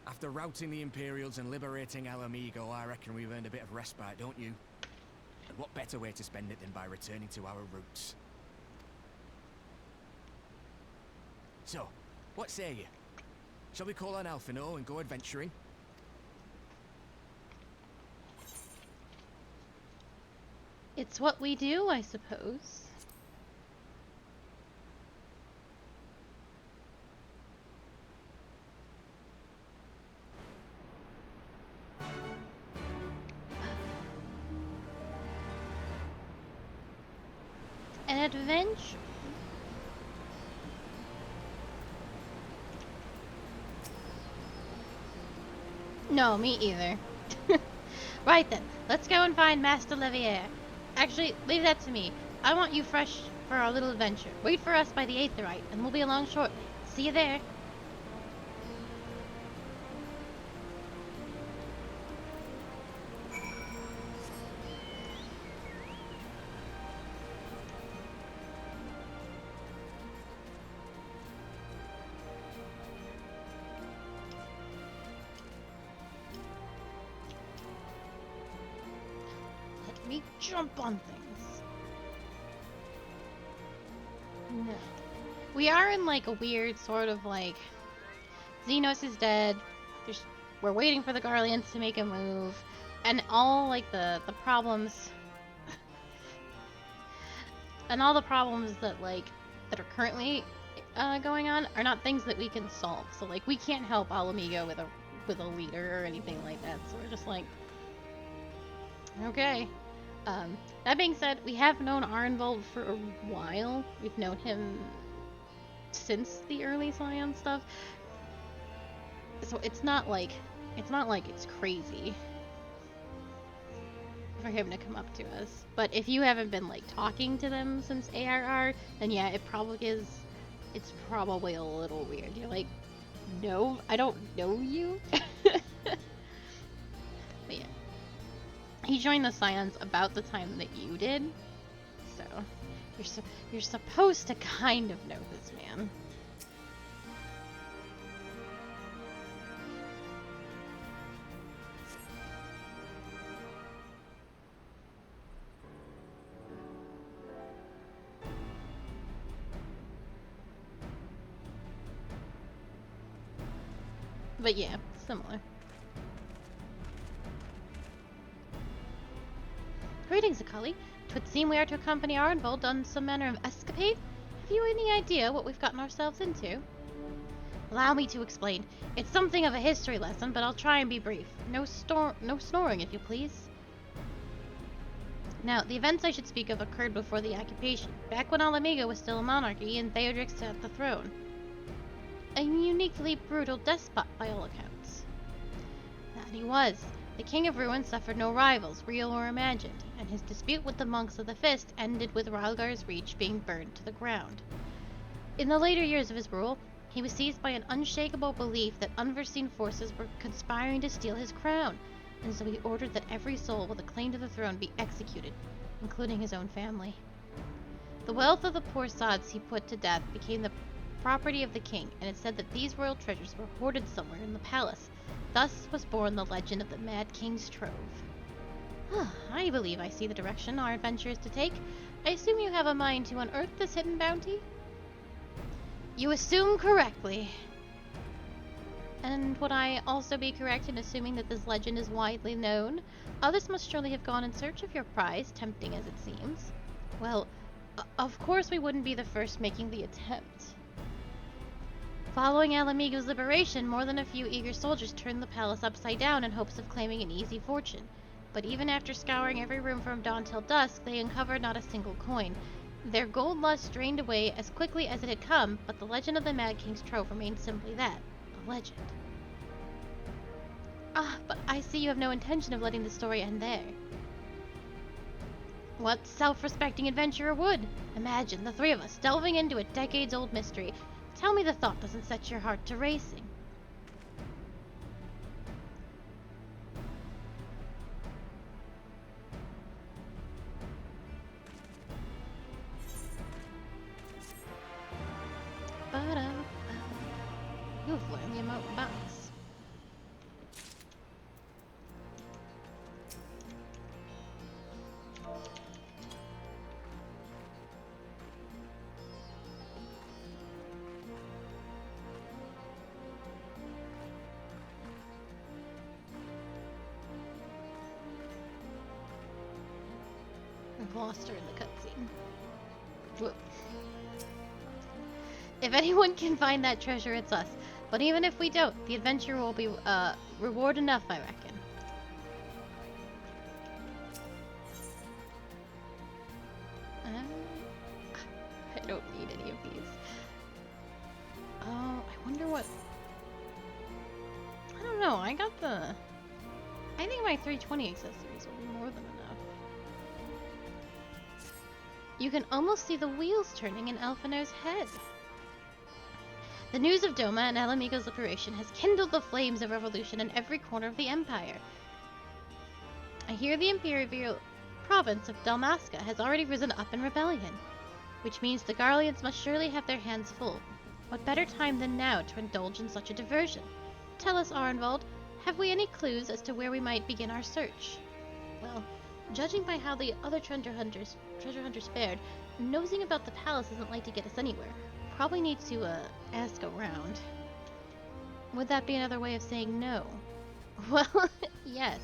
After routing the Imperials and liberating Alamigo, I reckon we've earned a bit of respite, don't you? And what better way to spend it than by returning to our roots? So, what say you? Shall we call on Alphino and go adventuring? It's what we do, I suppose. An adventure? No, me either. Right then, let's go and find Master Levier. Actually, leave that to me. I want you fresh for our little adventure. Wait for us by the Aetherite, and we'll be along shortly. See you there. Let me jump on things. No. We are in like a weird sort of like Xenos is dead. We're waiting for the Garleans to make a move. And all like the problems and all the problems that like that are currently going on are not things that we can solve. So like we can't help Alamigo with a leader or anything like that. So we're just like, okay. That being said, we have known Arnvold for a while. We've known him since the early Scion stuff. So it's not like it's crazy for him to come up to us. But if you haven't been like talking to them since ARR, then yeah, it's probably a little weird. You're like, no, I don't know you. But yeah. He joined the Scions about the time that you did, so you're supposed to kind of know this man. But yeah, similar. Greetings, Akali. 'Twould seem we are to accompany Arnvold on some manner of escapade. Have you any idea what we've gotten ourselves into? Allow me to explain. It's something of a history lesson, but I'll try and be brief. No snoring, if you please. Now, the events I should speak of occurred before the occupation, back when Alamigo was still a monarchy and Theodrix sat at the throne. A uniquely brutal despot by all accounts. That he was. The King of Ruin suffered no rivals, real or imagined, and his dispute with the monks of the Fist ended with Ralgar's Reach being burned to the ground. In the later years of his rule, he was seized by an unshakable belief that unforeseen forces were conspiring to steal his crown, and so he ordered that every soul with a claim to the throne be executed, including his own family. The wealth of the poor sods he put to death became the property of the king, and it's said that these royal treasures were hoarded somewhere in the palace. Thus was born the legend of the Mad King's Trove. I believe I see the direction our adventure is to take. I assume you have a mind to unearth this hidden bounty? You assume correctly. And would I also be correct in assuming that this legend is widely known? Others must surely have gone in search of your prize, tempting as it seems. Well, of course we wouldn't be the first making the attempt. Following Alamigo's liberation, more than a few eager soldiers turned the palace upside down in hopes of claiming an easy fortune. But even after scouring every room from dawn till dusk, they uncovered not a single coin. Their gold lust drained away as quickly as it had come, but the legend of the Mad King's trove remained simply that, a legend. Ah, but I see you have no intention of letting the story end there. What self-respecting adventurer would? Imagine the three of us delving into a decades-old mystery. Tell me the thought doesn't set your heart to racing. You've learned the amount bounce. I've lost her in the cutscene. Whoop. If anyone can find that treasure, it's us. But even if we don't, the adventure will be reward enough, I reckon. I don't need any of these. Oh, I wonder what... I don't know, I got the... I think my 320 accessories will be more than enough. You can almost see the wheels turning in Elfino's head. The news of Doma and El Amigo's liberation has kindled the flames of revolution in every corner of the Empire. I hear the Imperial province of Dalmasca has already risen up in rebellion, which means the Garleans must surely have their hands full. What better time than now to indulge in such a diversion? Tell us, Arenvald, have we any clues as to where we might begin our search? Well, judging by how the other treasure hunters fared, nosing about the palace isn't like to get us anywhere. Probably need to, ask around. Would that be another way of saying no? Well, yes.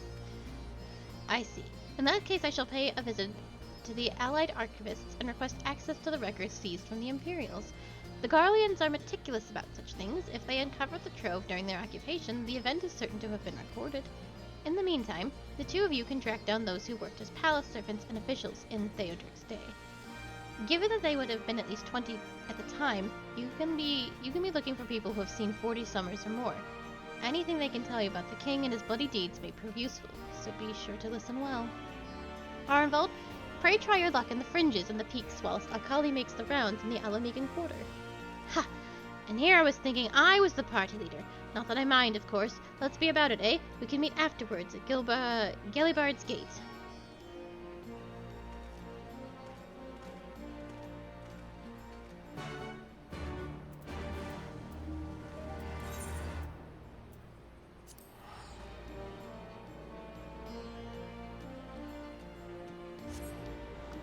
I see. In that case, I shall pay a visit to the Allied Archivists and request access to the records seized from the Imperials. The Garleans are meticulous about such things. If they uncovered the trove during their occupation, the event is certain to have been recorded. In the meantime, the two of you can track down those who worked as palace servants and officials in Theodric's day. Given that they would have been at least 20 at the time, you can be looking for people who have seen 40 summers or more. Anything they can tell you about the king and his bloody deeds may prove useful, so be sure to listen well. Arenvald, pray try your luck in the fringes and the peaks whilst Akali makes the rounds in the Alamigan quarter. Ha! And here I was thinking I was the party leader. Not that I mind, of course. Let's be about it, eh? We can meet afterwards at Gelibard's Gate.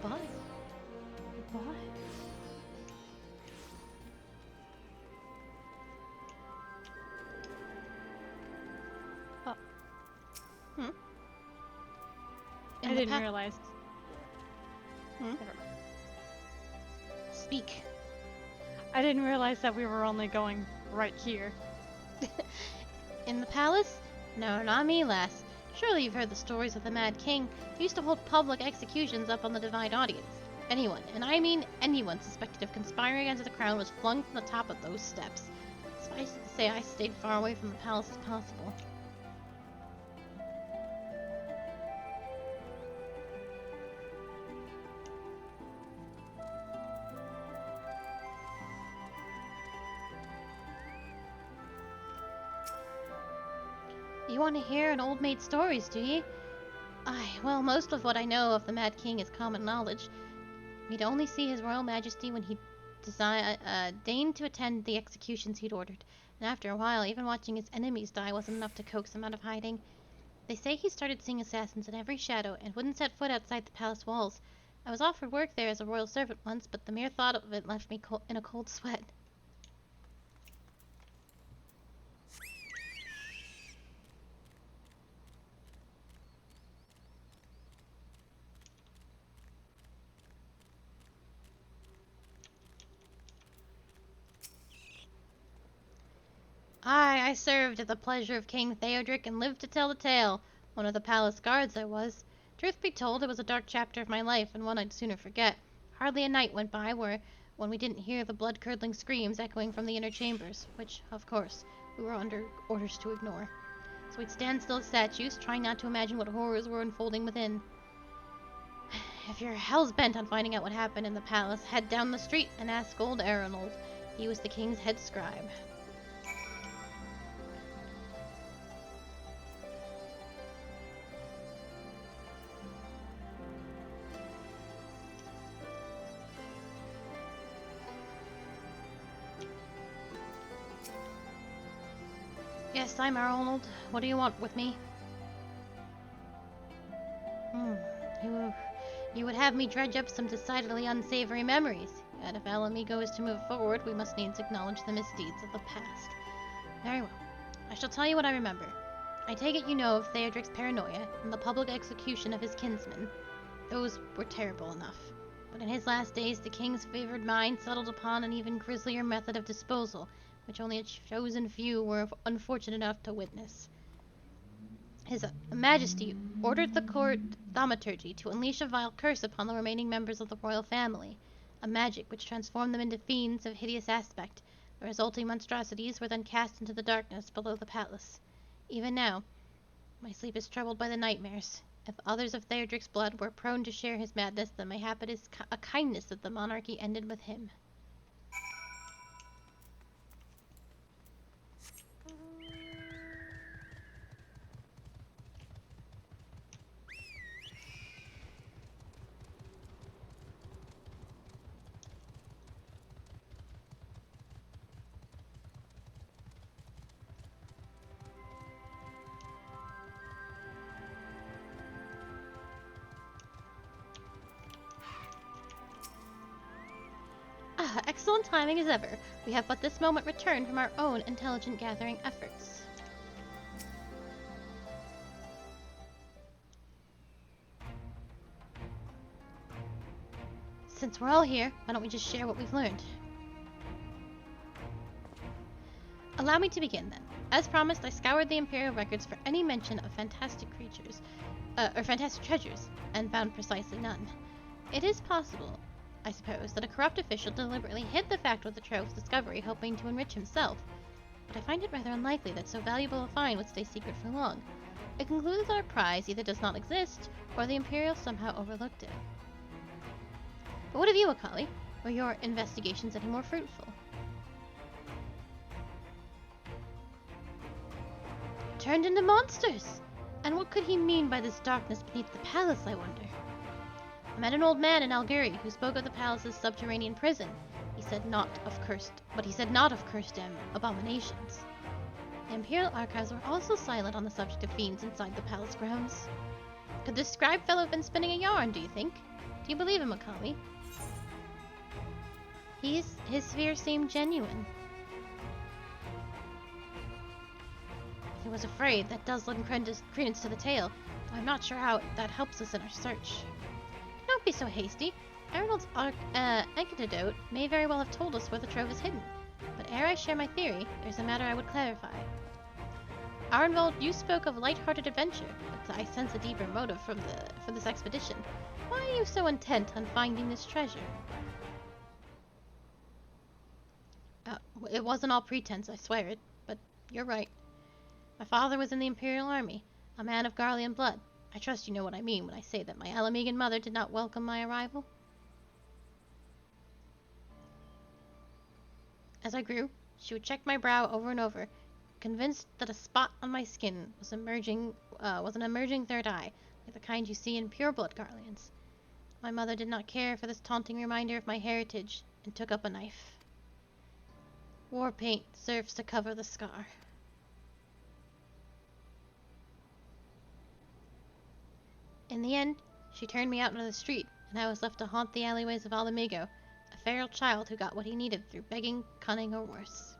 Goodbye. Goodbye. I didn't realize. Speak. I didn't realize that we were only going right here. In the palace? No, not me, lass. Surely you've heard the stories of the Mad King. He used to hold public executions up on the Divine Audience. Anyone, and I mean anyone, suspected of conspiring against the crown was flung from the top of those steps. Suffice it to say, I stayed far away from the palace as possible. You want to hear an old maid's stories, do ye? Aye, well, most of what I know of the Mad King is common knowledge. We'd only see His Royal Majesty when he deigned to attend the executions he'd ordered, and after a while, even watching his enemies die wasn't enough to coax him out of hiding. They say he started seeing assassins in every shadow and wouldn't set foot outside the palace walls. I was offered work there as a royal servant once, but the mere thought of it left me in a cold sweat. Aye, I served at the pleasure of King Theodric and lived to tell the tale. One of the palace guards I was. Truth be told, it was a dark chapter of my life and one I'd sooner forget. Hardly a night went by when we didn't hear the blood-curdling screams echoing from the inner chambers, which, of course, we were under orders to ignore. So we'd stand still as statues, trying not to imagine what horrors were unfolding within. If you're hell's-bent on finding out what happened in the palace, head down the street and ask old Arnold. He was the king's head scribe. Yes, I'm Arnold. What do you want with me? You would have me dredge up some decidedly unsavory memories. Yet if Alamigo is to move forward, we must needs acknowledge the misdeeds of the past. Very well. I shall tell you what I remember. I take it you know of Theodric's paranoia and the public execution of his kinsmen. Those were terrible enough. But in his last days, the king's favored mind settled upon an even grislier method of disposal, which only a chosen few were unfortunate enough to witness. His Majesty ordered the court thaumaturgy to unleash a vile curse upon the remaining members of the royal family, a magic which transformed them into fiends of hideous aspect. The resulting monstrosities were then cast into the darkness below the palace. Even now, my sleep is troubled by the nightmares. If others of Theodric's blood were prone to share his madness, then mayhap it is a kindness that the monarchy ended with him. Excellent timing as ever. We have but this moment returned from our own intelligent gathering efforts. Since we're all here, why don't we just share what we've learned? Allow me to begin then. As promised, I scoured the Imperial records for any mention of fantastic creatures, or fantastic treasures, and found precisely none. It is possible, I suppose, that a corrupt official deliberately hid the fact of the trove's discovery, hoping to enrich himself. But I find it rather unlikely that so valuable a find would stay secret for long. It concludes that our prize either does not exist, or the Imperial somehow overlooked it. But what of you, Akali? Were your investigations any more fruitful? Turned into monsters! And what could he mean by this darkness beneath the palace, I wonder? I met an old man in Alguri who spoke of the palace's subterranean prison. He said not of cursed abominations. The Imperial archives were also silent on the subject of fiends inside the palace grounds. Could this scribe fellow have been spinning a yarn, do you think? Do you believe him, Akali? His fears seemed genuine. If he was afraid, that does lend credence to the tale. I'm not sure how that helps us in our search. Don't be so hasty. Arnold's anecdote may very well have told us where the trove is hidden. But ere I share my theory, there's a matter I would clarify. Arnvold, you spoke of light-hearted adventure, but I sense a deeper motive for this expedition. Why are you so intent on finding this treasure? It wasn't all pretense, I swear it, but you're right. My father was in the Imperial Army, a man of Garlean blood. I trust you know what I mean when I say that my Alamegan mother did not welcome my arrival. As I grew, she would check my brow over and over, convinced that a spot on my skin was an emerging third eye, like the kind you see in pure-blood Garleans. My mother did not care for this taunting reminder of my heritage, and took up a knife. War paint serves to cover the scar. In the end, she turned me out into the street, and I was left to haunt the alleyways of Alamigo, a feral child who got what he needed through begging, cunning, or worse.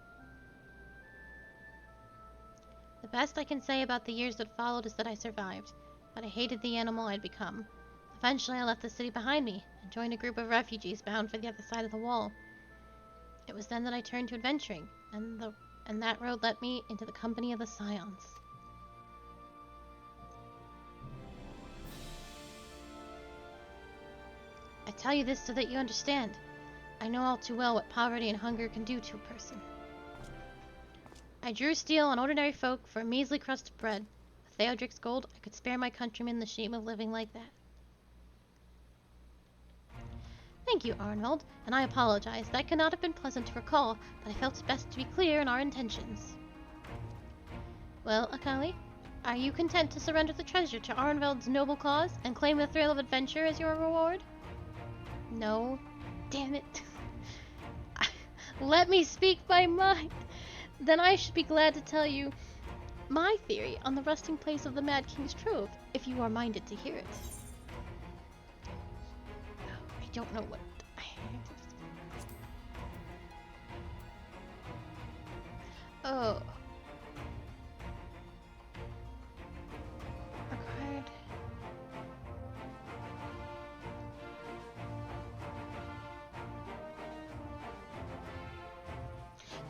The best I can say about the years that followed is that I survived, but I hated the animal I'd become. Eventually I left the city behind me, and joined a group of refugees bound for the other side of the wall. It was then that I turned to adventuring, and that road led me into the company of the Scions. tell you this so that you understand. I know all too well what poverty and hunger can do to a person. I drew steel on ordinary folk for a measly crust of bread. With Theodric's gold, I could spare my countrymen the shame of living like that. Thank you, Arnold, and I apologize. That could not have been pleasant to recall, but I felt it best to be clear in our intentions. Well, Akali, are you content to surrender the treasure to Arnveld's noble cause and claim the thrill of adventure as your reward? No. Damn it. Let me speak my mind. Then I should be glad to tell you my theory on the resting place of the Mad King's trove, if you are minded to hear it. I don't know what... Oh. Required...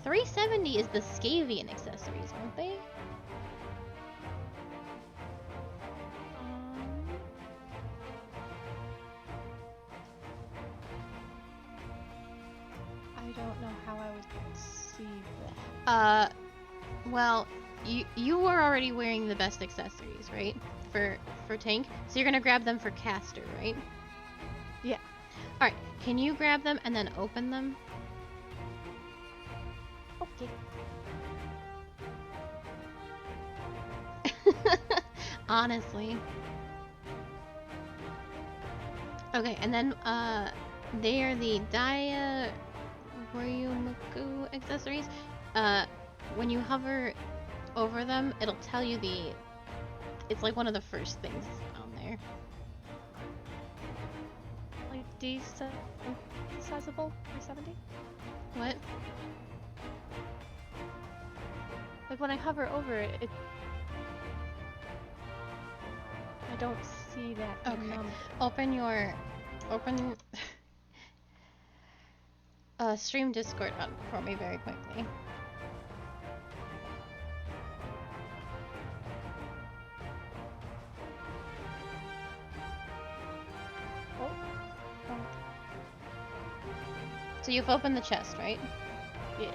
370 is the Scavian accessories, aren't they? I don't know how I would see that. Well, you were already wearing the best accessories, right? For tank. So you're gonna grab them for caster, right? Yeah. Alright, can you grab them and then open them? Okay. Honestly. Okay, and then they are the Ryumaku accessories. When you hover over them, it'll tell you it's like one of the first things on there. Like sizable 370? What? Like when I hover over it, I don't see that Okay. number. Open stream Discord up for me very quickly. So you've opened the chest, right? Yes.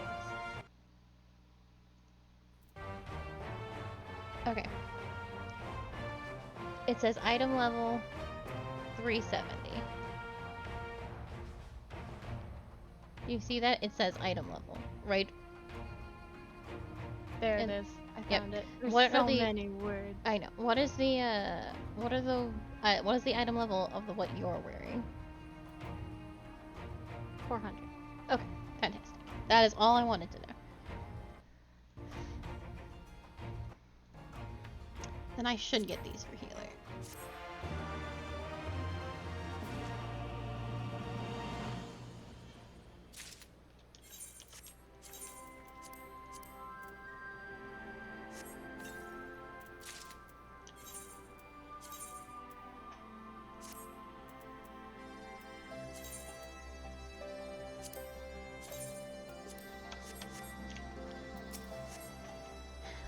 Okay. It says item level 370. You see that? It says item level, right? There And- it is. I yep. found it. There's What are so the- many words. I know. What is the what is the item level of what you're wearing? 400. Okay, fantastic. That is all I wanted to know. Then I should get these for healer.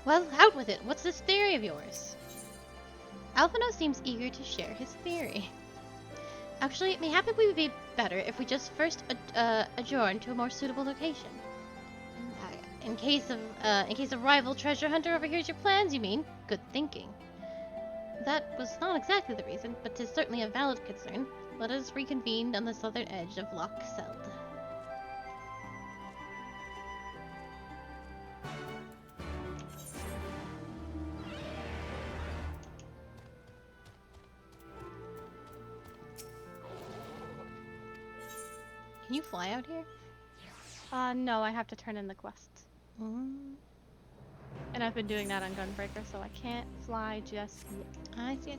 Well, out with it. What's this theory of yours? Alphino seems eager to share his theory. Actually, mayhap it would be better if we just first adjourn to a more suitable location. In case a rival treasure hunter overhears your plans, you mean? Good thinking. That was not exactly the reason, but 'tis certainly a valid concern. Let us reconvene on the southern edge of Loch Seld. Can you fly out here? No, I have to turn in the quests. Mm, And I've been doing that on Gunbreaker, so I can't fly just yet. I see.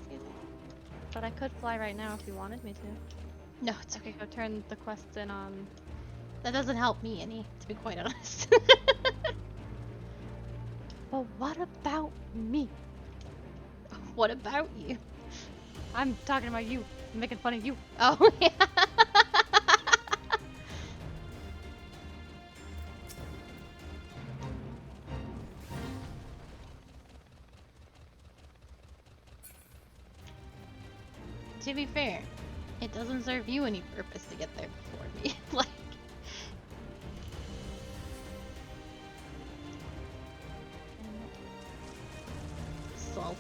But I could fly right now if you wanted me to. No, it's I okay. could go turn the quests in on... That doesn't help me any, to be quite honest. But what about me? What about you? I'm talking about you. I'm making fun of you. Oh, yeah. To be fair, It doesn't serve you any purpose to get there before me. Like, salty.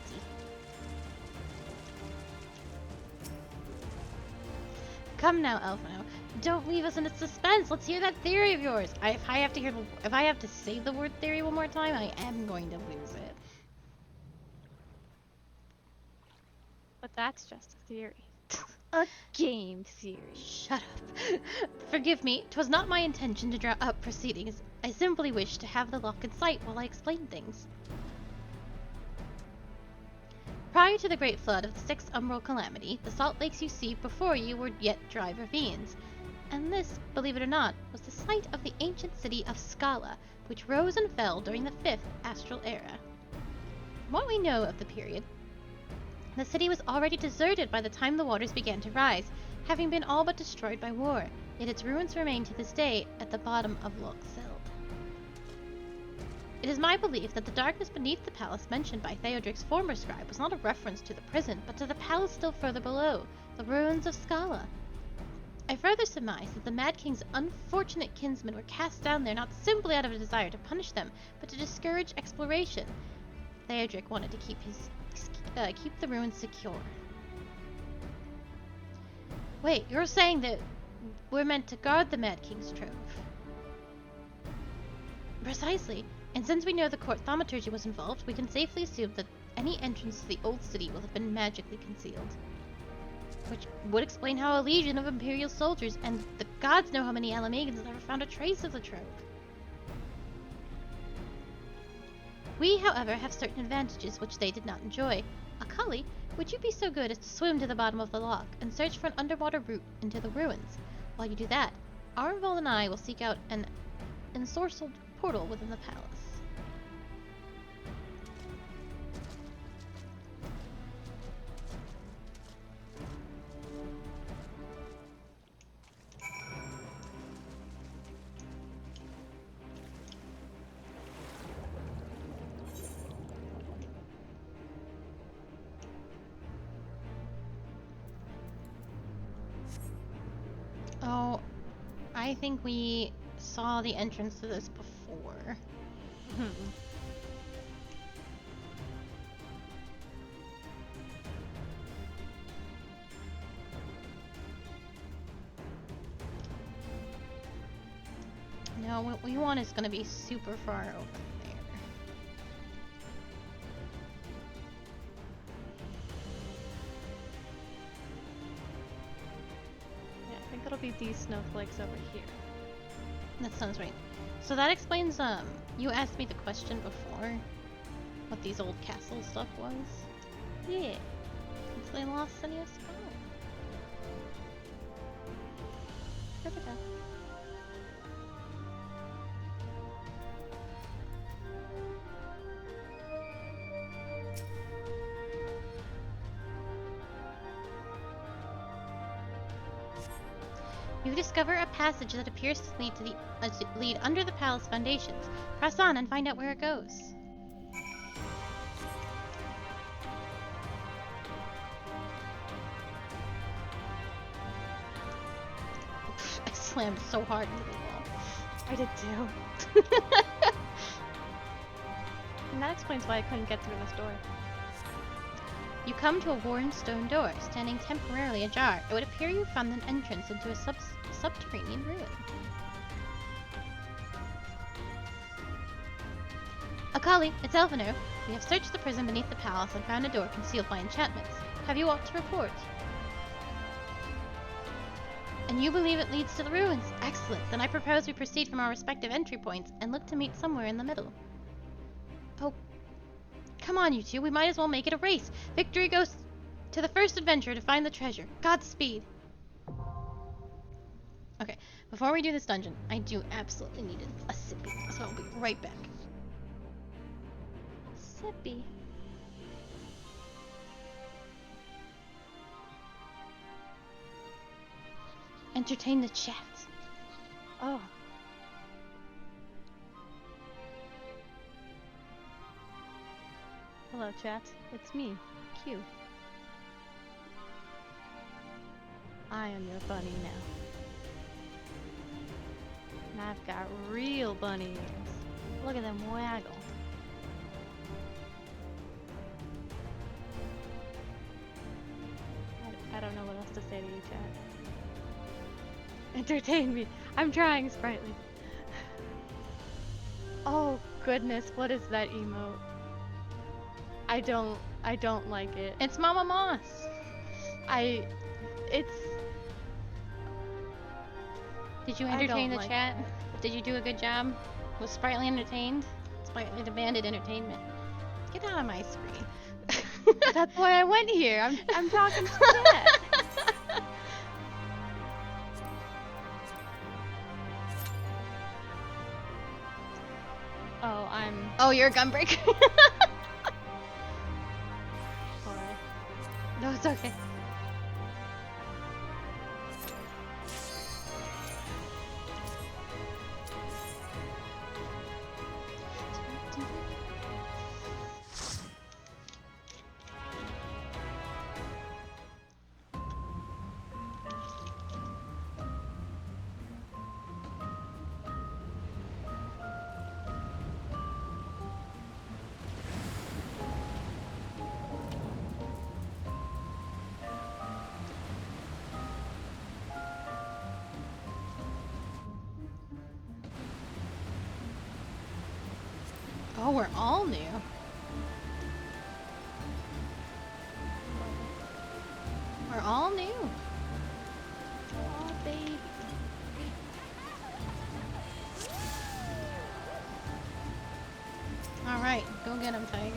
Come now, Elfino. Don't leave us in suspense. Let's hear that theory of yours. If I have to say the word theory one more time, I am going to lose it. But that's just a theory. A game theory. Shut up. Forgive me. 'Twas not my intention to draw up proceedings. I simply wished to have the lock in sight while I explained things. Prior to the Great Flood of the Sixth Umbral Calamity, the salt lakes you see before you were yet dry ravines. And this, believe it or not, was the site of the ancient city of Scala, which rose and fell during the Fifth Astral Era. From what we know of the period, the city was already deserted by the time the waters began to rise, having been all but destroyed by war, yet its ruins remain to this day at the bottom of Loch Sild. It is my belief that the darkness beneath the palace mentioned by Theodric's former scribe was not a reference to the prison, but to the palace still further below, the ruins of Scala. I further surmise that the Mad King's unfortunate kinsmen were cast down there not simply out of a desire to punish them, but to discourage exploration. Theodric wanted to keep the ruins secure. Wait, you're saying that we're meant to guard the Mad King's trove? Precisely. And since we know the court thaumaturgy was involved, we can safely assume that any entrance to the old city will have been magically concealed. Which would explain how a legion of Imperial soldiers, and the gods know how many Alamegans, have never found a trace of the trove. We, however, have certain advantages which they did not enjoy. Akali, would you be so good as to swim to the bottom of the loch and search for an underwater route into the ruins? While you do that, Arval and I will seek out an ensorcelled portal within the palace. Oh, I think we saw the entrance to this before. No, what we want is going to be super far over there. Yeah, I think it'll be these snowflakes over here. That sounds right. So that explains, you asked me the question before, what these old castle stuff was. Yeah, since they lost any of Skull. Da-da-da. You discover a passage that appears to lead lead under the palace foundations. Press on and find out where it goes. I slammed so hard into the wall. I did too. And that explains why I couldn't get through this door. You come to a worn stone door, standing temporarily ajar. It would appear you found an entrance into a subterranean ruin. Akali, it's Elvino. We have searched the prison beneath the palace and found a door concealed by enchantments. Have you aught to report? And you believe it leads to the ruins? Excellent. Then I propose we proceed from our respective entry points and look to meet somewhere in the middle. Oh, come on, you two. We might as well make it a race. Victory goes to the first adventurer to find the treasure. Godspeed. Okay, before we do this dungeon, I do absolutely need a sippy, so I'll be right back. Sippy. Entertain the chat. Oh. Hello, chat. It's me, Q. eye on your bunny now. And I've got real bunny ears. Look at them waggle. I don't know what else to say to you, Chad. Entertain me. I'm trying, Sprightly. Oh goodness, what is that emote? I don't like it. It's Mama Moss. It's... Did you I entertain don't the like chat? Did you do a good job? Was Sprightly entertained? Sprightly demanded entertainment. Get out of my screen. That's why I went here. I'm talking to Chad. Oh, Oh, you're a gunbreaker. sorry. No, it's okay. Oh, we're all new. We're all new. Oh, baby. All right, go get him, Tiger.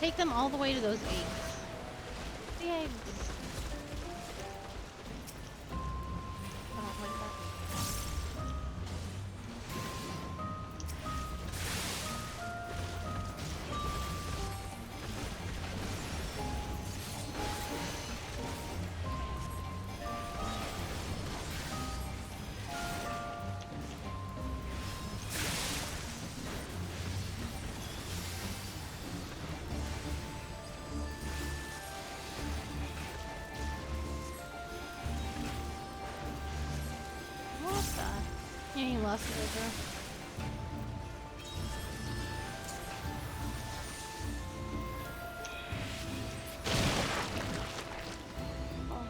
Take them all the way to those eggs. The eggs. I don't like that. What the? Yeah, you lost it, girl. Oh.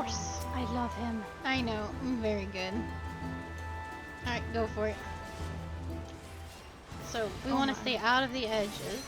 course. I love him. I know. Very good. Alright, go for it. So, we Oh want to my. stay out of the edges.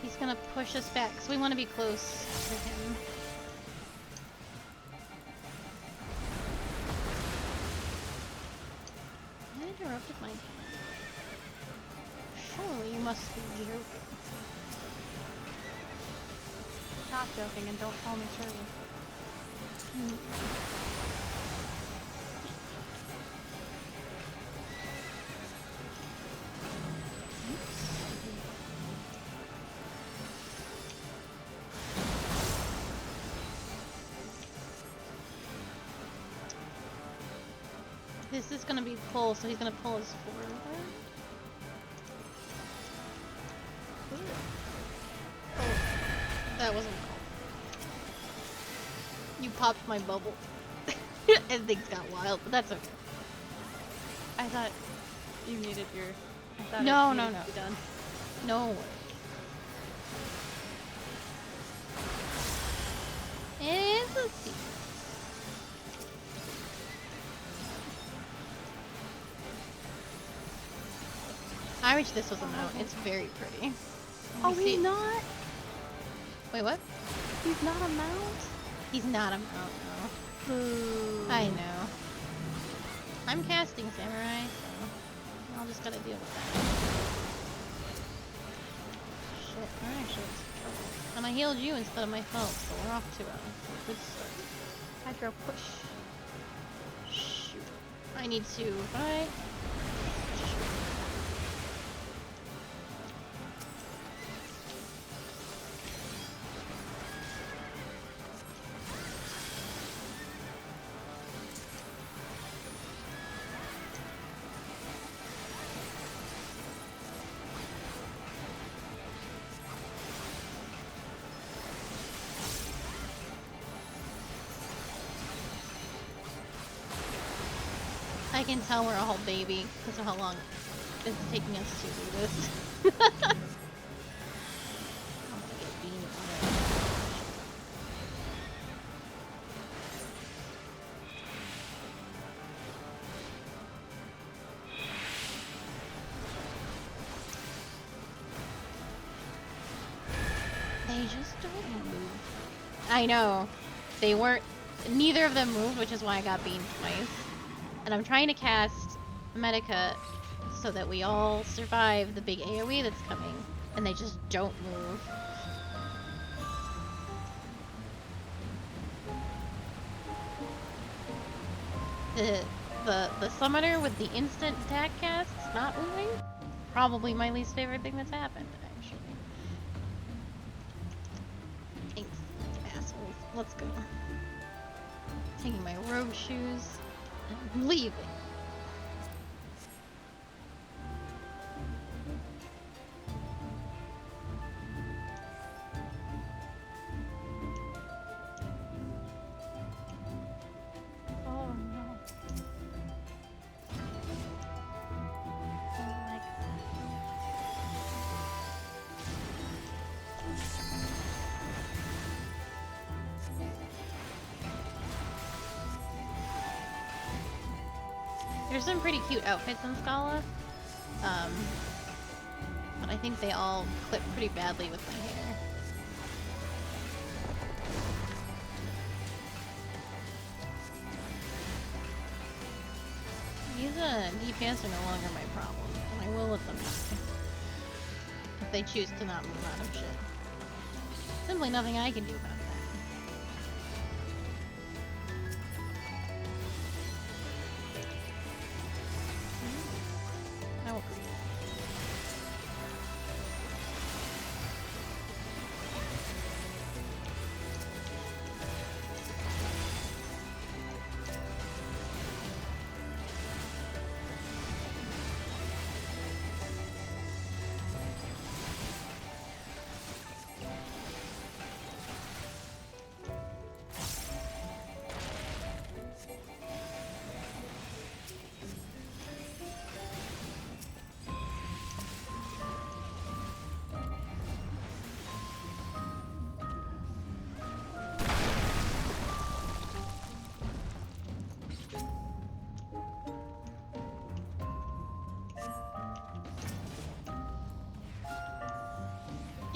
He's gonna push us back, so we want to be close to him. I interrupted my... Surely you must be joking. Not joking, and don't call me Shirley. This is gonna be pull, so he's gonna pull us forward. Oh, that wasn't cool. You popped my bubble. And things got wild, but that's okay. I thought you needed your... I thought No, it no, needed no. to be done. No worries. It's a secret. I wish this was a mount. It's very pretty. Oh, You see- he's not? Wait, what? He's not a mount? He's not a mount, no. Boo. I know. I'm casting Samurai, so I'll just gotta deal with that. Shit, we're actually in some trouble. And I healed you instead of myself, so we're off to a good start. Hydro push. Shoot. I need to, right? I can tell we're a whole baby because of how long it's taking us to do this. I'm gonna get beamed on it. They just don't move. I know. They weren't. Neither of them moved, which is why I got beamed twice. And I'm trying to cast Medica so that we all survive the big AoE that's coming. And they just don't move. The summoner with the instant attack casts not moving? Probably my least favorite thing that's happened, actually. Thanks, assholes. Let's go. Taking my rogue shoes. I'm leaving. Oh no. Oh my god. There's some pretty cute outfits in Scala. But I think they all clip pretty badly with my hair. These DPS are no longer my problem, and I will let them die. If they choose to not move out of shit. Simply nothing I can do about that. I will agree.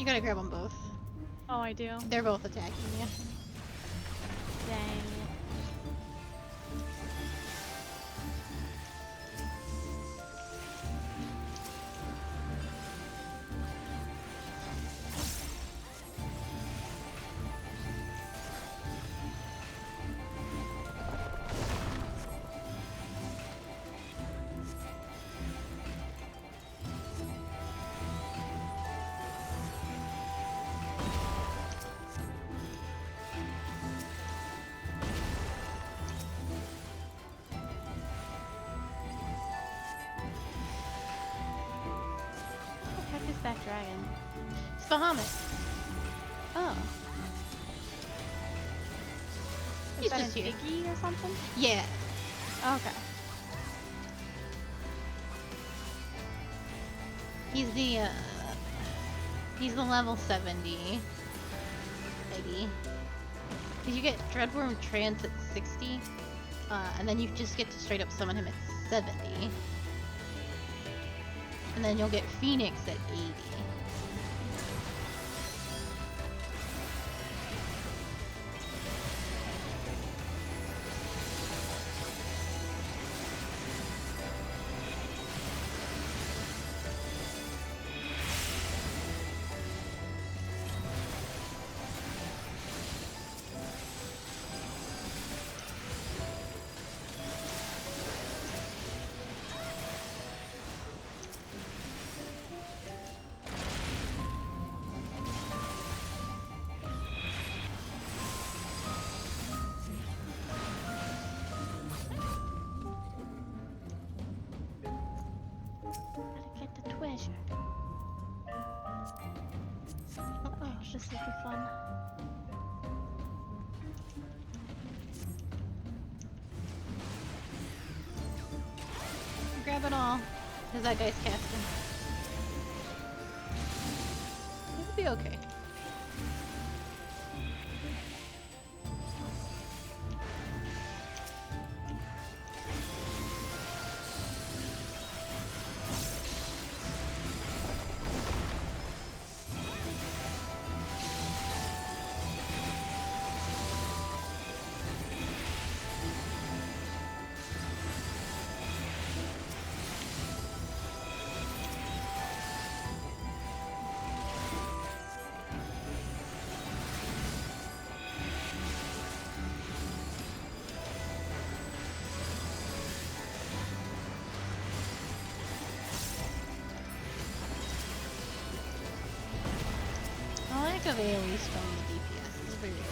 You gotta grab them both. Oh, I do. They're both attacking you. Dang. What the heck is that dragon? It's Bahamut. Oh. Is He's that just an here. Iggy or something? Yeah. Okay. He's the level 70. Maybe. Cause you get Dreadworm Trance at 60, and then you just get to straight up summon him at 70. And then you'll get Phoenix at 80. Gotta get the treasure. Oh, this will be fun. Grab it all. Cause that guy's casting. It'll be okay. I like a Ivalice from the DPS. It's very good.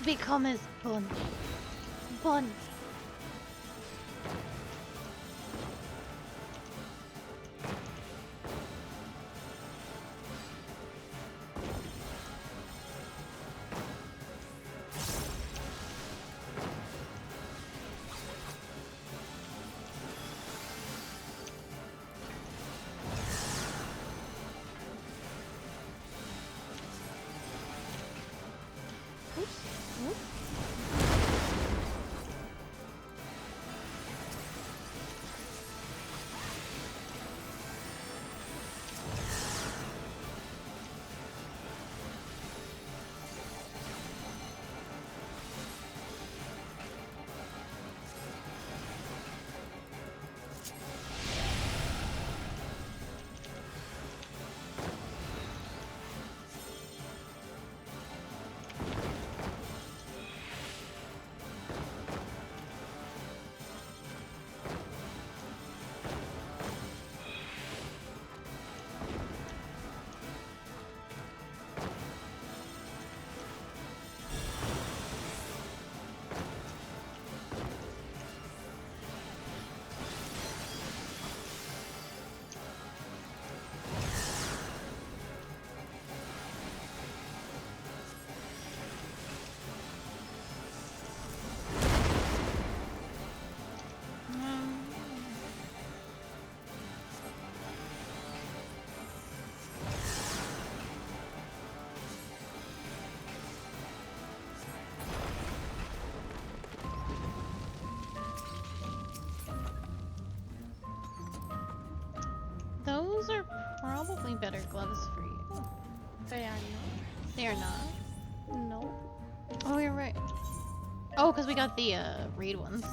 Become his bun. Bun. gloves for you. They are not. They are not. No. Oh, you're right. Oh, because we got the raid ones.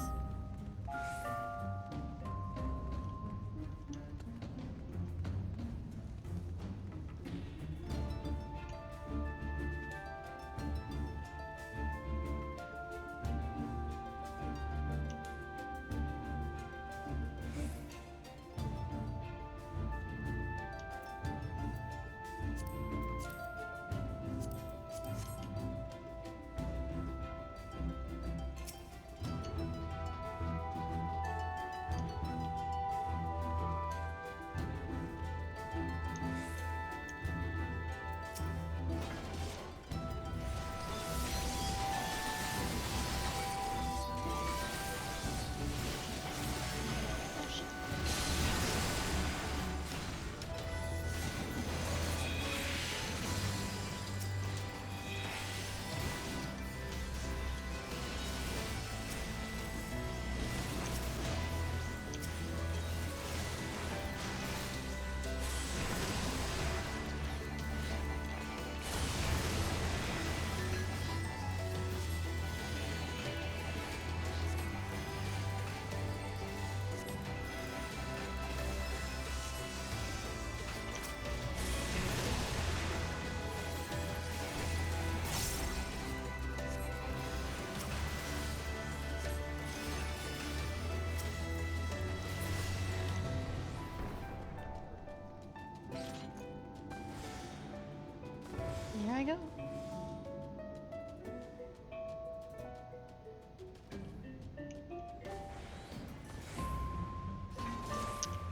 Here I go.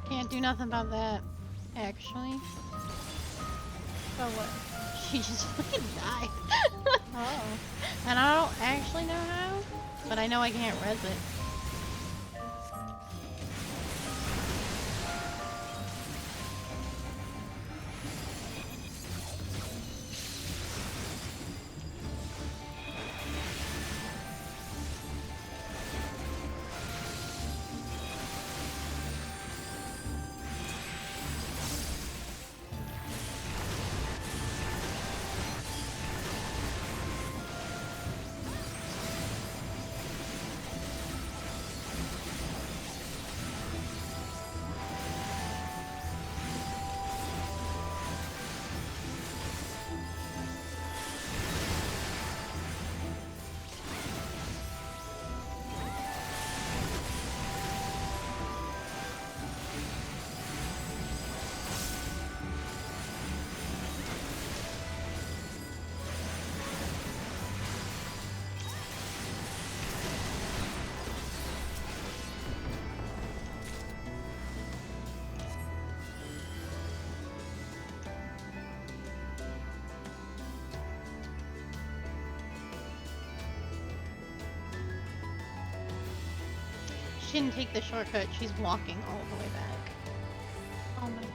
Can't do nothing about that, actually. So what? She just fucking died. Oh. And I don't actually know how, but I know I can't res it. She didn't take the shortcut, she's walking all the way back. Oh my god.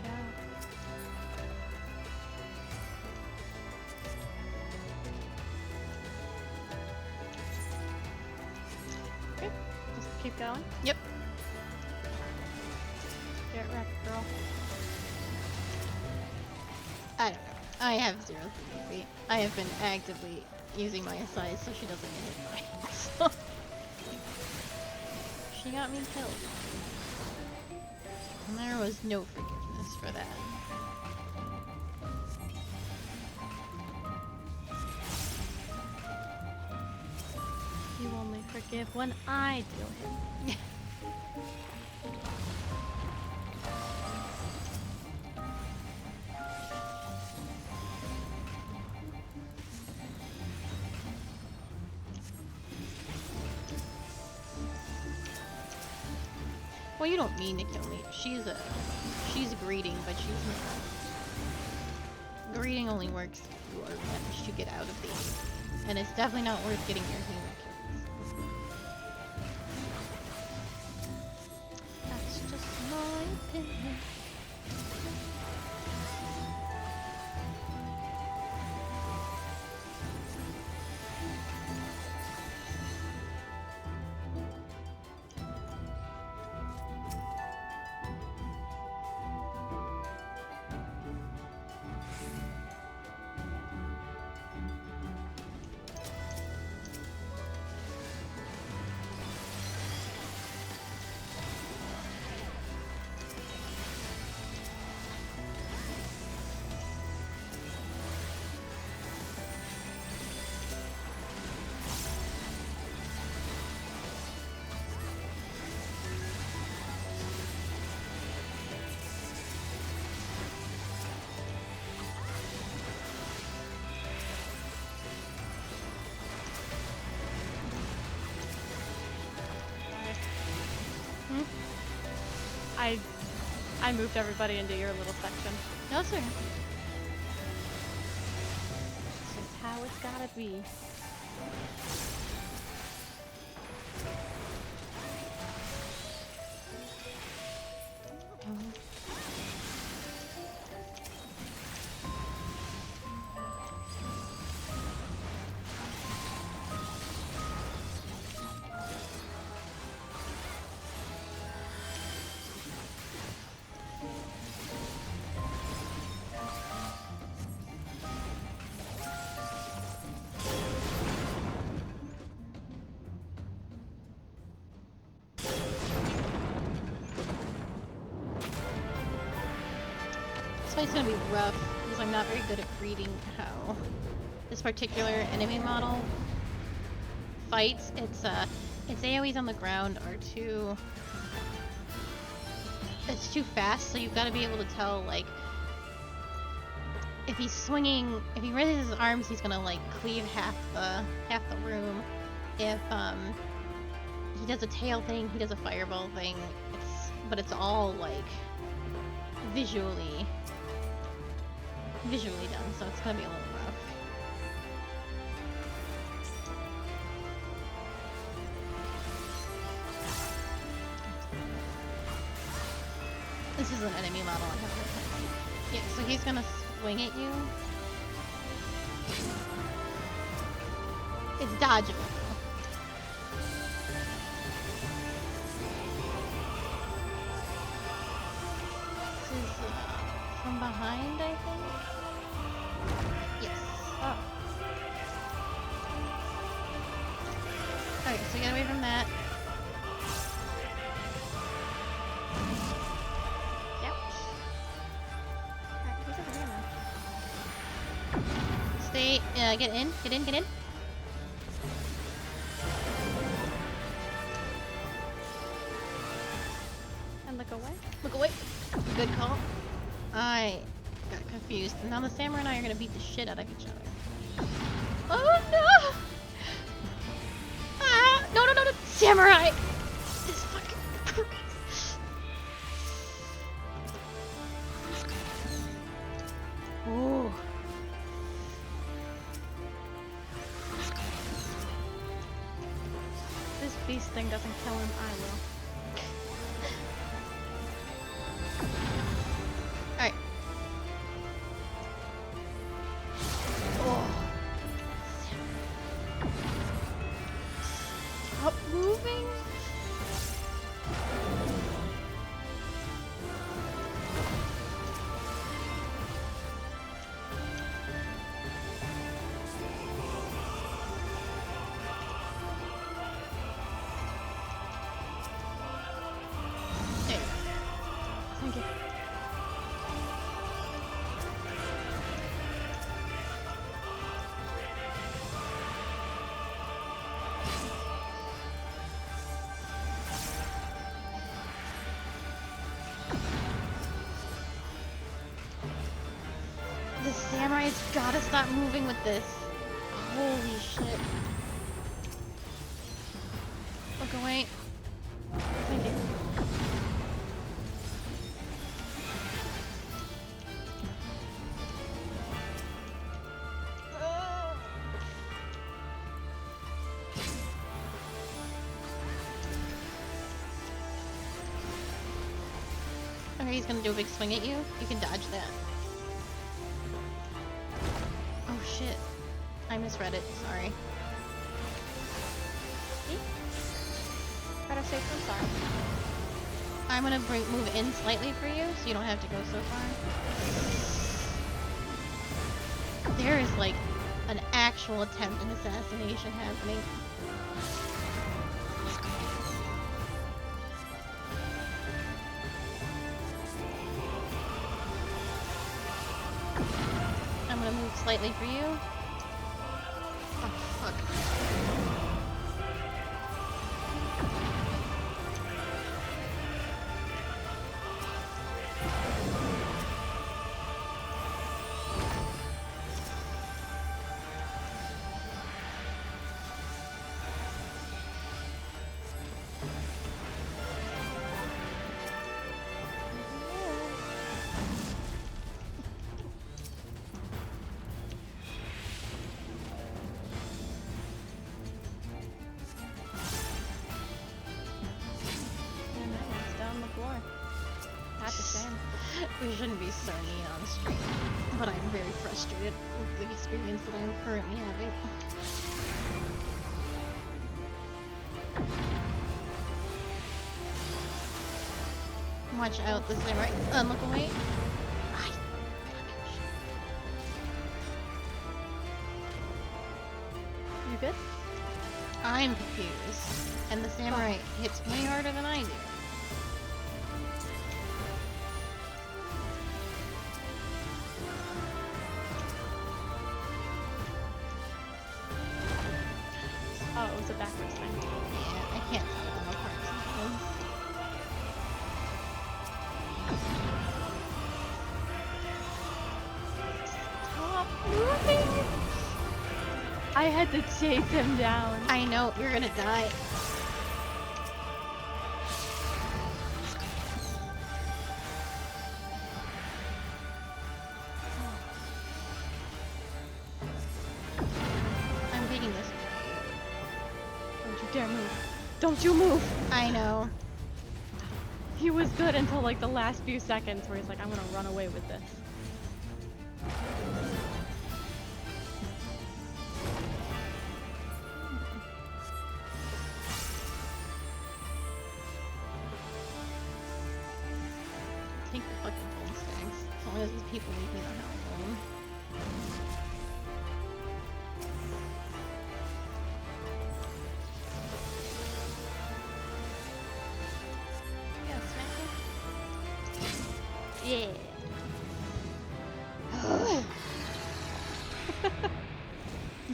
Okay. Just keep going. Yep. Get wrecked, girl. I don't know. I have 0 feet. I have been actively using my SIs so she doesn't get hit by it. So. She got me killed. And there was no forgiveness for that. You only forgive when I do it. Well, you don't mean to kill me. She's greeting, but she's not. Greeting only works if you are managed to get out of the aim. And it's definitely not worth getting your human kills. That's just my opinion. I moved everybody into your little section. No, sir. It's just how it's gotta be. This fight's gonna be rough because I'm not very good at reading how this particular enemy model fights. Its AoEs on the ground are too. It's too fast, so you've got to be able to tell, like, if he's swinging, if he raises his arms, he's gonna like cleave half the room. If he does a tail thing, he does a fireball thing. But it's all like visually done, so it's gonna be a little rough. This is an enemy model I have. Yeah, so he's gonna swing at you. It's dodgeable. This is from behind, I think? Yes. Oh. Alright, so get away from that. Yep. Alright, he's over here now. Stay, get in. And look away. Look away. Good call. I got confused. Now the samurai and I are gonna beat the shit out of each other. Oh no! Ah! No! Samurai! This fucking... Ooh. This beast thing doesn't kill him, I will. Alright. Oh. Stop moving. There. Thank you. The samurai's gotta stop moving with this. Holy shit. Look away. Thank you. Okay, he's gonna do a big swing at you. You can dodge that. Oh shit. I misread it, sorry. Better safe than sorry. I'm gonna move in slightly for you, so you don't have to go so far. There is like an actual attempt at assassination happening. I'm gonna move slightly for you. Oh, fuck. Sony on stream, but I'm very frustrated with the experience that I'm currently having. Watch out, this is right. Look away. You good? I'm confused, and the samurai hits way harder than I do. Oh, it was a backwards thing. Yeah, I can't tell them apart sometimes. Stop moving! I had to chase him down. I know, you're gonna die. I'm taking this. Don't you dare move. Don't you move! I know. He was good until like the last few seconds where he's like, I'm gonna run away with this. Take the fucking phone stacks. As long as these people leave me the hell alone. Yeah, smack it. Yeah.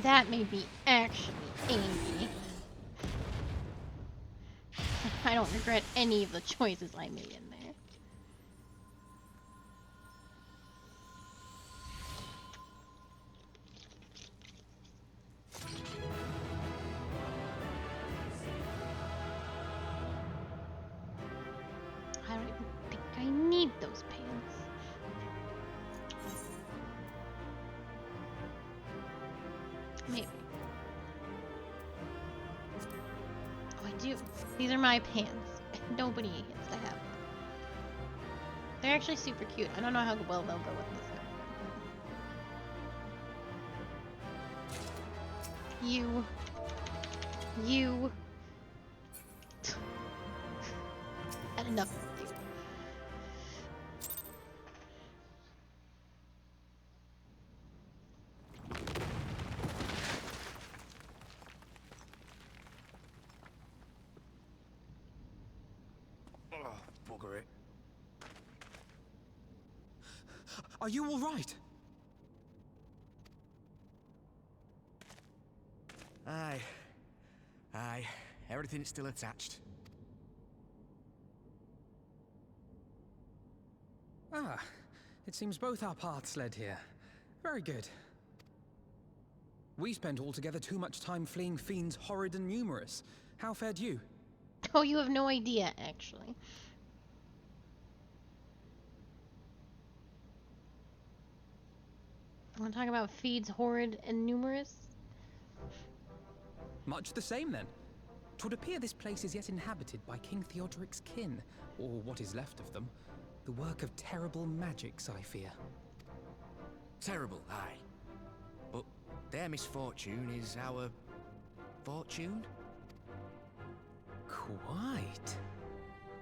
That made me actually angry. I don't regret any of the choices I made in there. I don't even think I need those pants. Maybe. Oh, I do. These are my pants. Nobody gets to have them. They're actually super cute. I don't know how well they'll go with this outfit. You. Had enough of you. Oh, bugger it. Are you all right? Aye. Aye. Everything's still attached. Ah, it seems both our paths led here. Very good. We spent altogether too much time fleeing fiends horrid and numerous. How fared you? Oh, you have no idea, actually. Want to talk about feeds horrid and numerous? Much the same, then. 'Twould appear this place is yet inhabited by King Theodoric's kin, or what is left of them. The work of terrible magics, I fear. Terrible, aye. But their misfortune is our fortune? Quite.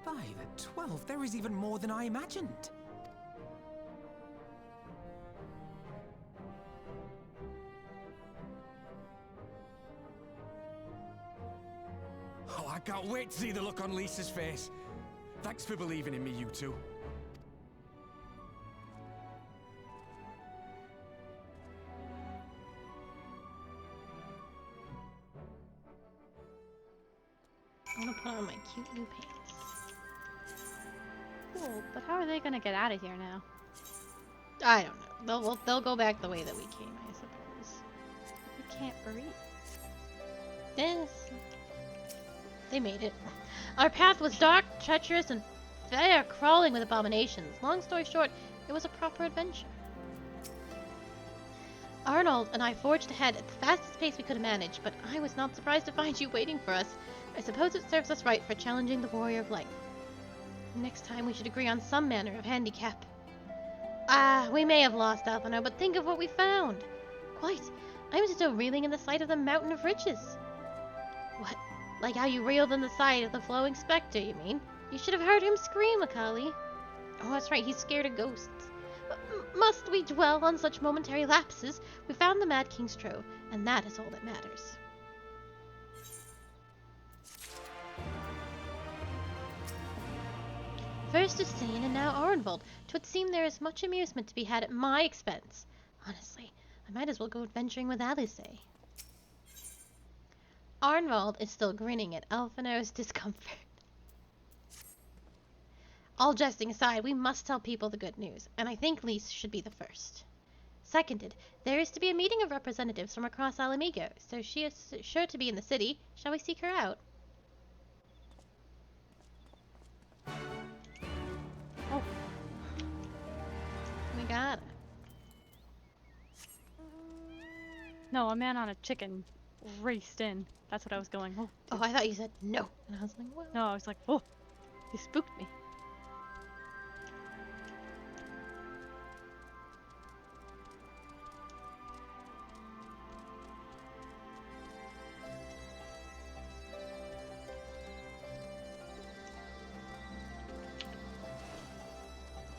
By the 12, there is even more than I imagined. Oh, I can't wait to see the look on Lisa's face. Thanks for believing in me, you two. I'm gonna put on my cute new pants. Cool, but how are they gonna get out of here now? I don't know. They'll go back the way that we came, I suppose. We can't breathe. This. They made it. Our path was dark, treacherous, and fair crawling with abominations. Long story short, it was a proper adventure. Arnold and I forged ahead at the fastest pace we could manage, but I was not surprised to find you waiting for us. I suppose it serves us right for challenging the warrior of light. Next time we should agree on some manner of handicap. We may have lost Alphino, but think of what we found. Quite. I'm still reeling in the sight of the mountain of riches. What? Like how you reeled in the sight of the flowing spectre, you mean? You should have heard him scream, Akali. Oh, that's right, he's scared of ghosts. Must we dwell on such momentary lapses? We found the Mad King's trove, and that is all that matters. First Usain and now Arnvold. 'Twould seem there is much amusement to be had at my expense. Honestly, I might as well go adventuring with Ivalice. Arnvold is still grinning at Alphino's discomfort. All jesting aside, we must tell people the good news, and I think Lise should be the first. Seconded, there is to be a meeting of representatives from across Alamigo, so she is sure to be in the city. Shall we seek her out? Oh, We got her. no, a man on a chicken raced in. That's what I was going. Oh, Oh, I thought you said no. And I was like, well. no, I was like, oh, he spooked me.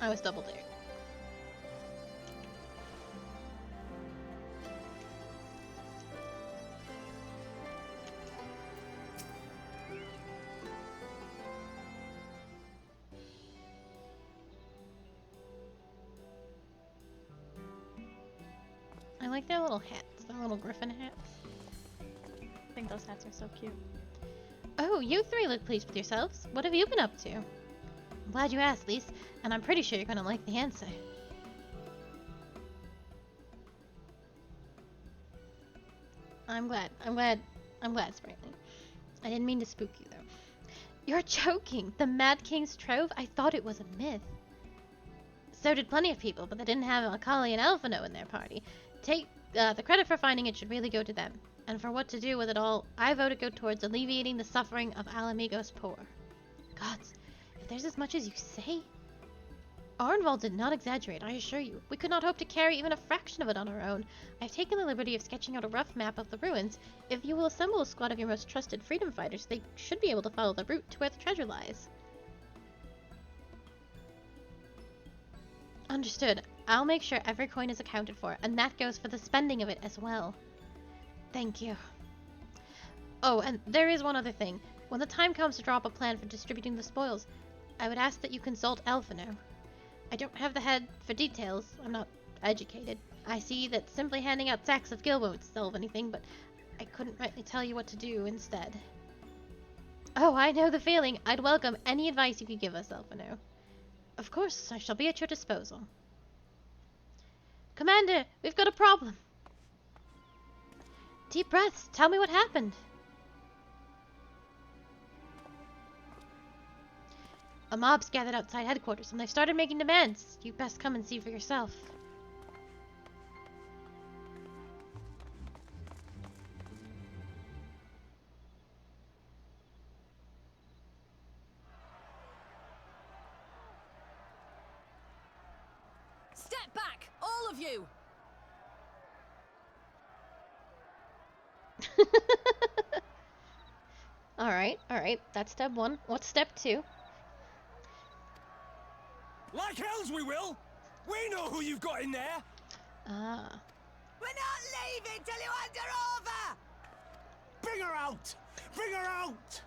I was double dared. I like their little hats, their little griffin hats. I think those hats are so cute. Oh, you three look pleased with yourselves. What have you been up to? I'm glad you asked, Lise, and I'm pretty sure you're gonna like the answer. I'm glad, Sprightly. I didn't mean to spook you, though. You're joking! The Mad King's trove? I thought it was a myth. So did plenty of people, but they didn't have Akali and Alphino in their party. Take the credit for finding it should really go to them. And for what to do with it all, I vote it go towards alleviating the suffering of Alamigo's poor. Gods, if there's as much as you say... Arnvold did not exaggerate, I assure you. We could not hope to carry even a fraction of it on our own. I've taken the liberty of sketching out a rough map of the ruins. If you will assemble a squad of your most trusted freedom fighters, they should be able to follow the route to where the treasure lies. Understood. I'll make sure every coin is accounted for, and that goes for the spending of it as well. Thank you. Oh, and there is one other thing. When the time comes to draw up a plan for distributing the spoils, I would ask that you consult Alphino. I don't have the head for details. I'm not educated. I see that simply handing out sacks of gil won't solve anything, but I couldn't rightly tell you what to do instead. Oh, I know the feeling. I'd welcome any advice you could give us, Alphino. Of course, I shall be at your disposal. Commander, we've got a problem. Deep breaths. Tell me what happened. A mob's gathered outside headquarters, and they've started making demands. You best come and see for yourself. Step back, all of you! Alright. That's step one. What's step two? Like hells we will! We know who you've got in there! Ah. We're not leaving till you hand her over! Bring her out! Bring her out!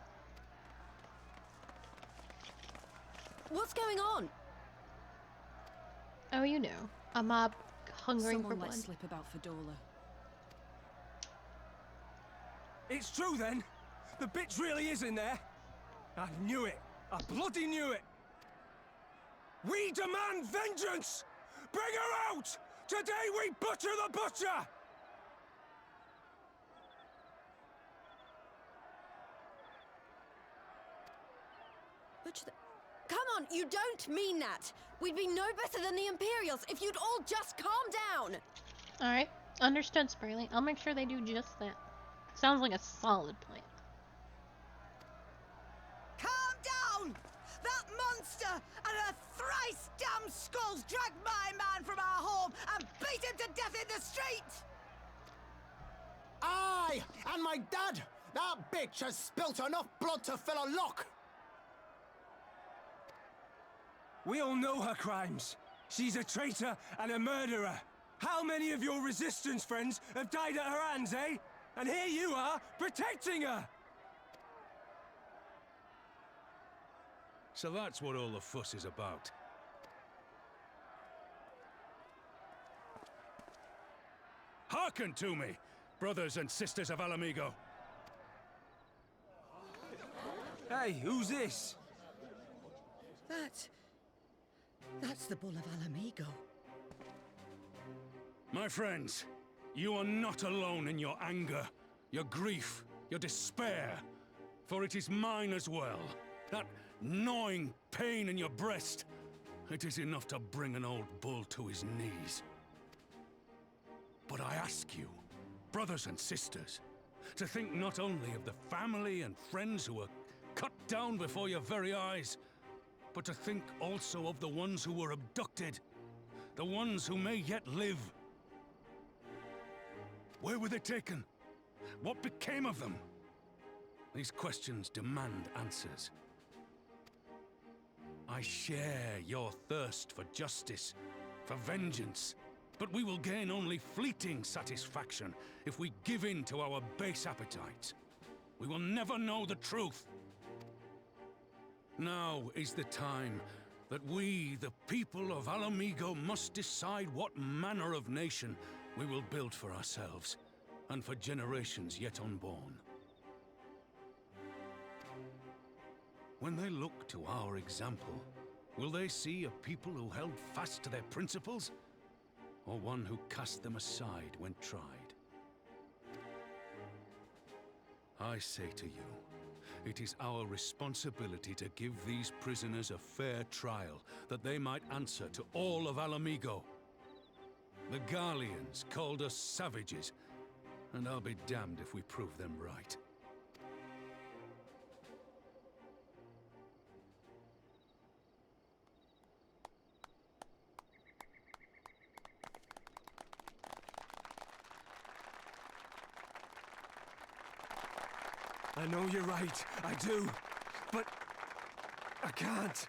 What's going on? Oh, you know. A mob hungering for Someone blood. let slip about Fedorla. It's true then! The bitch really is in there! I knew it! I bloody knew it! We demand vengeance! Bring her out! Today we butcher the butcher! Come on, you don't mean that! We'd be no better than the Imperials if you'd all just calm down! Alright. Understood, Sprayly. I'll make sure they do just that. Sounds like a solid plan. Calm down! That monster and her These damn skulls dragged my man from our home and beat him to death in the street! Aye, and my dad! That bitch has spilt enough blood to fill a lock! We all know her crimes. She's a traitor and a murderer. How many of your resistance friends have died at her hands, eh? And here you are, protecting her! So that's what all the fuss is about. Hearken to me, brothers and sisters of Alamigo. Hey, who's this? That's the Bull of Alamigo. My friends, you are not alone in your anger, your grief, your despair, for it is mine as well. That gnawing pain in your breast, it is enough to bring an old bull to his knees. But I ask you, brothers and sisters, to think not only of the family and friends who were cut down before your very eyes, but to think also of the ones who were abducted, the ones who may yet live. Where were they taken? What became of them? These questions demand answers. I share your thirst for justice, for vengeance, but we will gain only fleeting satisfaction if we give in to our base appetites. We will never know the truth. Now is the time that we, the people of Alamigo, must decide what manner of nation we will build for ourselves, and for generations yet unborn. When they look to our example, will they see a people who held fast to their principles, or one who cast them aside when tried? I say to you, it is our responsibility to give these prisoners a fair trial, that they might answer to all of Alamigo. The Garleans called us savages, and I'll be damned if we prove them right. I know you're right, I do, but I can't.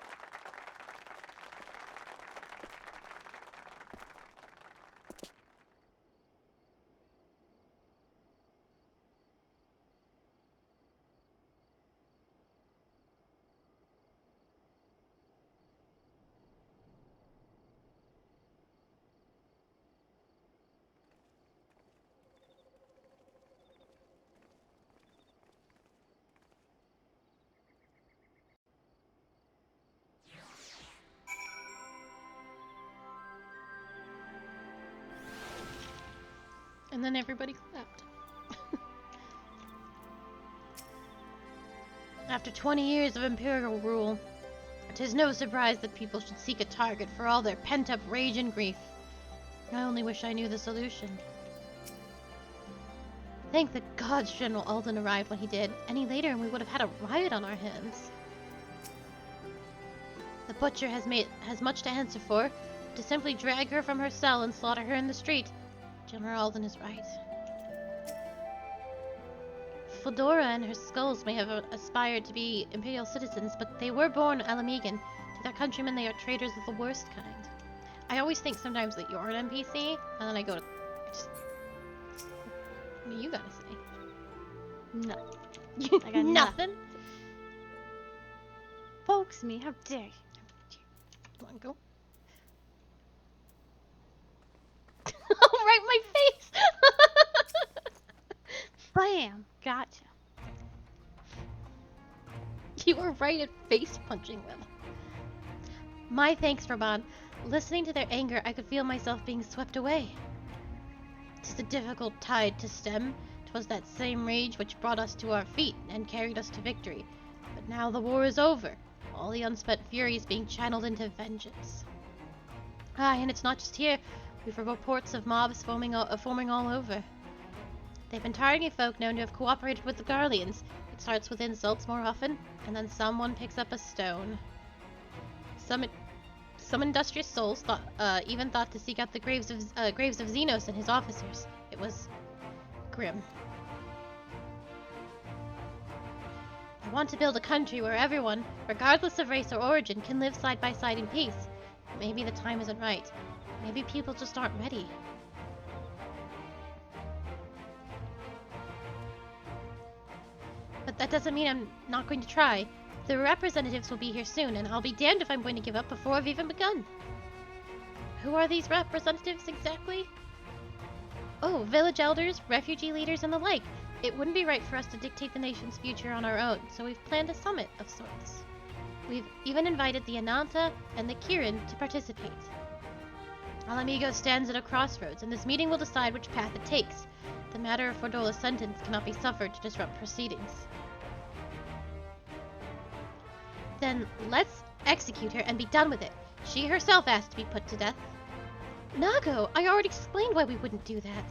And then everybody clapped. After 20 years of imperial rule, it is no surprise that people should seek a target for all their pent-up rage and grief. I only wish I knew the solution. Thank the gods General Alden arrived when he did. Any later and we would have had a riot on our hands. The butcher has much to answer for. To simply drag her from her cell and slaughter her in the street. General Alden is right. Fedora and her skulls may have aspired to be imperial citizens, but they were born Alamigan. To their countrymen, they are traitors of the worst kind. I always think sometimes that you're an NPC, and then I go to... What do you gotta say? No. I got nothing? Pokes me, how dare you? Come on, go. Oh, right in my face! Bam! Gotcha. You were right at face punching them. My thanks, Raban. Listening to their anger, I could feel myself being swept away. 'Tis a difficult tide to stem. 'Twas that same rage which brought us to our feet and carried us to victory. But now the war is over. All the unspent fury is being channeled into vengeance. Aye, and it's not just here. We've heard reports of mobs forming all over. They've been targeting folk known to have cooperated with the Garleans. It starts with insults more often, and then someone picks up a stone. Some industrious souls even thought to seek out the graves of Xenos and his officers. It was grim. I want to build a country where everyone, regardless of race or origin, can live side by side in peace. Maybe the time isn't right. Maybe people just aren't ready. But that doesn't mean I'm not going to try. The representatives will be here soon, and I'll be damned if I'm going to give up before I've even begun. Who are these representatives exactly? Oh, village elders, refugee leaders, and the like. It wouldn't be right for us to dictate the nation's future on our own, so we've planned a summit of sorts. We've even invited the Ananta and the Kirin to participate. Alamigo stands at a crossroads, and this meeting will decide which path it takes. The matter of Fordola's sentence cannot be suffered to disrupt proceedings. Then let's execute her and be done with it. She herself asked to be put to death. Nago, I already explained why we wouldn't do that.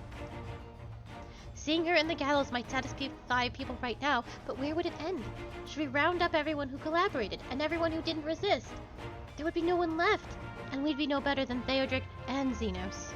Seeing her in the gallows might satisfy people right now, but where would it end? Should we round up everyone who collaborated and everyone who didn't resist? There would be no one left, and we'd be no better than Theodric and Xenos.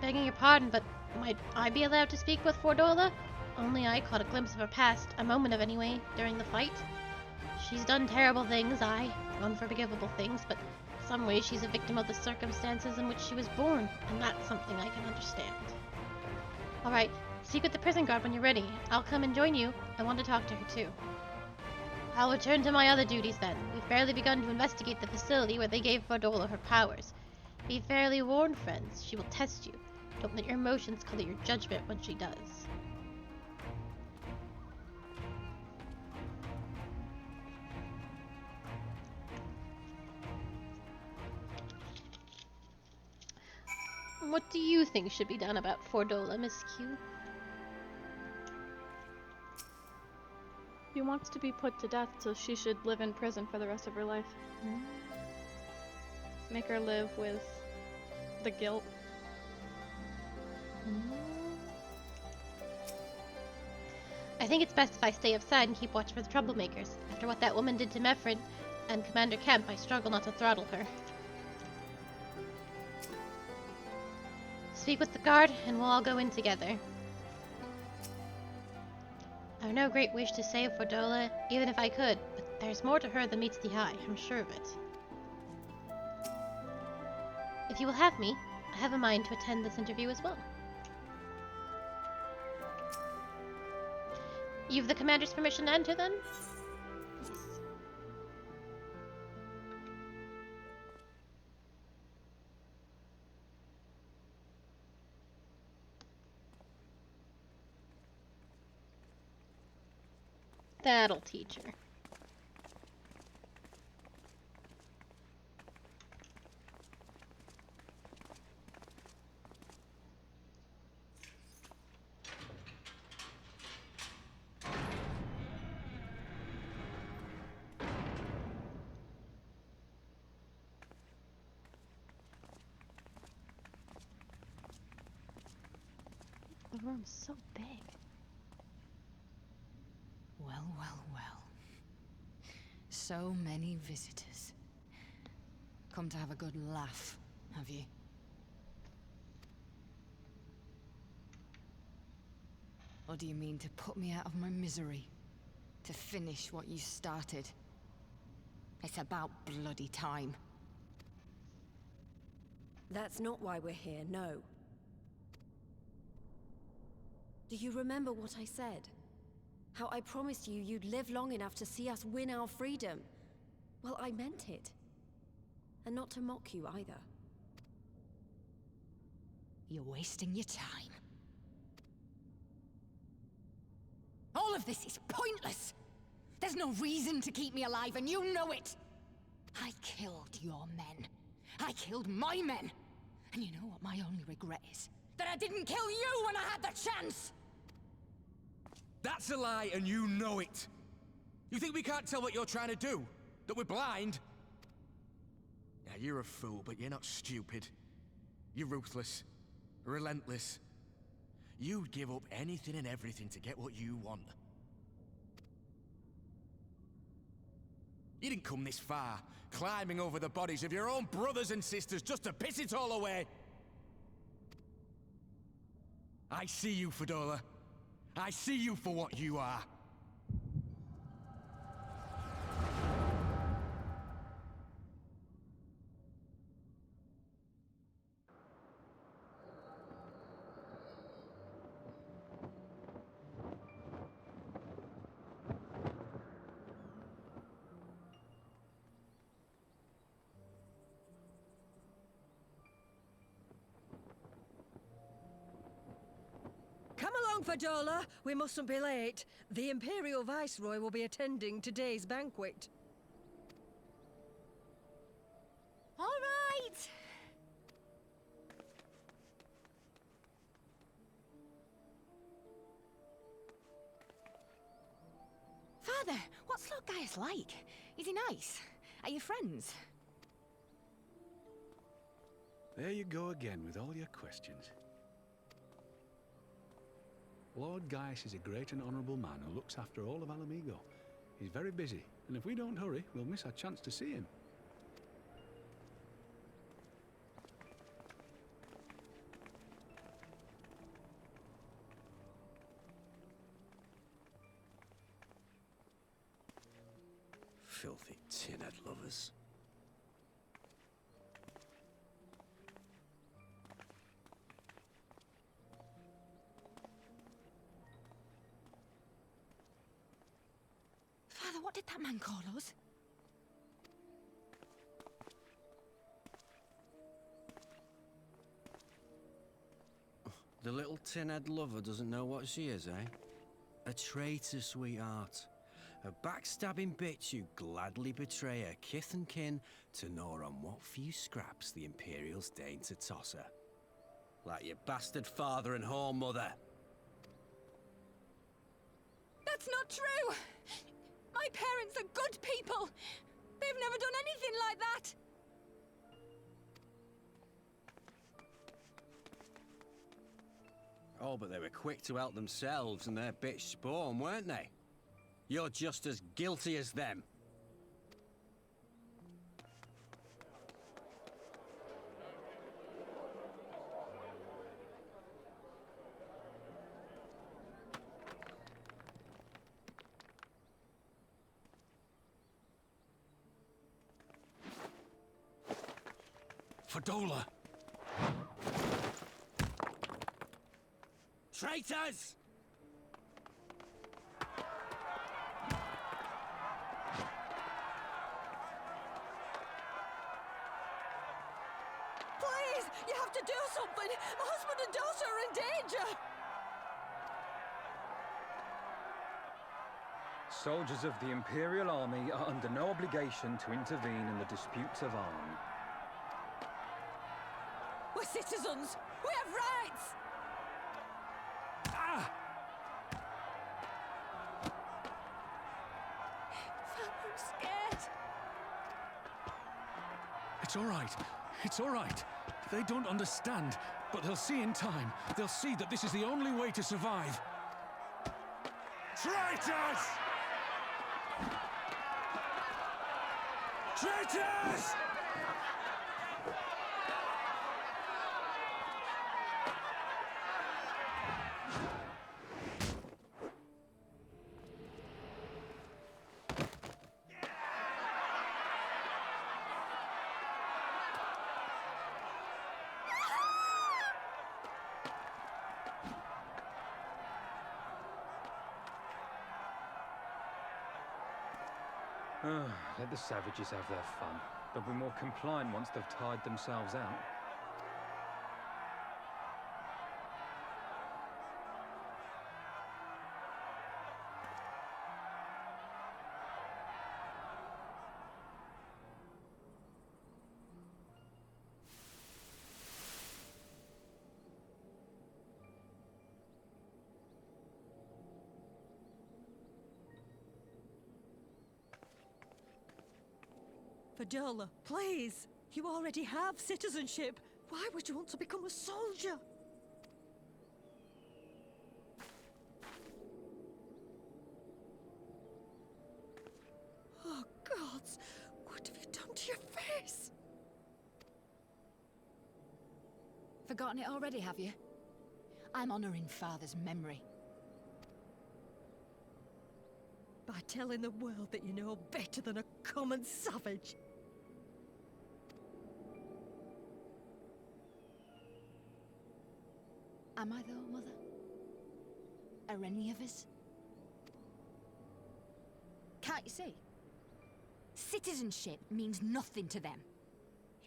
Begging your pardon, but might I be allowed to speak with Fordola? Only I caught a glimpse of her past, a moment of anyway, during the fight. She's done terrible things, aye, unforgivable things, but in some ways she's a victim of the circumstances in which she was born, and that's something I can understand. Alright, speak with the prison guard when you're ready. I'll come and join you. I want to talk to her too. I'll return to my other duties then. We've barely begun to investigate the facility where they gave Fordola her powers. Be fairly warned, friends. She will test you. Don't let your emotions color your judgment when she does. What do you think should be done about Fordola, Miss Q? She wants to be put to death, so she should live in prison for the rest of her life. Make her live with the guilt. I think it's best if I stay outside and keep watch for the troublemakers. After what that woman did to Meffrin and Commander Kemp, I struggle not to throttle her. Speak with the guard, and we'll all go in together. I've no great wish to save Fordola, even if I could, but there's more to her than meets the eye, I'm sure of it. If you will have me, I have a mind to attend this interview as well. You've the commander's permission to enter, then? Yes. That'll teach her. The room's so big. Well, well, well. So many visitors. Come to have a good laugh, have you? Or do you mean to put me out of my misery? To finish what you started? It's about bloody time. That's not why we're here, no. Do you remember what I said? How I promised you you'd live long enough to see us win our freedom? Well, I meant it. And not to mock you either. You're wasting your time. All of this is pointless! There's no reason to keep me alive, and you know it! I killed your men. I killed my men! And you know what my only regret is? That I didn't kill you when I had the chance! That's a lie, and you know it. You think we can't tell what you're trying to do? That we're blind? Yeah, you're a fool, but you're not stupid. You're ruthless, relentless. You'd give up anything and everything to get what you want. You didn't come this far, climbing over the bodies of your own brothers and sisters just to piss it all away. I see you, Fedora. I see you for what you are. Come along, Fadola. We mustn't be late. The Imperial Viceroy will be attending today's banquet. All right. Father, what's Lord Gaius like? Is he nice? Are you friends? There you go again with all your questions. Lord Gaius is a great and honourable man who looks after all of Alamigo. He's very busy, and if we don't hurry, we'll miss our chance to see him. Filthy tin-head lovers. Father, what did that man call us? The little tin-head lover doesn't know what she is, eh? A traitor, sweetheart. A backstabbing bitch who'd gladly betray her kith and kin to gnaw on what few scraps the Imperials deign to toss her. Like your bastard father and whore mother. That's not true! My parents are good people! They've never done anything like that! Oh, but they were quick to help themselves and their bitch spawn, weren't they? You're just as guilty as them. Fadola! Traitors! Please, you have to do something. My husband and daughter are in danger. Soldiers of the Imperial Army are under no obligation to intervene in the disputes of army. We're citizens. We have rights. Ah! I'm scared. It's all right. It's all right. They don't understand, but they'll see in time. They'll see that this is the only way to survive. Traitors! Traitors! Let the savages have their fun. They'll be more compliant once they've tired themselves out. Fadola, please. You already have citizenship. Why would you want to become a soldier? Forgotten it already, have you? I'm honoring Father's memory. By telling the world that you know better than a common savage. Am I though, Mother? Are any of us? Can't you see? Citizenship means nothing to them.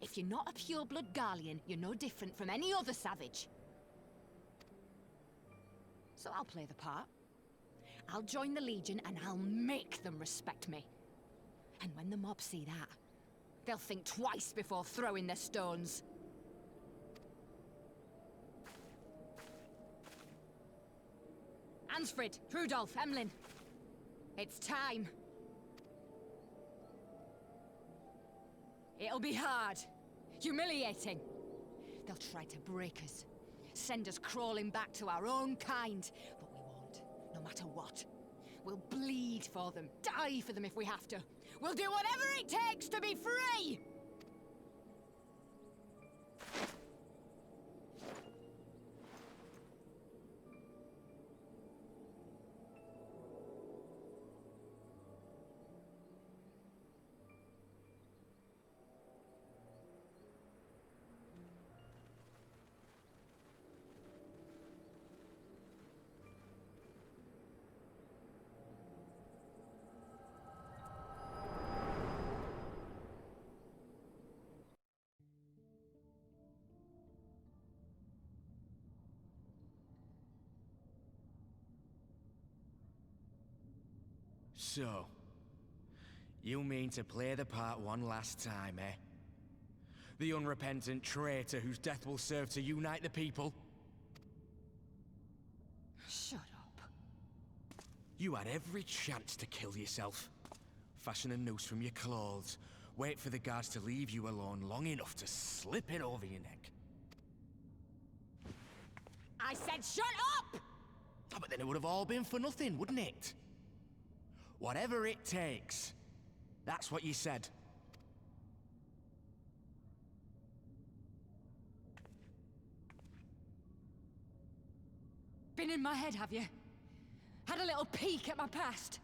If you're not a pure-blood Garlean, you're no different from any other savage. So I'll play the part. I'll join the Legion and I'll make them respect me. And when the mob see that, they'll think twice before throwing their stones. Ansfrid, Rudolph, Emlyn. It's time. It'll be hard. Humiliating. They'll try to break us. Send us crawling back to our own kind. But we won't, no matter what. We'll bleed for them, die for them if we have to. We'll do whatever it takes to be free! So, you mean to play the part one last time, eh? The unrepentant traitor whose death will serve to unite the people? Shut up. You had every chance to kill yourself. Fashion a noose from your clothes. Wait for the guards to leave you alone long enough to slip it over your neck. I said shut up! Oh, but then it would have all been for nothing, wouldn't it? Whatever it takes. That's what you said. Been in my head, have you? Had a little peek at my past?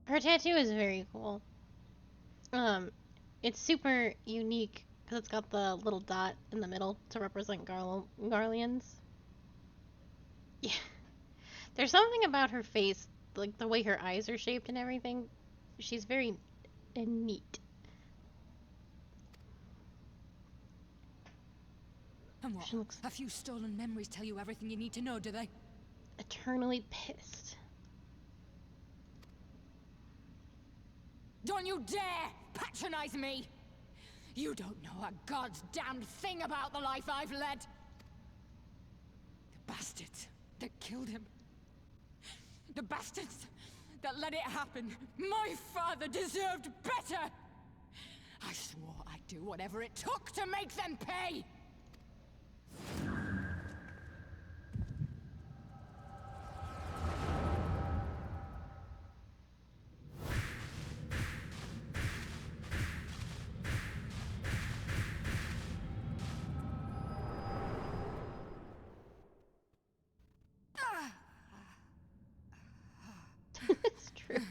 Her tattoo is very cool. It's super unique because it's got the little dot in the middle to represent Garleans. Yeah. There's something about her face, like the way her eyes are shaped and everything. She's very neat. And what? A few stolen memories tell you everything you need to know, do they? Eternally pissed. Don't you dare patronize me! You don't know a god's damned thing about the life I've led! The bastards that killed him. The bastards that let it happen. My father deserved better! I swore I'd do whatever it took to make them pay! It's true.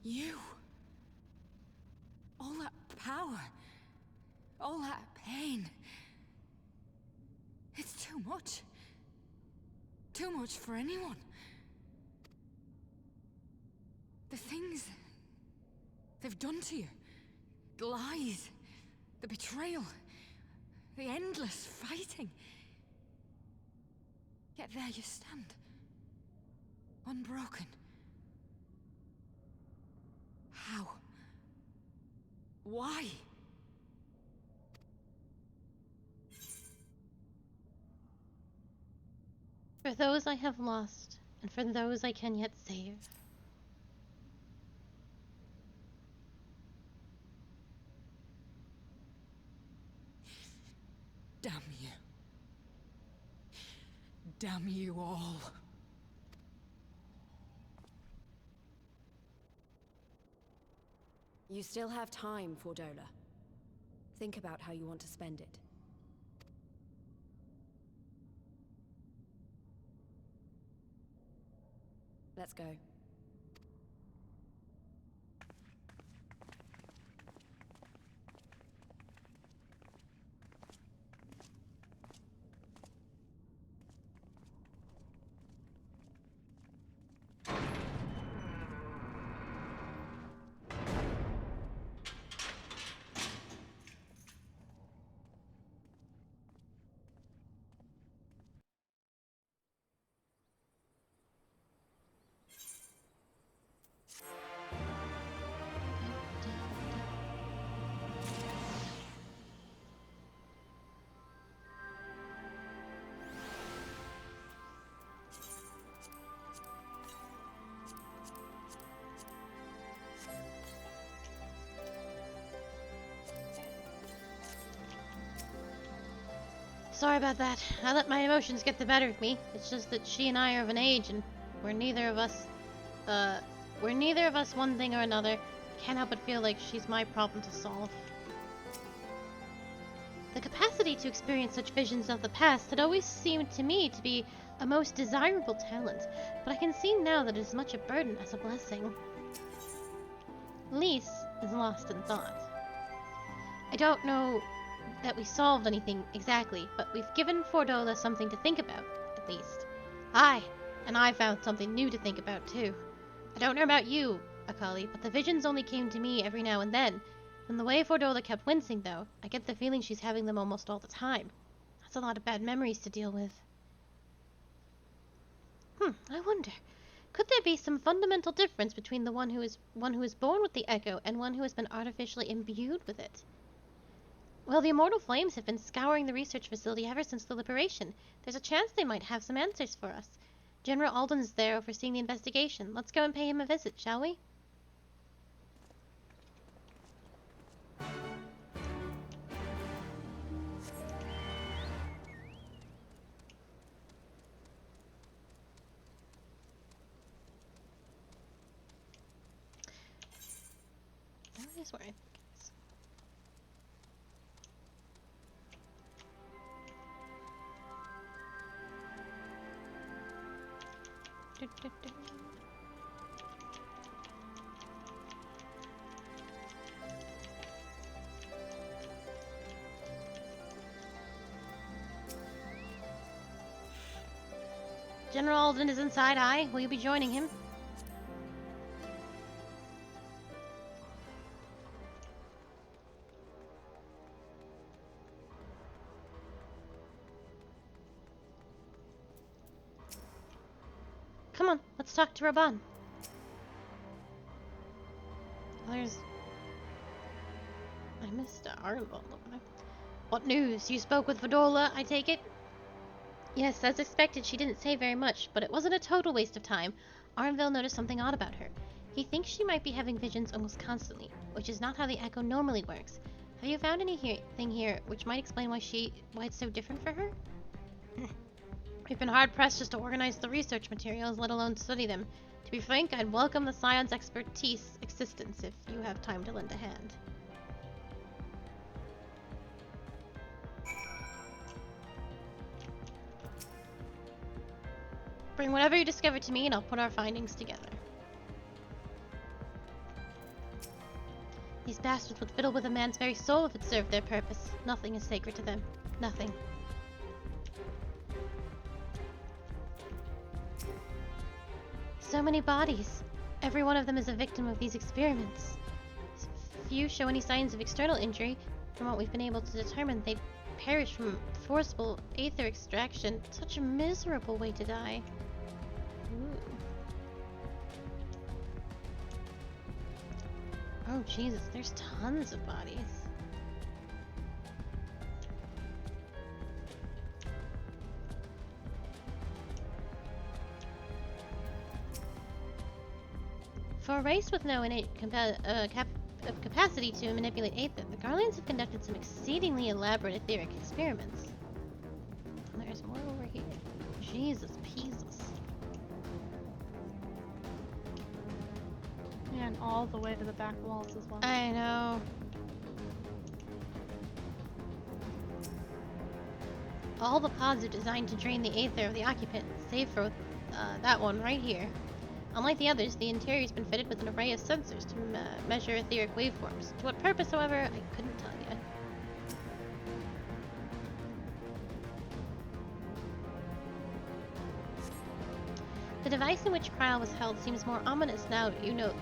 You. All that power. All that pain. It's too much. Too much for anyone. The things they've done to you. The lies. The betrayal. The endless fighting. Yet there you stand. Unbroken. How? Why? For those I have lost, and for those I can yet save. Damn you all. You still have time, Fordola. Think about how you want to spend it. Let's go. Sorry about that. I let my emotions get the better of me. It's just that she and I are of an age, and we're neither of us one thing or another. Can't help but feel like she's my problem to solve. The capacity to experience such visions of the past had always seemed to me to be a most desirable talent, but I can see now that it is much a burden as a blessing. Lise is lost in thought. I don't know that we solved anything exactly, but we've given Fordola something to think about, at least. Aye, and I found something new to think about too. I don't know about you, Akali, but the visions only came to me every now and then. From the way Fordola kept wincing, though, I get the feeling she's having them almost all the time. That's a lot of bad memories to deal with. I wonder, could there be some fundamental difference between the one who is born with the echo and one who has been artificially imbued with it? Well, the Immortal Flames have been scouring the research facility ever since the liberation. There's a chance they might have some answers for us. General Alden's there overseeing the investigation. Let's go and pay him a visit, shall we? That is where I think it is. General Alden is inside. Aye. Will you be joining him? Come on, let's talk to Raban. There's... I missed Arnold. What news? You spoke with Fordola, I take it? Yes, as expected, she didn't say very much, but it wasn't a total waste of time. Arnville noticed something odd about her. He thinks she might be having visions almost constantly, which is not how the Echo normally works. Have you found anything here which might explain why it's so different for her? We've been hard-pressed just to organize the research materials, let alone study them. To be frank, I'd welcome the Scion's expertise assistance if you have time to lend a hand. Bring whatever you discover to me and I'll put our findings together. These bastards would fiddle with a man's very soul if it served their purpose. Nothing is sacred to them. Nothing. So many bodies. Every one of them is a victim of these experiments. Few show any signs of external injury. From what we've been able to determine, they perished from forcible aether extraction. Such a miserable way to die. Ooh. Oh Jesus, there's tons of bodies. For a race with no innate capacity to manipulate aether, the Garleans have conducted some exceedingly elaborate etheric experiments. There's more over here. Jesus, Jesus. And all the way to the back walls as well. I know. All the pods are designed to drain the aether of the occupant, save for that one right here. Unlike the others, the interior has been fitted with an array of sensors to measure etheric waveforms. To what purpose, however, I couldn't tell you. The device in which Kryl was held seems more ominous now that you know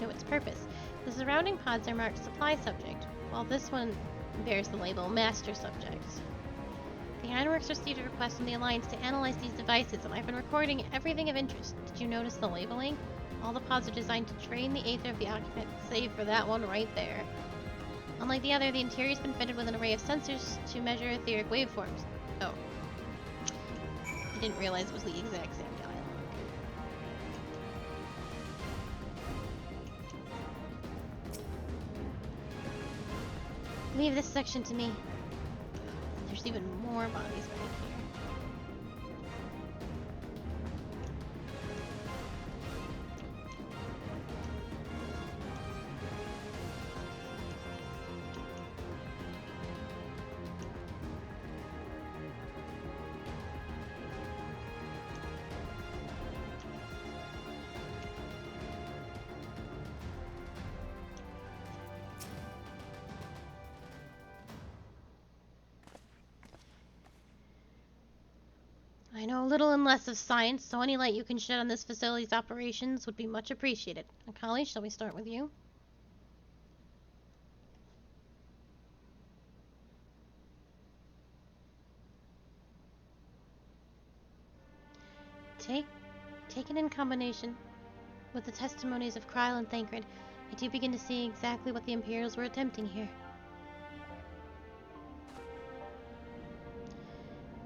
its purpose. The surrounding pods are marked supply subject, while this one bears the label master subject. The Ironworks received a request from the Alliance to analyze these devices, and I've been recording everything of interest. Did you notice the labeling? All the pods are designed to drain the aether of the occupant, save for that one right there. Unlike the other, the interior has been fitted with an array of sensors to measure etheric waveforms. Oh. I didn't realize it was the exact same dialogue. Leave this section to me. There's even more bodies back here. I know little and less of science, so any light you can shed on this facility's operations would be much appreciated. Akali, shall we start with you? Taken in combination with the testimonies of Kryl and Thancred, I do begin to see exactly what the Imperials were attempting here.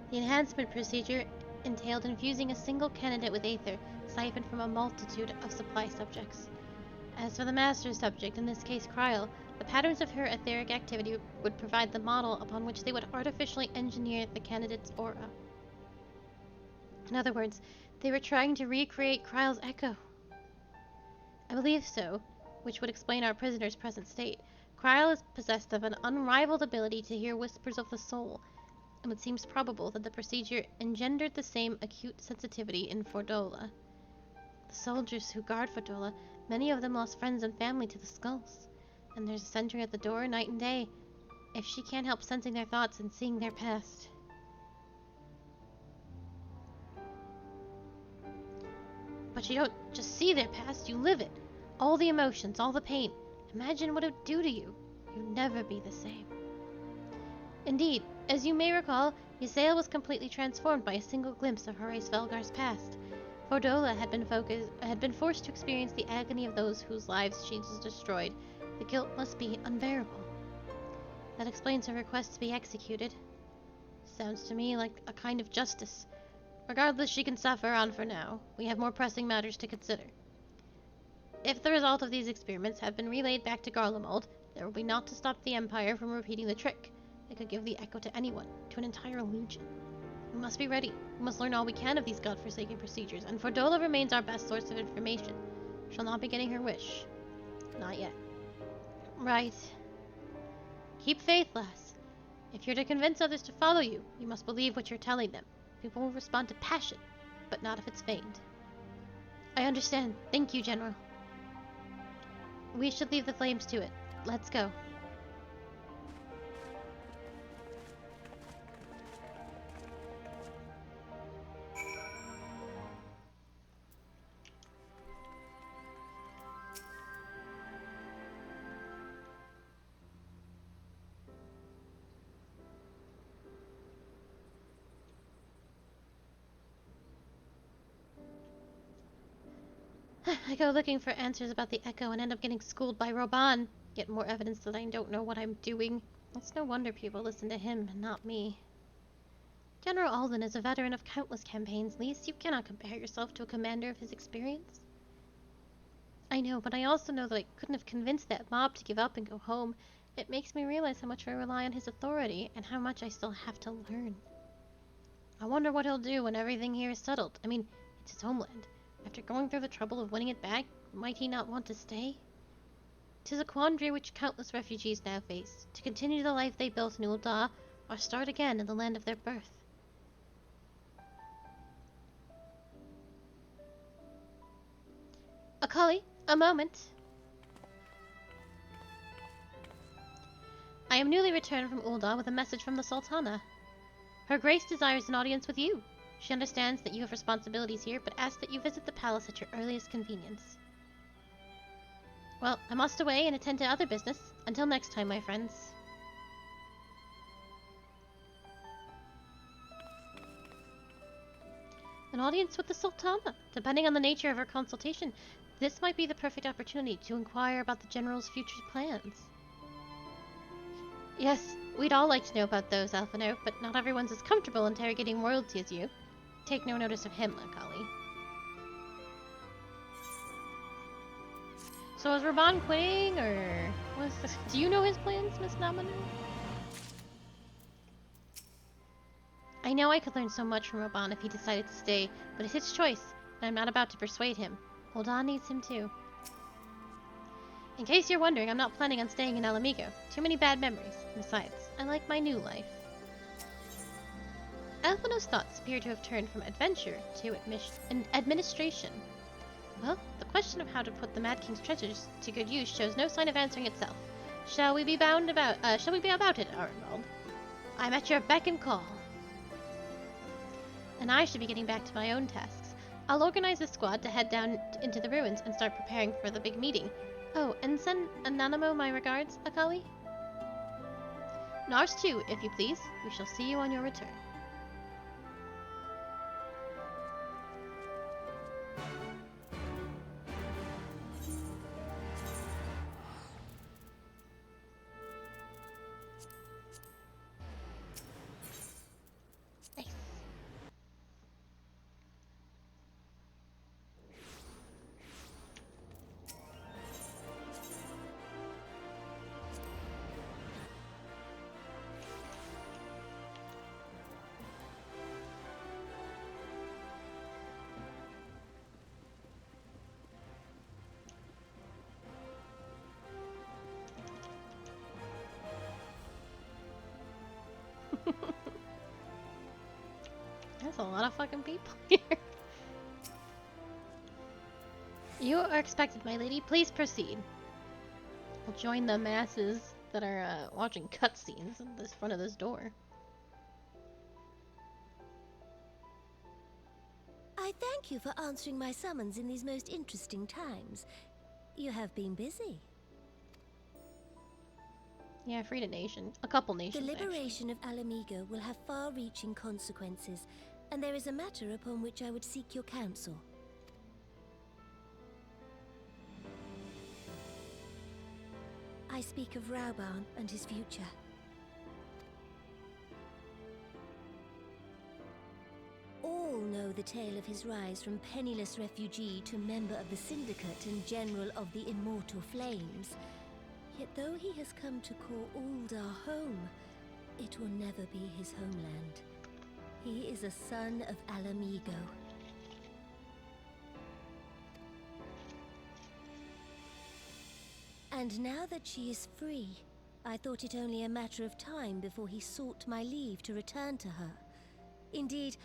The enhancement procedure entailed infusing a single candidate with aether, siphoned from a multitude of supply subjects. As for the master subject, in this case Kryl, the patterns of her etheric activity would provide the model upon which they would artificially engineer the candidate's aura. In other words, they were trying to recreate Kryl's echo. I believe so, which would explain our prisoner's present state. Kryl is possessed of an unrivaled ability to hear whispers of the soul, and it seems probable that the procedure engendered the same acute sensitivity in Fordola. The soldiers who guard Fordola, many of them lost friends and family to the skulls, and there's a sentry at the door night and day. If she can't help sensing their thoughts and seeing their past. But you don't just see their past, you live it. All the emotions, all the pain. Imagine what it would do to you. You'd never be the same. Indeed, as you may recall, Ysael was completely transformed by a single glimpse of Horace Velgar's past. Fordola had been forced to experience the agony of those whose lives she has destroyed. The guilt must be unbearable. That explains her request to be executed. Sounds to me like a kind of justice. Regardless, she can suffer on for now. We have more pressing matters to consider. If the result of these experiments have been relayed back to Garlemald, there will be naught to stop the Empire from repeating the trick. It could give the echo to anyone, to an entire legion. We must be ready. We must learn all we can of these godforsaken procedures, and Fordola remains our best source of information. She'll not be getting her wish. Not yet. Right. Keep faith, lass. If you're to convince others to follow you, you must believe what you're telling them. People will respond to passion, but not if it's feigned. I understand. Thank you, General. We should leave the flames to it. Let's go. I go looking for answers about the Echo and end up getting schooled by Roban. Get more evidence that I don't know what I'm doing. It's no wonder people listen to him and not me. General Alden is a veteran of countless campaigns, Lise. You cannot compare yourself to a commander of his experience. I know, but I also know that I couldn't have convinced that mob to give up and go home. It makes me realize how much I rely on his authority and how much I still have to learn. I wonder what he'll do when everything here is settled. I mean, it's his homeland. After going through the trouble of winning it back, might he not want to stay? 'Tis a quandary which countless refugees now face, to continue the life they built in Ul'dah, or start again in the land of their birth. Akali, a moment. I am newly returned from Ul'dah with a message from the Sultana. Her Grace desires an audience with you. She understands that you have responsibilities here, but asks that you visit the palace at your earliest convenience. Well, I must away and attend to other business. Until next time, my friends. An audience with the Sultana. Depending on the nature of her consultation, this might be the perfect opportunity to inquire about the General's future plans. Yes, we'd all like to know about those, Alphino, but not everyone's as comfortable interrogating royalty as you. Take no notice of him, Akali. So is Raban quitting, or what's this? Do you know his plans, Miss Namanu? I know I could learn so much from Raban if he decided to stay, but it's his choice, and I'm not about to persuade him. Ul'dah needs him too. In case you're wondering, I'm not planning on staying in Alamigo. Too many bad memories. Besides, I like my new life. Alphino's thoughts appear to have turned from adventure to administration. Well, the question of how to put the Mad King's treasures to good use shows no sign of answering itself. Shall we be about it, Arnold? I'm at your beck and call. And I should be getting back to my own tasks. I'll organize a squad to head down into the ruins and start preparing for the big meeting. Oh, and send Anonimo my regards, Akali? Nars too, if you please. We shall see you on your return. That's a lot of fucking people here. You are expected, my lady. Please proceed. I'll join the masses that are watching cutscenes in this front of this door. I thank you for answering my summons in these most interesting times. You have been busy. Yeah, I freed a nation. A couple nations, The liberation of Alamigo will have far-reaching consequences, and there is a matter upon which I would seek your counsel. I speak of Rauban and his future. All know the tale of his rise from penniless refugee to member of the Syndicate and General of the Immortal Flames. Yet though he has come to call Ul'dah home, it will never be his homeland. He is a son of Alamigo. And now that she is free, I thought it only a matter of time before he sought my leave to return to her. Indeed,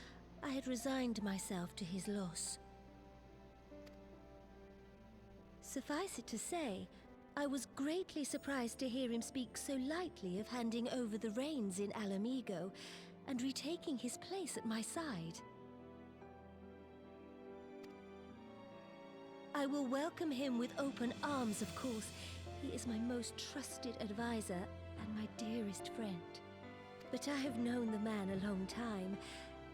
I had resigned myself to his loss. Suffice it to say, I was greatly surprised to hear him speak so lightly of handing over the reins in Alamigo and retaking his place at my side. I will welcome him with open arms, of course. He is my most trusted advisor and my dearest friend. But I have known the man a long time,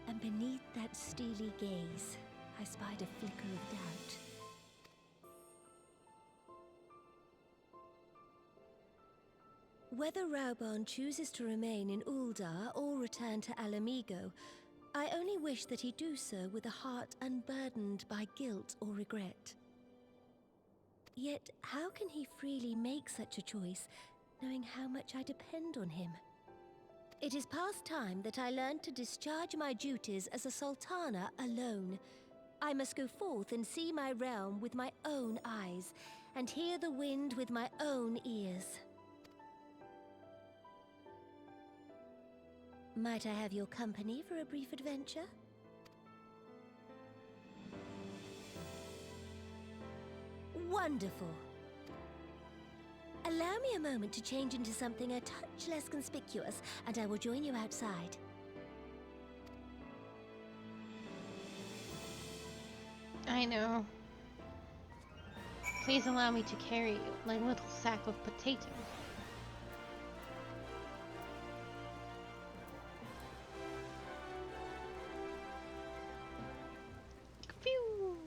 and beneath that steely gaze, I spied a flicker of doubt. Whether Rauban chooses to remain in Ul'dah or return to Alamigo, I only wish that he do so with a heart unburdened by guilt or regret. Yet, how can he freely make such a choice, knowing how much I depend on him? It is past time that I learned to discharge my duties as a sultana alone. I must go forth and see my realm with my own eyes, and hear the wind with my own ears. Might I have your company for a brief adventure? Wonderful. Allow me a moment to change into something a touch less conspicuous, and I will join you outside. I know. Please allow me to carry you, like a little sack of potatoes. Pew!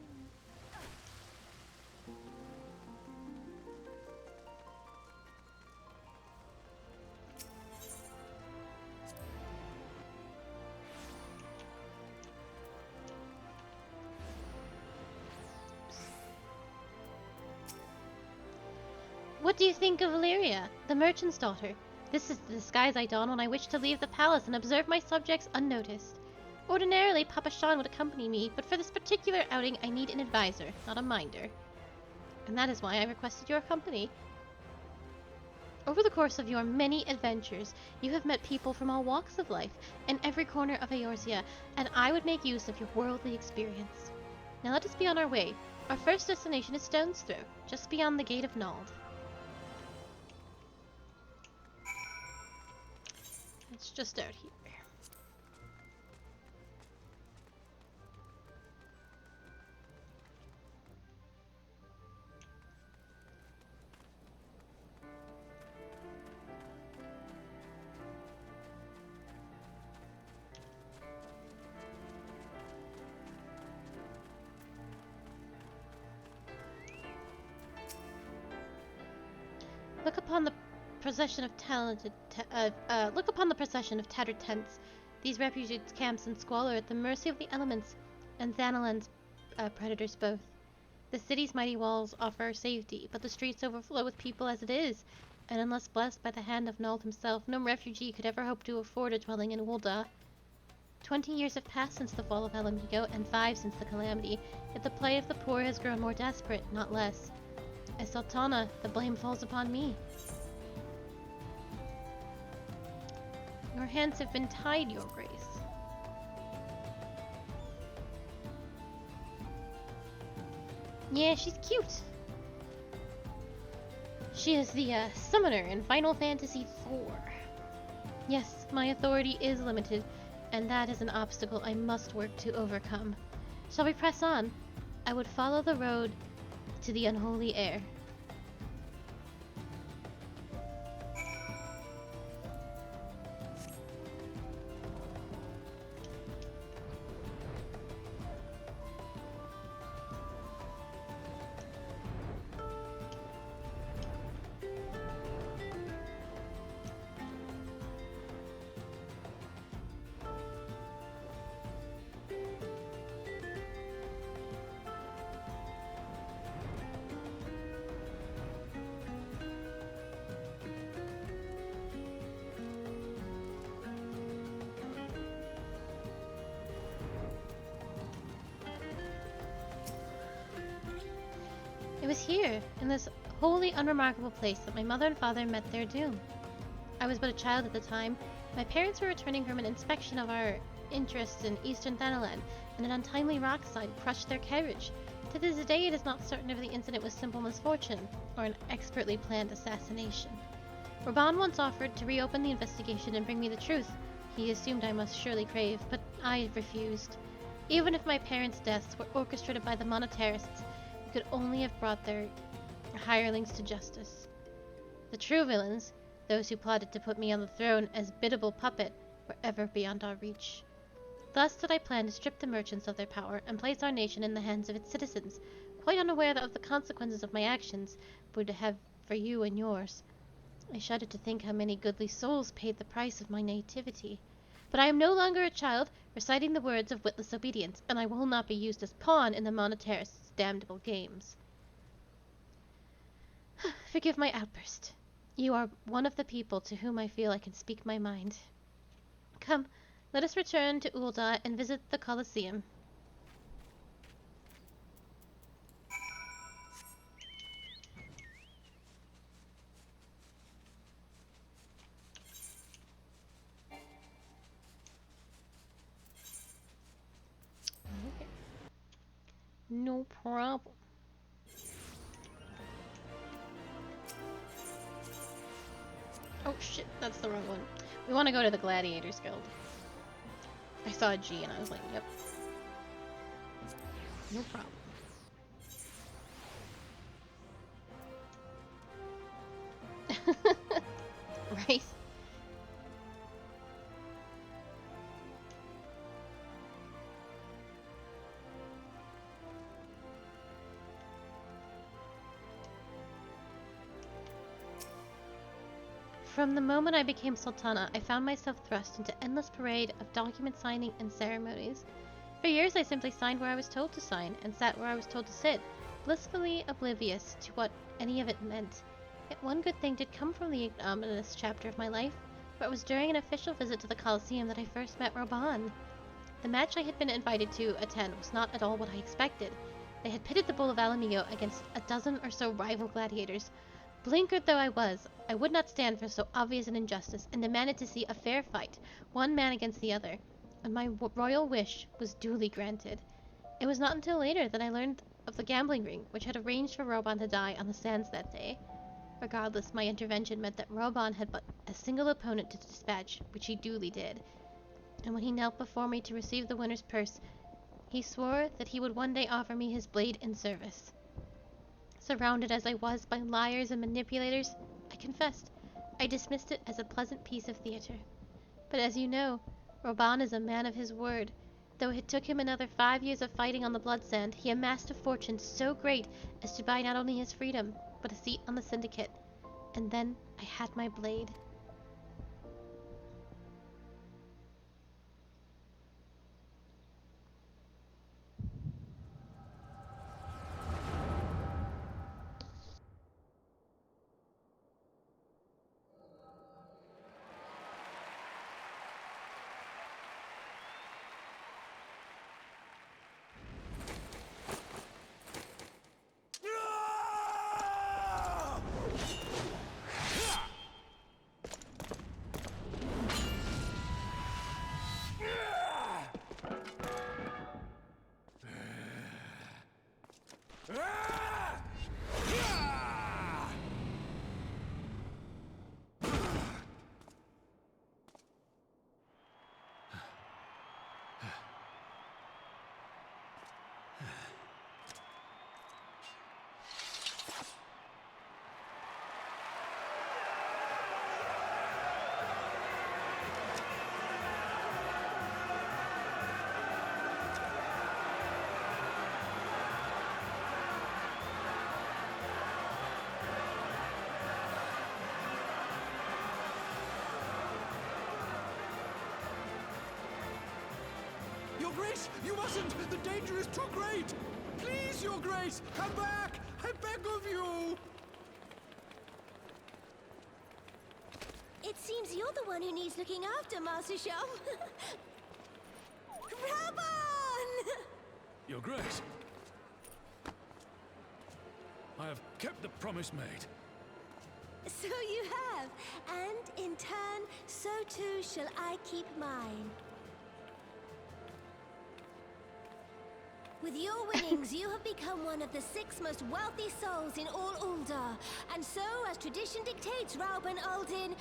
What do you think of Illyria, the merchant's daughter? This is the disguise I don when I wish to leave the palace and observe my subjects unnoticed. Ordinarily, Papa Sean would accompany me, but for this particular outing I need an advisor, not a minder. And that is why I requested your company. Over the course of your many adventures, you have met people from all walks of life, in every corner of Eorzea, and I would make use of your worldly experience. Now let us be on our way. Our first destination is Stone's Throw, just beyond the Gate of Nald. It's just out here. Look upon the procession of tattered tents. These refugee camps and squalor at the mercy of the elements and Xanaland's predators both. The city's mighty walls offer safety, but the streets overflow with people as it is, and unless blessed by the hand of Nald himself, no refugee could ever hope to afford a dwelling in Ul'dah. 20 years have passed since the fall of Alamigo, and 5 since the calamity, yet the plight of the poor has grown more desperate, not less. As Sultana, the blame falls upon me. Your hands have been tied, Your Grace. Yeah, she's cute. She is the summoner in Final Fantasy IV. Yes, my authority is limited, and that is an obstacle I must work to overcome. Shall we press on? I would follow the road to the unholy air. It was here, in this wholly unremarkable place, that my mother and father met their doom. I was but a child at the time. My parents were returning from an inspection of our interests in eastern Thanalan, and an untimely rock slide crushed their carriage. To this day, it is not certain if the incident was simple misfortune, or an expertly planned assassination. Raban once offered to reopen the investigation and bring me the truth. He assumed I must surely crave, but I refused. Even if my parents' deaths were orchestrated by the monetarists, could only have brought their hirelings to justice. The true villains, those who plotted to put me on the throne as biddable puppet, were ever beyond our reach. Thus did I plan to strip the merchants of their power and place our nation in the hands of its citizens, quite unaware of the consequences of my actions would have for you and yours. I shudder to think how many goodly souls paid the price of my nativity. But I am no longer a child, reciting the words of witless obedience, and I will not be used as pawn in the monetarists' damnable games. Forgive my outburst. You are one of the people to whom I feel I can speak my mind. Come, let us return to Ul'dah and visit the Colosseum. Okay. No problem. Oh shit, that's the wrong one. We want to go to the Gladiators Guild. I saw a G and I was like, yep. No problem. Right? From the moment I became Sultana, I found myself thrust into endless parade of document signing and ceremonies. For years I simply signed where I was told to sign, and sat where I was told to sit, blissfully oblivious to what any of it meant. Yet one good thing did come from the ignominious chapter of my life, for it was during an official visit to the Colosseum that I first met Roban. The match I had been invited to attend was not at all what I expected. They had pitted the Bull of Alamigo against a dozen or so rival gladiators. Blinkered though I was, I would not stand for so obvious an injustice, and demanded to see a fair fight, one man against the other, and my royal wish was duly granted. It was not until later that I learned of the gambling ring, which had arranged for Roban to die on the sands that day. Regardless, my intervention meant that Roban had but a single opponent to dispatch, which he duly did. And when he knelt before me to receive the winner's purse, he swore that he would one day offer me his blade in service. Surrounded as I was by liars and manipulators, I confessed, I dismissed it as a pleasant piece of theater. But as you know, Roban is a man of his word. Though it took him another 5 years of fighting on the blood sand, he amassed a fortune so great as to buy not only his freedom, but a seat on the syndicate. And then I had my blade. Your Grace, you mustn't! The danger is too great! Please, Your Grace, come back! I beg of you! It seems you're the one who needs looking after, Master Sham. Raban! Your Grace, I have kept the promise made. So you have, and in turn, so too shall I keep mine. With your winnings, you have become one of the 6 most wealthy souls in all Ul'dah. And so, as tradition dictates, Rauben Aldin,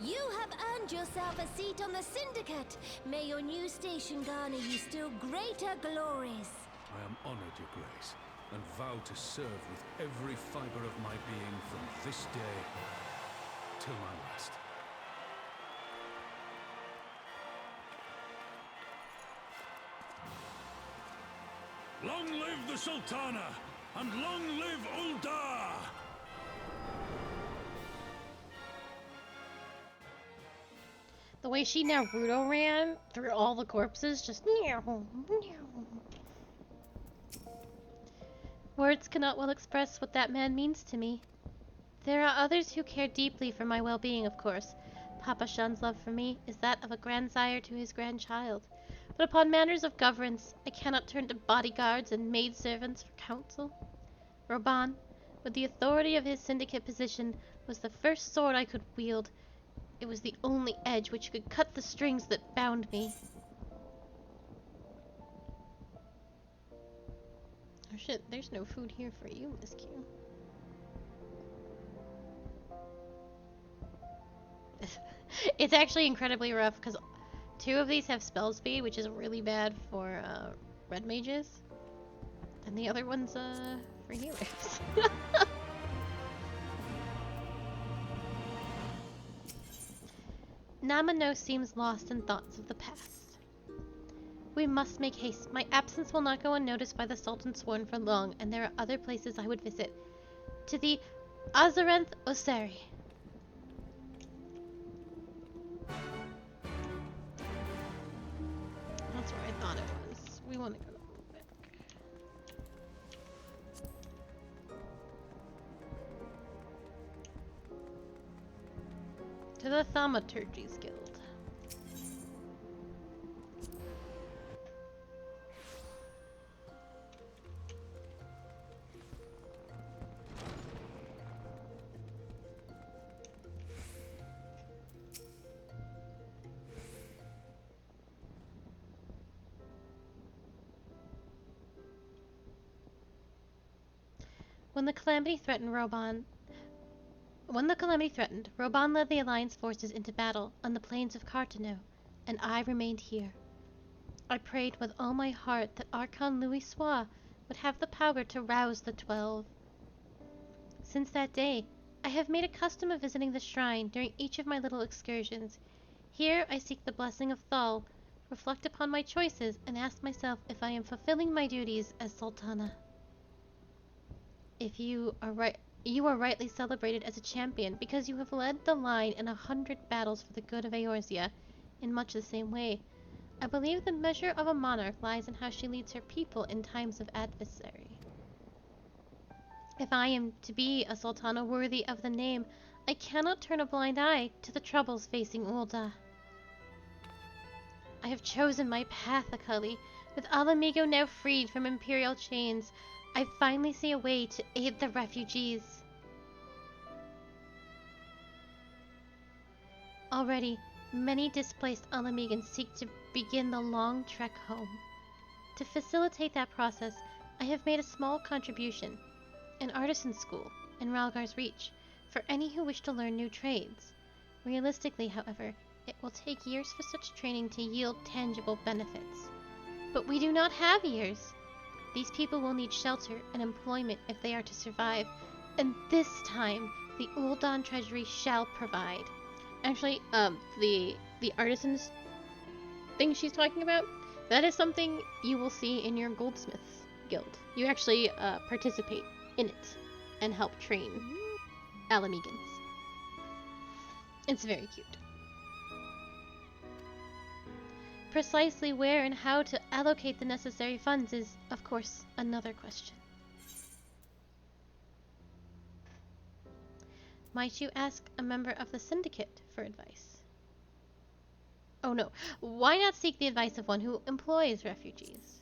you have earned yourself a seat on the Syndicate. May your new station garner you still greater glories. I am honored, Your Grace, and vow to serve with every fiber of my being from this day till my last. Long live the Sultana, and long live Ul'dah! The way she Naruto ran through all the corpses, just Words cannot well express what that man means to me. There are others who care deeply for my well-being, of course, Papa Shan's love for me is that of a grandsire to his grandchild. But upon matters of governance, I cannot turn to bodyguards and maidservants for counsel. Roban, with the authority of his syndicate position, was the first sword I could wield. It was the only edge which could cut the strings that bound me. Oh shit, there's no food here for you, Miss Q. It's actually incredibly rough because 2 of these have spell speed, which is really bad for red mages. And the other one's for healers. Namano seems lost in thoughts of the past. We must make haste. My absence will not go unnoticed by the Sultan Sworn for long, and there are other places I would visit. To the Azarenth Oseri. That's where I thought it was. We want to go to Lubeck. To the Thaumaturgy's Guild. When the calamity threatened, Roban led the Alliance forces into battle on the plains of Cartano, and I remained here. I prayed with all my heart that Archon Louis Sois would have the power to rouse the 12. Since that day, I have made a custom of visiting the shrine during each of my little excursions. Here I seek the blessing of Thal, reflect upon my choices, and ask myself if I am fulfilling my duties as Sultana. If you are rightly celebrated as a champion because you have led the line in 100 battles for the good of Eorzea in much the same way. I believe the measure of a monarch lies in how she leads her people in times of adversary. If I am to be a sultana worthy of the name, I cannot turn a blind eye to the troubles facing Ul'dah. I have chosen my path, Akali. With Ala Mhigo now freed from imperial chains, I finally see a way to aid the refugees. Already, many displaced Ala Mhigans seek to begin the long trek home. To facilitate that process, I have made a small contribution, an artisan school in Ralgar's Reach, for any who wish to learn new trades. Realistically, however, it will take years for such training to yield tangible benefits. But we do not have years. These people will need shelter and employment if they are to survive, and this time, the Ul'dah Treasury shall provide. Actually, the artisans thing she's talking about, that is something you will see in your Goldsmiths Guild. You actually participate in it and help train Ala Mhigans. It's very cute. Precisely where and how to allocate the necessary funds is, of course, another question. Might you ask a member of the syndicate for advice? Oh no, why not seek the advice of one who employs refugees?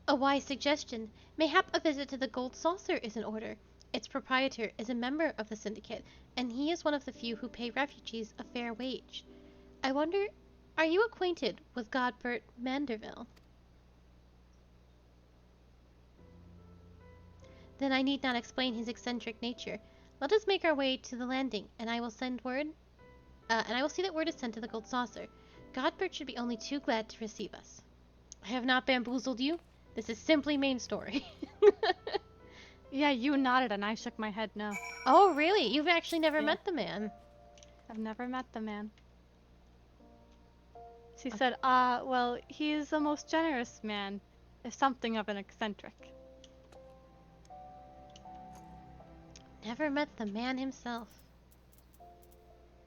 A wise suggestion. Mayhap a visit to the Gold Saucer is in order. Its proprietor is a member of the syndicate, and he is one of the few who pay refugees a fair wage. I wonder, are you acquainted with Godbert Manderville? Then I need not explain his eccentric nature. Let us make our way to the landing, and I will send word, and I will see that word is sent to the Gold Saucer. Godbert should be only too glad to receive us. I have not bamboozled you. This is simply main story. Yeah, you nodded and I shook my head no. Oh, really? You've actually never met the man? I've never met the man. She said, well, he is a most generous man, if something of an eccentric. Never met the man himself.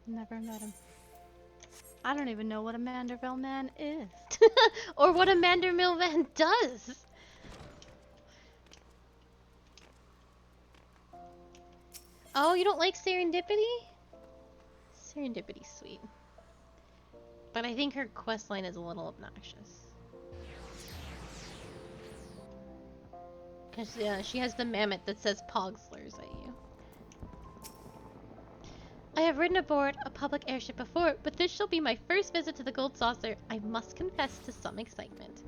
Never met him. I don't even know what a Manderville man is. Or what a Manderville man does. Oh, you don't like serendipity? Serendipity's sweet. But I think her questline is a little obnoxious. Because she has the mammoth that says pog slurs at you. I have ridden aboard a public airship before, but this shall be my first visit to the Gold Saucer. I must confess to some excitement.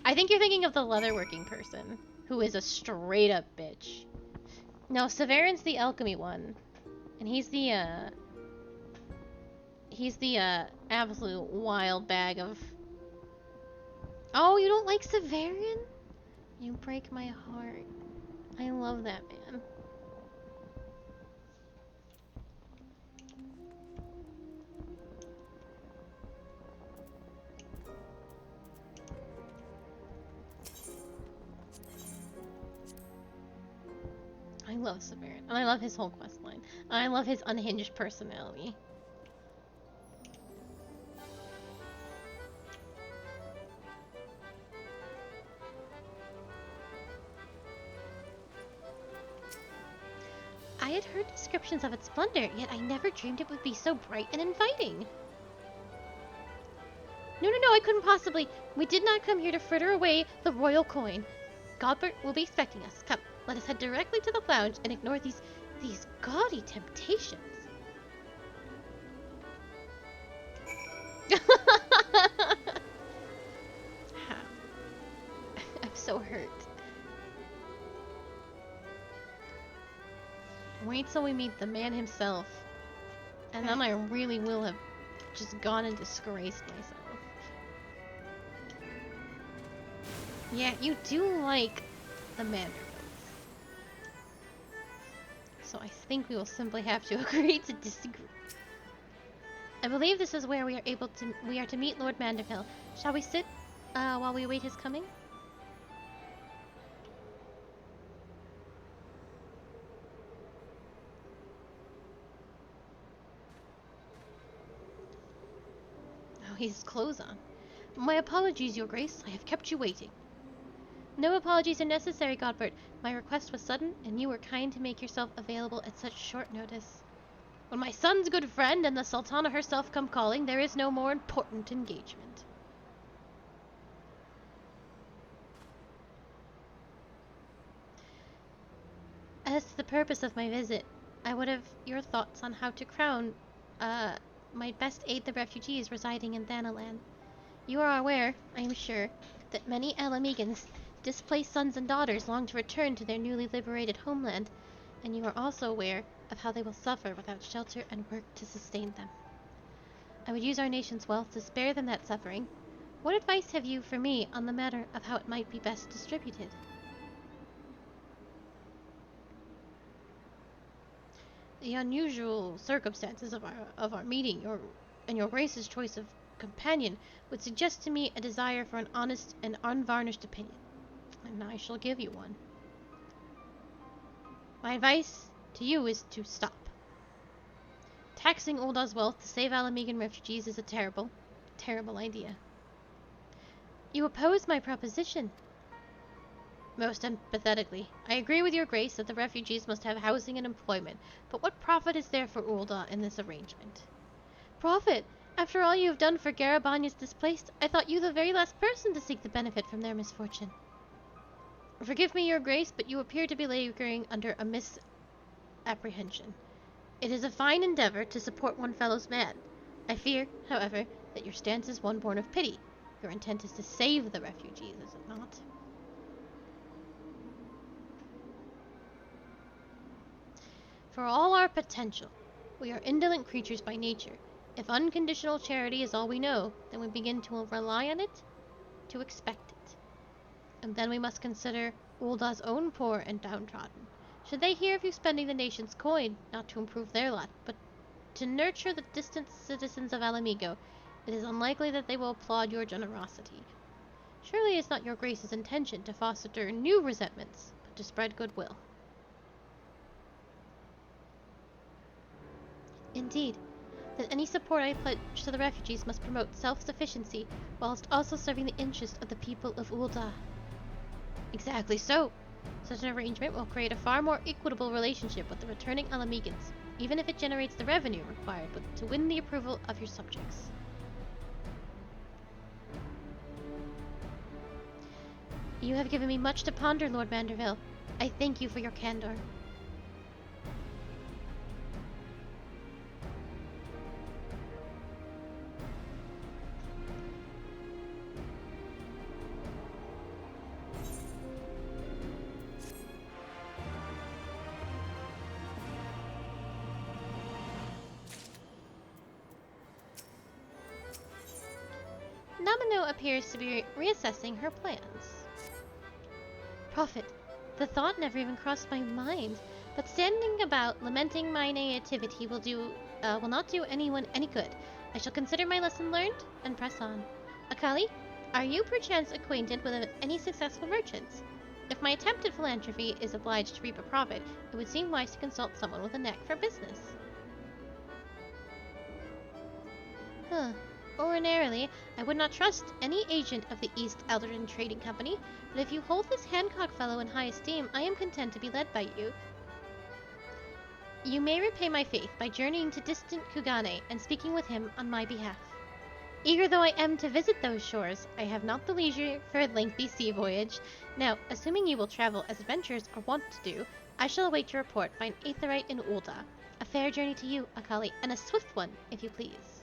I think you're thinking of the leatherworking person, who is a straight up bitch. No, Severan's the alchemy one. And he's the absolute wild bag of... Oh, you don't like Severin? You break my heart. I love that man. I love Severin, and I love his whole questline. And I love his unhinged personality. I had heard descriptions of its splendor, yet I never dreamed it would be so bright and inviting. No, I couldn't possibly. We did not come here to fritter away the royal coin. Godbert will be expecting us. Come, let us head directly to the lounge and ignore these gaudy temptations. I'm so hurt. Wait till we meet the man himself. And then I really will have just gone and disgraced myself. Yeah, you do like the Mandervilles. So I think we will simply have to agree to disagree. I believe this is where we are to meet Lord Manderville. Shall we sit while we await his coming? Oh, he has clothes on. My apologies, Your Grace. I have kept you waiting. No apologies are necessary, Godbert. My request was sudden, and you were kind to make yourself available at such short notice. When my son's good friend and the Sultana herself come calling, there is no more important engagement. As to the purpose of my visit, I would have your thoughts on how to crown, might best aid the refugees residing in Thanalan. You are aware, I am sure, that many Alamegans' displaced sons and daughters long to return to their newly liberated homeland, and you are also aware of how they will suffer without shelter and work to sustain them. I would use our nation's wealth to spare them that suffering. What advice have you for me on the matter of how it might be best distributed? The unusual circumstances of our meeting, and your Grace's choice of companion, would suggest to me a desire for an honest and unvarnished opinion, and I shall give you one. My advice to you is to stop. Taxing Ulda's wealth to save Alamegan refugees is a terrible, terrible idea. You oppose my proposition. Most empathetically, I agree with your Grace that the refugees must have housing and employment, but what profit is there for Ulda in this arrangement? Profit? After all you have done for Garabanya's displaced, I thought you the very last person to seek the benefit from their misfortune. Forgive me, Your Grace, but you appear to be laboring under a misapprehension. It is a fine endeavor to support one fellow's man. I fear, however, that your stance is one born of pity. Your intent is to save the refugees, is it not? For all our potential, we are indolent creatures by nature. If unconditional charity is all we know, then we begin to rely on it, to expect it. And then we must consider Ulda's own poor and downtrodden. Should they hear of you spending the nation's coin, not to improve their lot, but to nurture the distant citizens of Alamigo, it is unlikely that they will applaud your generosity. Surely it is not your Grace's intention to foster new resentments, but to spread goodwill. Indeed, that any support I pledge to the refugees must promote self-sufficiency, whilst also serving the interest of the people of Ulda. Exactly so. Such an arrangement will create a far more equitable relationship with the returning Alamegans, even if it generates the revenue required to win the approval of your subjects. You have given me much to ponder, Lord Manderville. I thank you for your candor. Namino appears to be reassessing her plans. Prophet, the thought never even crossed my mind, but standing about lamenting my naivety will not do anyone any good. I shall consider my lesson learned and press on. Akali, are you perchance acquainted with any successful merchants? If my attempt at philanthropy is obliged to reap a profit, it would seem wise to consult someone with a knack for business. Ordinarily, I would not trust any agent of the East Alderton Trading Company, but if you hold this Hancock fellow in high esteem, I am content to be led by you. You may repay my faith by journeying to distant Kugane and speaking with him on my behalf. Eager though I am to visit those shores, I have not the leisure for a lengthy sea voyage. Now, assuming you will travel as adventurers are wont to do, I shall await your report by an aetherite in Ulda. A fair journey to you, Akali, and a swift one, if you please.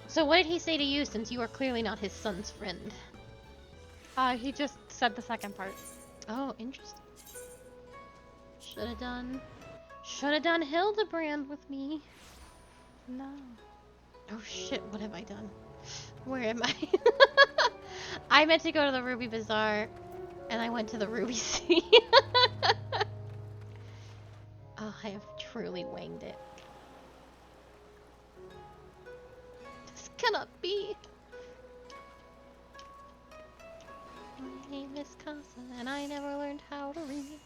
So what did he say to you, since you are clearly not his son's friend? He just said the second part. Oh, interesting. Should have done Hildebrand with me. No. Oh shit, what have I done? Where am I? I meant to go to the Ruby Bazaar, and I went to the Ruby Sea. Oh, I have truly wanged it. This cannot be. My name is Casa, and I never learned how to read.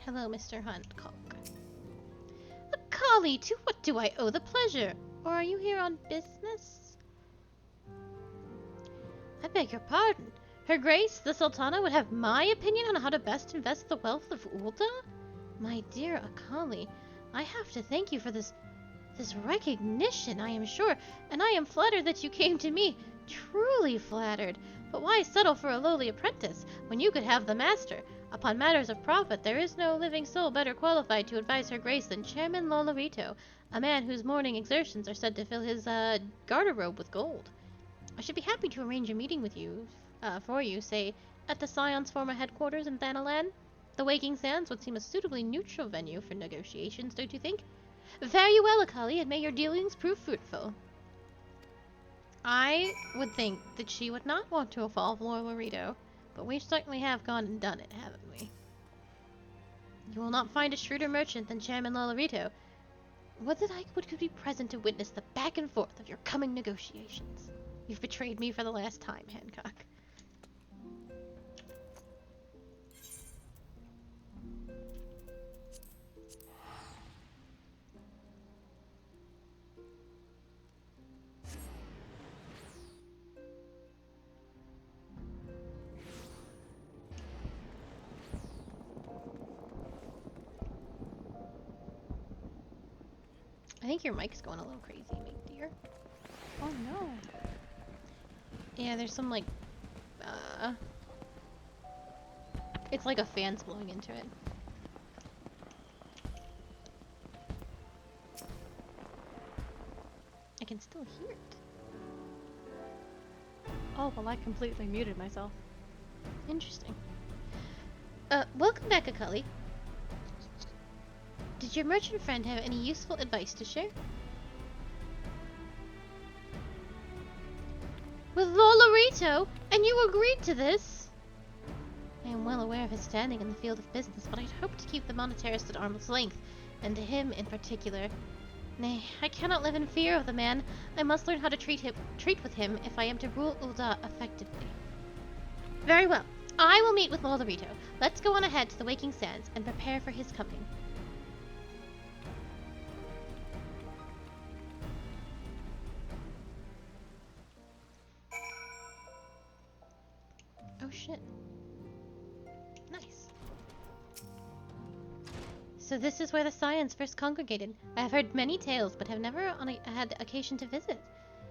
Hello, Mr. Hancock. Akali, to what do I owe the pleasure? Or are you here on business? I beg your pardon. Her Grace, the Sultana, would have my opinion on how to best invest the wealth of Ulda? My dear Akali, I have to thank you for this recognition, I am sure, and I am flattered that you came to me. Truly flattered. But why settle for a lowly apprentice, when you could have the master? Upon matters of profit, there is no living soul better qualified to advise Her Grace than Chairman Lolorito, a man whose morning exertions are said to fill his garderobe with gold. I should be happy to arrange a meeting with you, for you, say, at the Scion's former headquarters in Thanalan. The Waking Sands would seem a suitably neutral venue for negotiations, don't you think? Very well, Akali, and may your dealings prove fruitful. I would think that she would not want to evolve Lolorito, but we certainly have gone and done it, haven't we? You will not find a shrewder merchant than Chairman Lolorito. Would that I could be present to witness the back and forth of your coming negotiations. You've betrayed me for the last time, Hancock. I think your mic's going a little crazy, my dear. Oh no. Yeah, there's some like, it's like a fan's blowing into it. I can still hear it. Oh, well, I completely muted myself. Interesting. Welcome back, Akali. Did your merchant friend have any useful advice to share? With Lolorito? And you agreed to this? I am well well aware of his standing in the field of business, but I'd hoped to keep the monetarist at arm's length, and to him in particular. Nay, I cannot live in fear of the man. I must learn how to treat with him if I am to rule Ul'dah effectively. Very well. I will meet with Lolorito. Let's go on ahead to the Waking Sands and prepare for his coming. Oh shit. Nice. So this is where the Scions first congregated. I have heard many tales, but have never had occasion to visit.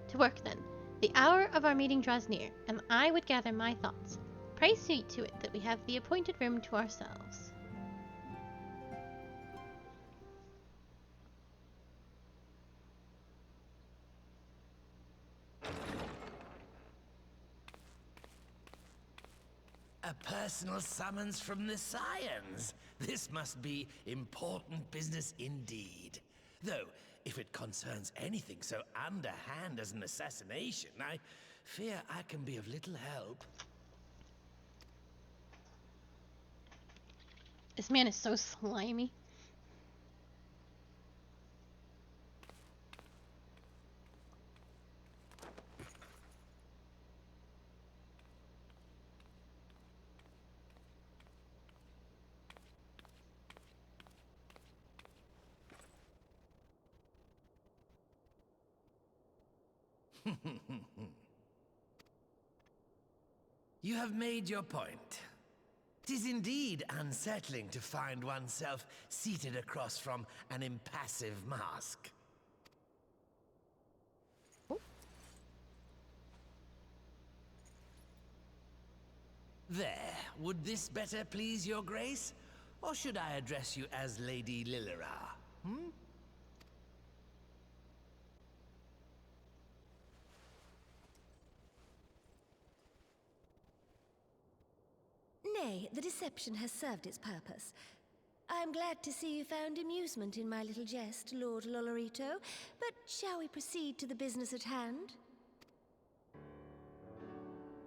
To work then. The hour of our meeting draws near, and I would gather my thoughts. Pray see to it that we have the appointed room to ourselves. A personal summons from the Scions. This must be important business indeed. Though, if it concerns anything so underhand as an assassination, I fear I can be of little help. This man is so slimy. You have made your point. 'Tis indeed unsettling to find oneself seated across from an impassive mask. There, would this better please your grace? Or should I address you as Lady Lilira? Hmm? Nay, the deception has served its purpose. I'm glad to see you found amusement in my little jest, Lord Lolorito, but shall we proceed to the business at hand?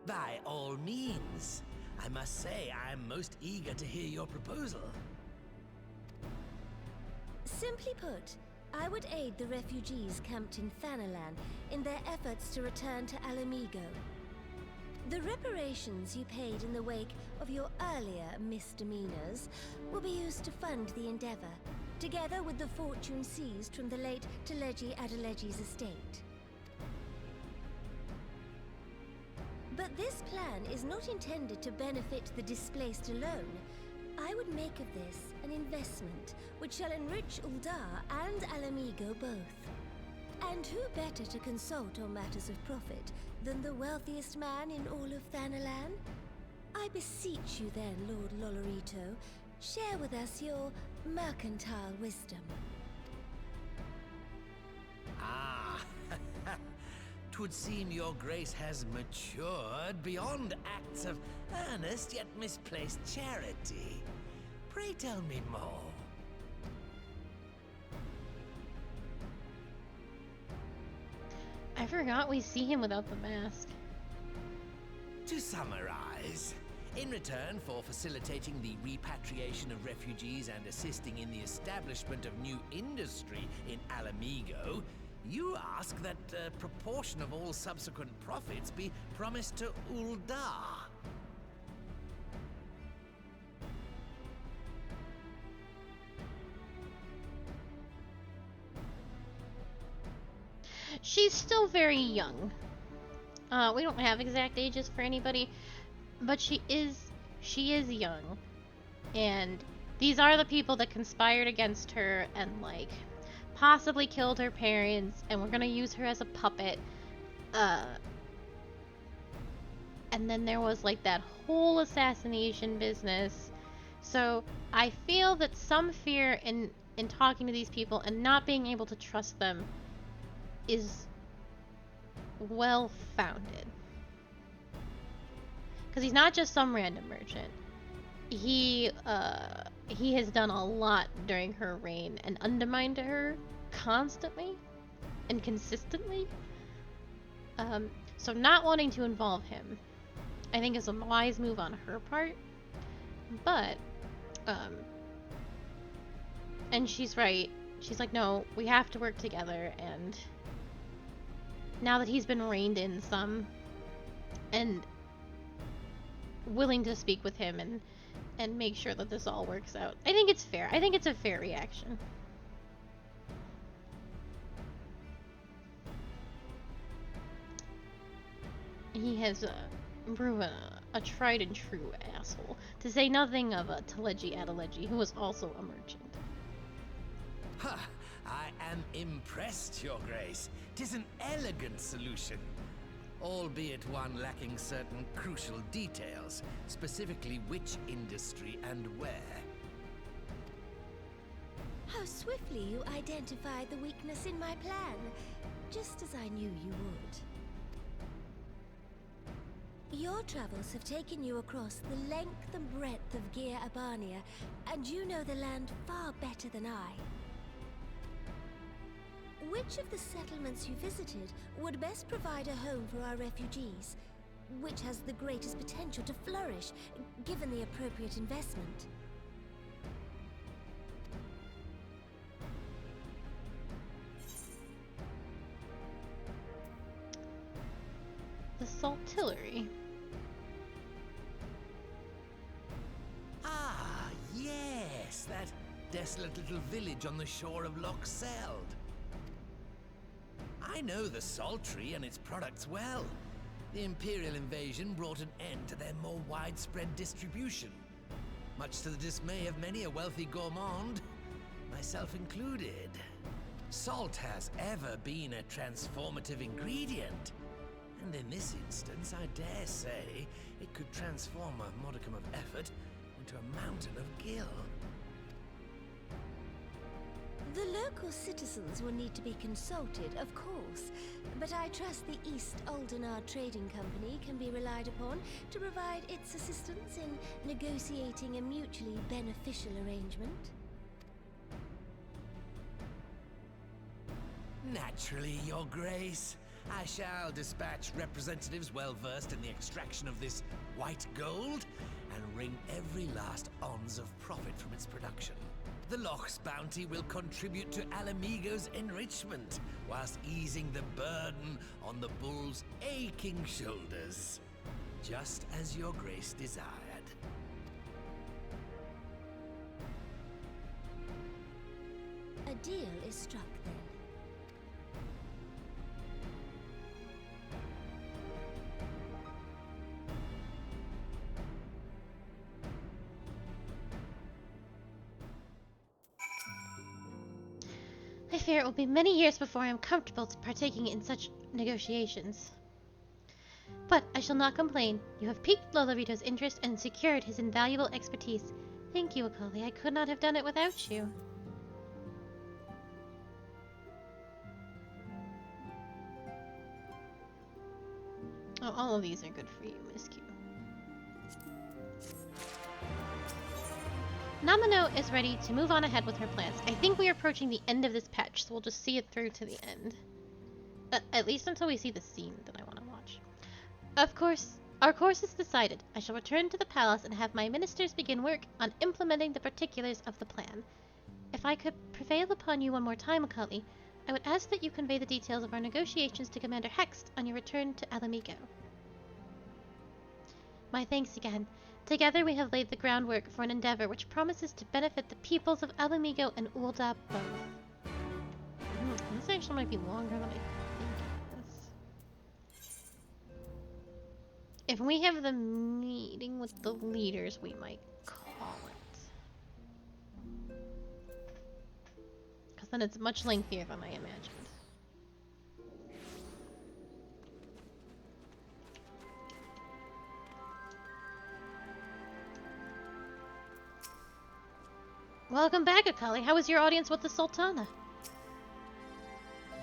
By all means. I must say I am most eager to hear your proposal. Simply put, I would aid the refugees camped in Thanalan in their efforts to return to Alamigo. The reparations you paid in the wake of your earlier misdemeanors will be used to fund the endeavor, together with the fortune seized from the late Teleji Adeleji's estate. But this plan is not intended to benefit the displaced alone. I would make of this an investment which shall enrich Ul'dah and Alamigo both. And who better to consult on matters of profit than the wealthiest man in all of Thanalan? I beseech you then, Lord Lolorito, share with us your mercantile wisdom. Ah, 'twould seem your grace has matured beyond acts of earnest yet misplaced charity. Pray tell me more. I forgot we see him without the mask. To summarize, in return for facilitating the repatriation of refugees and assisting in the establishment of new industry in Alamigo, you ask that a proportion of all subsequent profits be promised to Ul'dah. She's still very young. We don't have exact ages for anybody, but she is young. And these are the people that conspired against her and, like, possibly killed her parents, and we're gonna use her as a puppet. And then there was, like, that whole assassination business. So I feel that some fear in talking to these people and not being able to trust them is well-founded. Because he's not just some random merchant. He has done a lot during her reign and undermined her constantly and consistently. So not wanting to involve him, I think, is a wise move on her part. But, and she's right. She's like, no, we have to work together, and now that he's been reined in some, and willing to speak with him and make sure that this all works out. I think it's fair. I think it's a fair reaction. He has proven a tried and true asshole, to say nothing of Teleji Adeleji, who was also a merchant. Ha! I am impressed, Your Grace. 'Tis an elegant solution, albeit one lacking certain crucial details, specifically which industry and where. How swiftly you identified the weakness in my plan, just as I knew you would. Your travels have taken you across the length and breadth of Gir Abania, and you know the land far better than I. Which of the settlements you visited would best provide a home for our refugees? Which has the greatest potential to flourish, given the appropriate investment? The Saltillery. Ah, yes, that desolate little village on the shore of Loch Seld. I know the Saltry and its products well. The Imperial invasion brought an end to their more widespread distribution, much to the dismay of many a wealthy gourmand, myself included. Salt has ever been a transformative ingredient, and in this instance, I dare say, it could transform a modicum of effort into a mountain of gill. The local citizens will need to be consulted, of course, but I trust the East Aldenar Trading Company can be relied upon to provide its assistance in negotiating a mutually beneficial arrangement. Naturally, Your Grace. I shall dispatch representatives well versed in the extraction of this white gold and wring every last ons of profit from its production. The Loch's bounty will contribute to Alamigo's enrichment, whilst easing the burden on the bull's aching shoulders, just as Your Grace desired. A deal is struck then. I fear it will be many years before I am comfortable partaking in such negotiations. But I shall not complain. You have piqued Lolorito's interest and secured his invaluable expertise. Thank you, Akali. I could not have done it without you. Oh, all of these are good for you, Miss Q. Namino is ready to move on ahead with her plans. I think we are approaching the end of this patch, so we'll just see it through to the end. At least until we see the scene that I want to watch. Of course, our course is decided. I shall return to the palace and have my ministers begin work on implementing the particulars of the plan. If I could prevail upon you one more time, Akali, I would ask that you convey the details of our negotiations to Commander Hext on your return to Alamigo. My thanks again. Together we have laid the groundwork for an endeavor which promises to benefit the peoples of Alamigo and Ul'dah both. This actually might be longer than I think it is. If we have the meeting with the leaders, we might call it. Because then it's much lengthier than I imagined. Welcome back, Akali. How was your audience with the Sultana?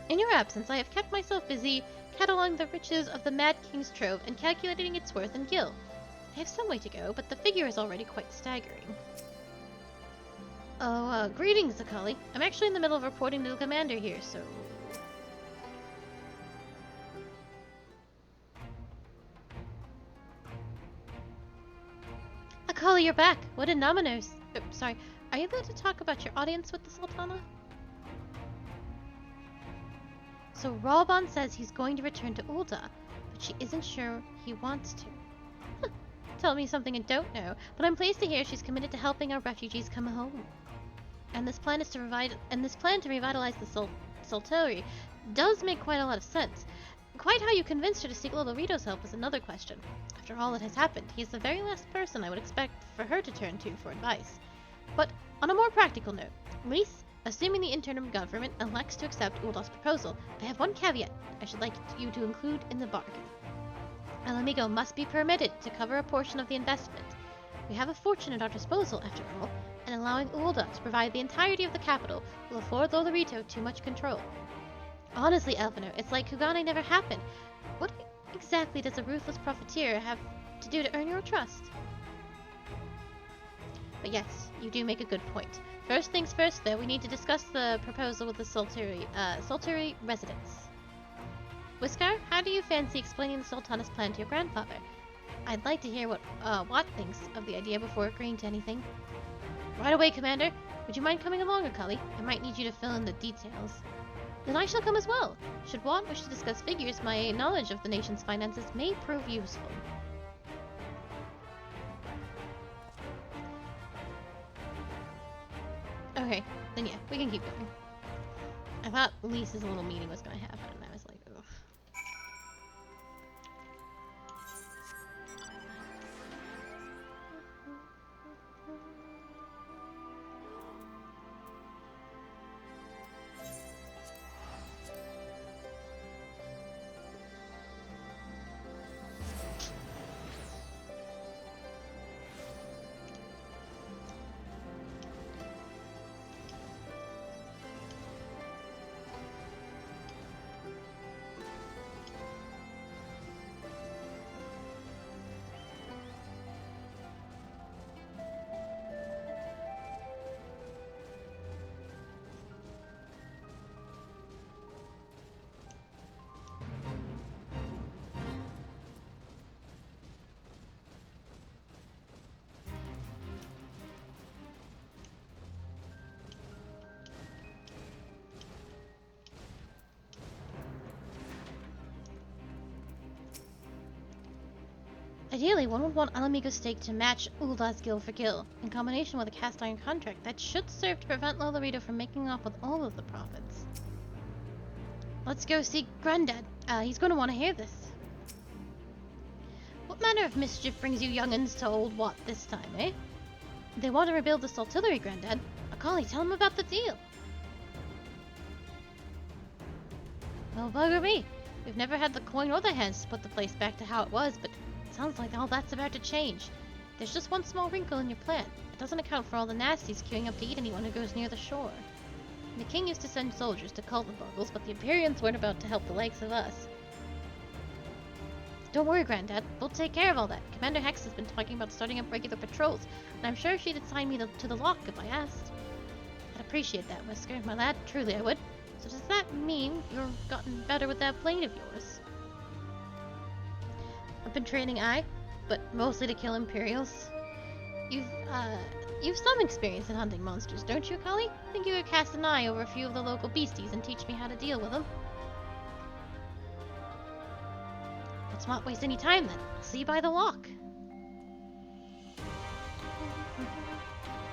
In your absence, I have kept myself busy cataloging the riches of the Mad King's trove and calculating its worth in gil. I have some way to go, but the figure is already quite staggering. Oh, greetings, Akali. I'm actually in the middle of reporting to the commander here, so... Kali, you're back. What a Namanos. Sorry, are you allowed to talk about your audience with the Sultana? So Ralban says he's going to return to Ulda, but she isn't sure he wants to. Tell me something I don't know, but I'm pleased to hear she's committed to helping our refugees come home. And this plan to revitalize the Saltillery does make quite a lot of sense. Quite how you convinced her to seek Lolorito's help is another question. After all that has happened, he is the very last person I would expect for her to turn to for advice. But on a more practical note, Lise, assuming the interim government elects to accept Ulda's proposal, I have one caveat I should like you to include in the bargain. Alamigo must be permitted to cover a portion of the investment. We have a fortune at our disposal, after all, and allowing Ulda to provide the entirety of the capital will afford Lolorito too much control. Honestly, Elvino, it's like Kugane never happened. What exactly does a ruthless profiteer have to do to earn your trust? But yes, you do make a good point. First things first, though, we need to discuss the proposal with the Saltillery residents. Whiskar, how do you fancy explaining the Sultana's plan to your grandfather? I'd like to hear what Watt thinks of the idea before agreeing to anything. Right away, Commander. Would you mind coming along, Akali? I might need you to fill in the details. Then I shall come as well. Should Watt wish to discuss figures, my knowledge of the nation's finances may prove useful. Okay, then yeah, we can keep going. I thought Lisa's little meeting was gonna happen, and I was like, ugh. Ideally, one would want Alamigo's stake to match Ulda's gill for gill, in combination with a cast iron contract that should serve to prevent Lolorito from making off with all of the profits. Let's go see Granddad. He's going to want to hear this. What manner of mischief brings you young'uns to Old Watt this time, eh? They want to rebuild the Saltillery, Granddad. Akali, tell him about the deal. Well, bugger me. We've never had the coin or the hands to put the place back to how it was, but sounds like all that's about to change. There's just one small wrinkle in your plan. It doesn't account for all the nasties queuing up to eat anyone who goes near the shore. The king used to send soldiers to cull the boggles, but the Imperians weren't about to help the likes of us. Don't worry, Granddad. We'll take care of all that. Commander Hex has been talking about starting up regular patrols, and I'm sure she'd assign me to the lock if I asked. I'd appreciate that, Whisker, my lad. Truly I would. So does that mean you've gotten better with that blade of yours? I've been training, but mostly to kill Imperials. You've some experience in hunting monsters, don't you, Kali? Think you could cast an eye over a few of the local beasties and teach me how to deal with them? Let's not waste any time then. I'll see you by the lock.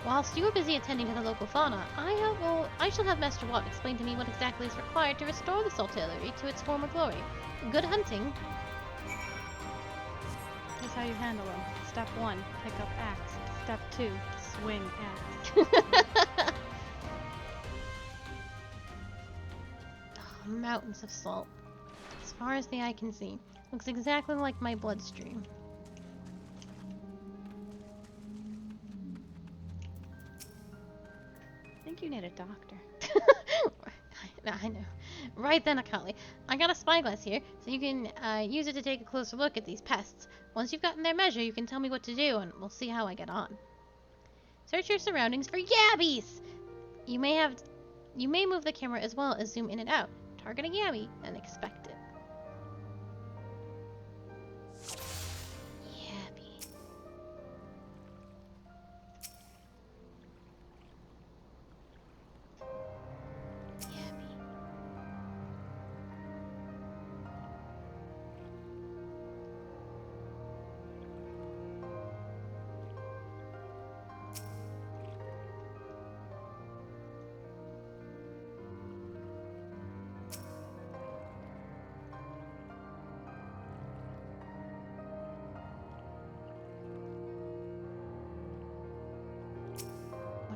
Whilst you are busy attending to the local fauna, I shall have Master Watt explain to me what exactly is required to restore the Saltillery to its former glory. Good hunting. Here's how you handle them. Step 1, pick up axe. Step 2, swing axe. Oh, mountains of salt. As far as the eye can see. Looks exactly like my bloodstream. I think you need a doctor. I know. Right then, Akali. I got a spyglass here, so you can use it to take a closer look at these pests. Once you've gotten their measure, you can tell me what to do, and we'll see how I get on. Search your surroundings for yabbies! You may move the camera as well as zoom in and out. Target a yabby and expect it. Yabby.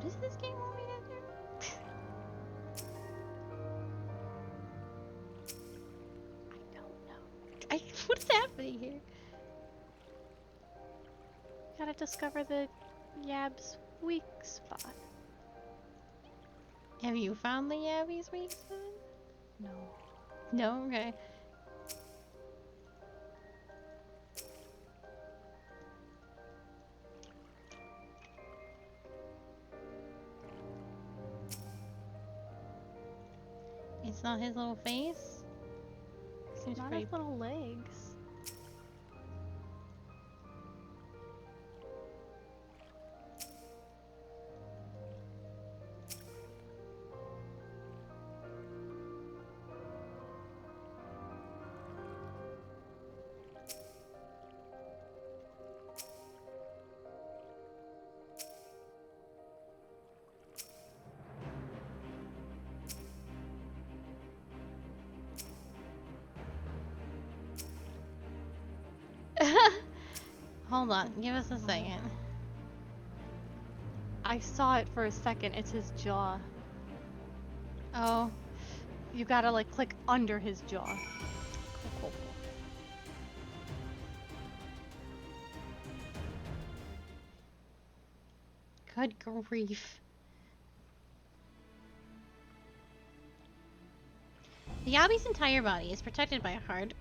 does this game want me to do? I don't know. What is happening here? Gotta discover the Yab's weak spot. Have you found the Yabby's weak spot? No. No? Okay. It's not his little face? Seems Not pretty... his little legs. Hold on, give us a second. I saw it for a second. It's his jaw. Oh. You gotta like click under his jaw. Cool. Good grief. The Yabby's entire body is protected by a hard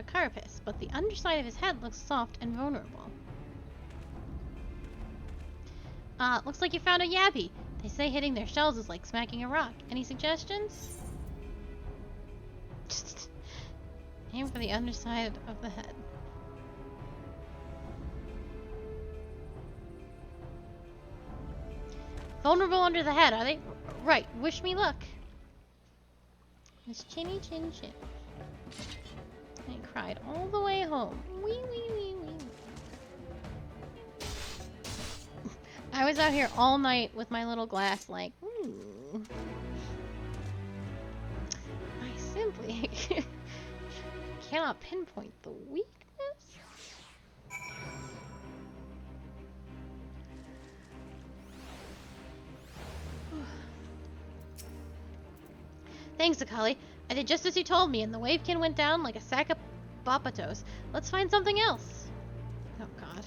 carapace, but the underside of his head looks soft and vulnerable. Looks like you found a Yabby. They say hitting their shells is like smacking a rock. Any suggestions? Just aim for the underside of the head. Vulnerable under the head, are they? Right, wish me luck. Miss Chinny Chin Chin. I cried all the way home. Wee wee wee wee. I was out here all night with my little glass like, ooh. I simply cannot pinpoint the weakness. Thanks, Akali. I did just as you told me, and the wavekin went down like a sack of bopatos. Let's find something else. Oh, God.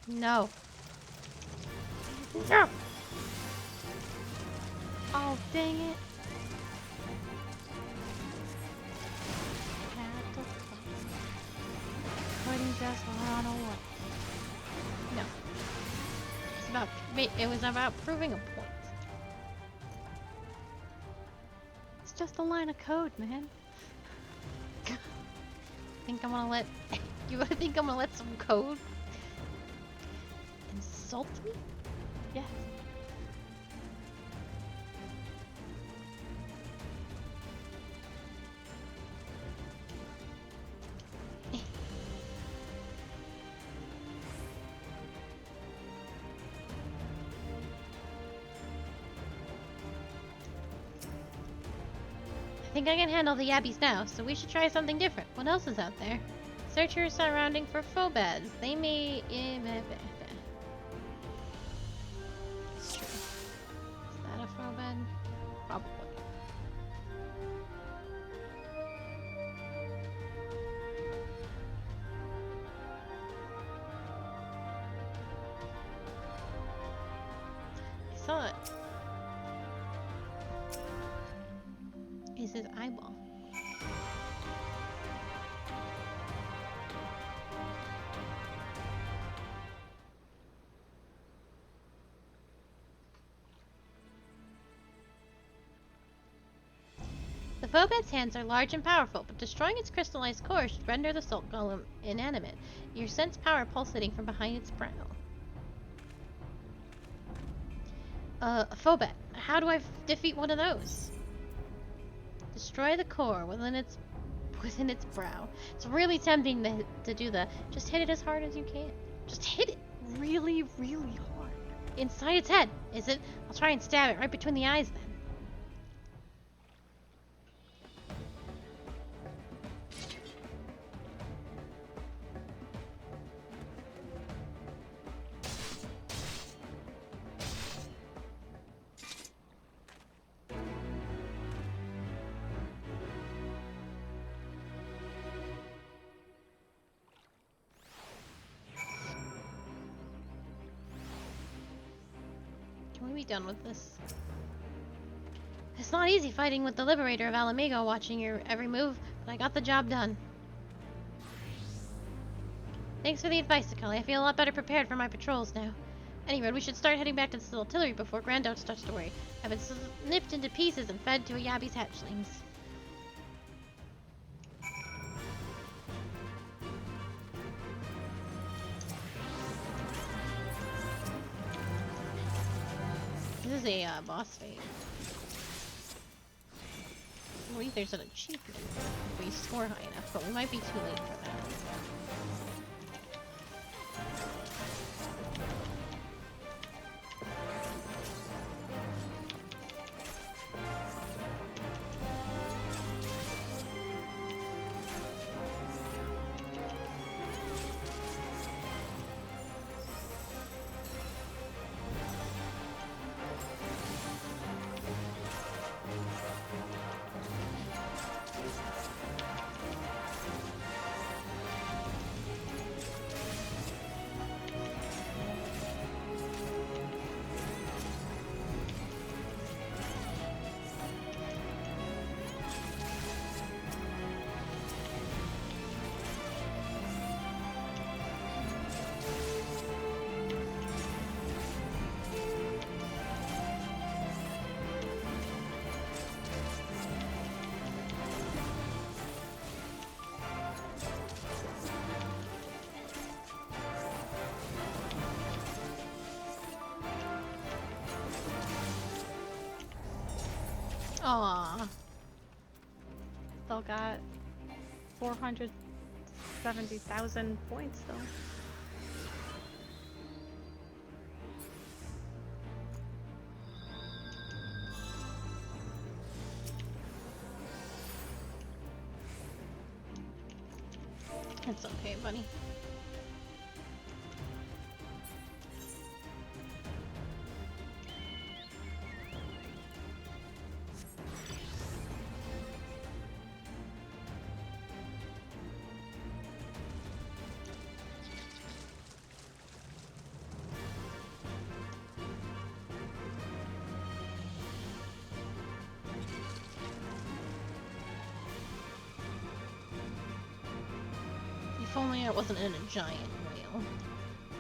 No. No! Oh, dang it. Couldn't just run away. No. It was about proving a point. It's just a line of code, man. Think I'm gonna let... You really think I'm gonna let some code insult me? Yes. I think I can handle the yabbies now, so we should try something different. What else is out there? Search your surrounding for phobads. They may... It's true. Is that a phobad? Probably. I saw it. Is his eyeball. The phobad's hands are large and powerful, but destroying its crystallized core should render the salt golem inanimate. You sense power pulsating from behind its brow. A phobad. How do I defeat one of those? Destroy the core within its brow. It's really tempting to do the just hit it as hard as you can. Just hit it really, really hard. Inside its head, is it? I'll try and stab it right between the eyes then. me be done with this. It's not easy fighting with the Liberator of Alamigo watching your every move, but I got the job done. Thanks for the advice, Akali. I feel a lot better prepared for my patrols now. Anyway, we should start heading back to the artillery before Grandot starts to worry. I've been snipped into pieces and fed to a Yabby's hatchlings. This is a boss fight. I believe there's an achievement if we score high enough, but we might be too late for that. Aww. Still got 470,000 points though. It's okay, buddy. If only I wasn't in a giant whale,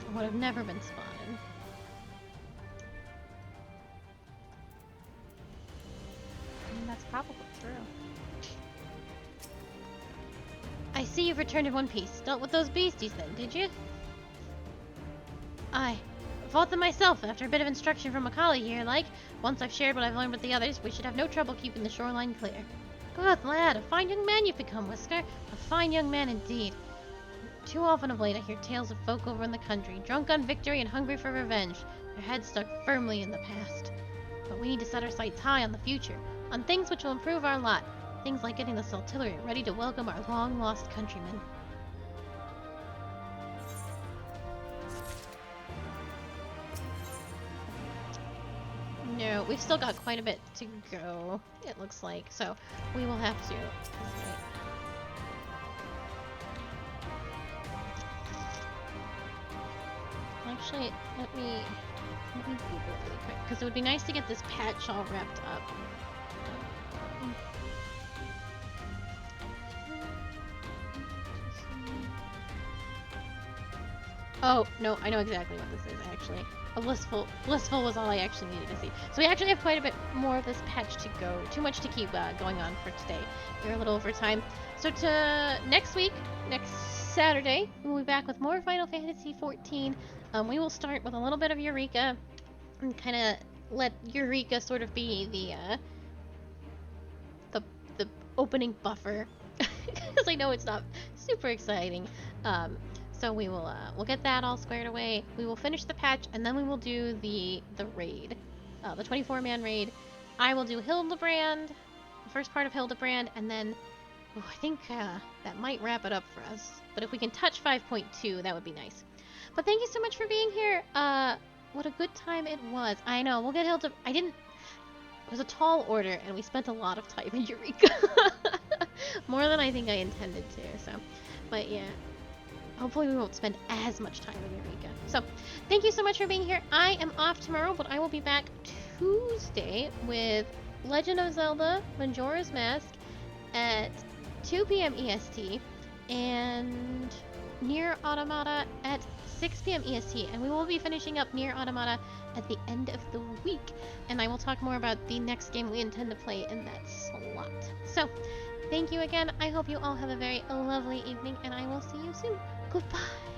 I would have never been spotted. And that's probably true. I see you've returned in one piece. Dealt with those beasties then, did you? I fought them myself after a bit of instruction from Akali here, like. Once I've shared what I've learned with the others, we should have no trouble keeping the shoreline clear. Good lad, a fine young man you've become, Whisker. A fine young man indeed. Too often of late I hear tales of folk over in the country, drunk on victory and hungry for revenge, their heads stuck firmly in the past. But we need to set our sights high on the future, on things which will improve our lot, things like getting the artillery ready to welcome our long-lost countrymen. No, we've still got quite a bit to go, it looks like, so we will have to... Actually, let me Google really quick, because it would be nice to get this patch all wrapped up. Oh, no, I know exactly what this is, actually. A blissful was all I actually needed to see. So we actually have quite a bit more of this patch to go. Too much to keep going on for today. We're a little over time. So to next week, next Saturday, we'll be back with more Final Fantasy XIV. We will start with a little bit of Eureka and kind of let Eureka sort of be the opening buffer, because I know it's not super exciting. So we will we'll get that all squared away. We will finish the patch, and then we will do the raid, the 24-man raid. I will do Hildebrand, the first part of Hildebrand, and then I think that might wrap it up for us. But if we can touch 5.2, that would be nice. But thank you so much for being here. What a good time it was. I know, we'll get Hildebrand. It was a tall order, and we spent a lot of time in Eureka. More than I think I intended to, so. But yeah. hopefully we won't spend as much time in Eureka. So, thank you so much for being here. I am off tomorrow, but I will be back Tuesday with Legend of Zelda Majora's Mask at 2 p.m. EST and Nier Automata at 6 p.m. EST. And we will be finishing up Nier Automata at the end of the week. And I will talk more about the next game we intend to play in that slot. So, thank you again. I hope you all have a very lovely evening, and I will see you soon. Goodbye.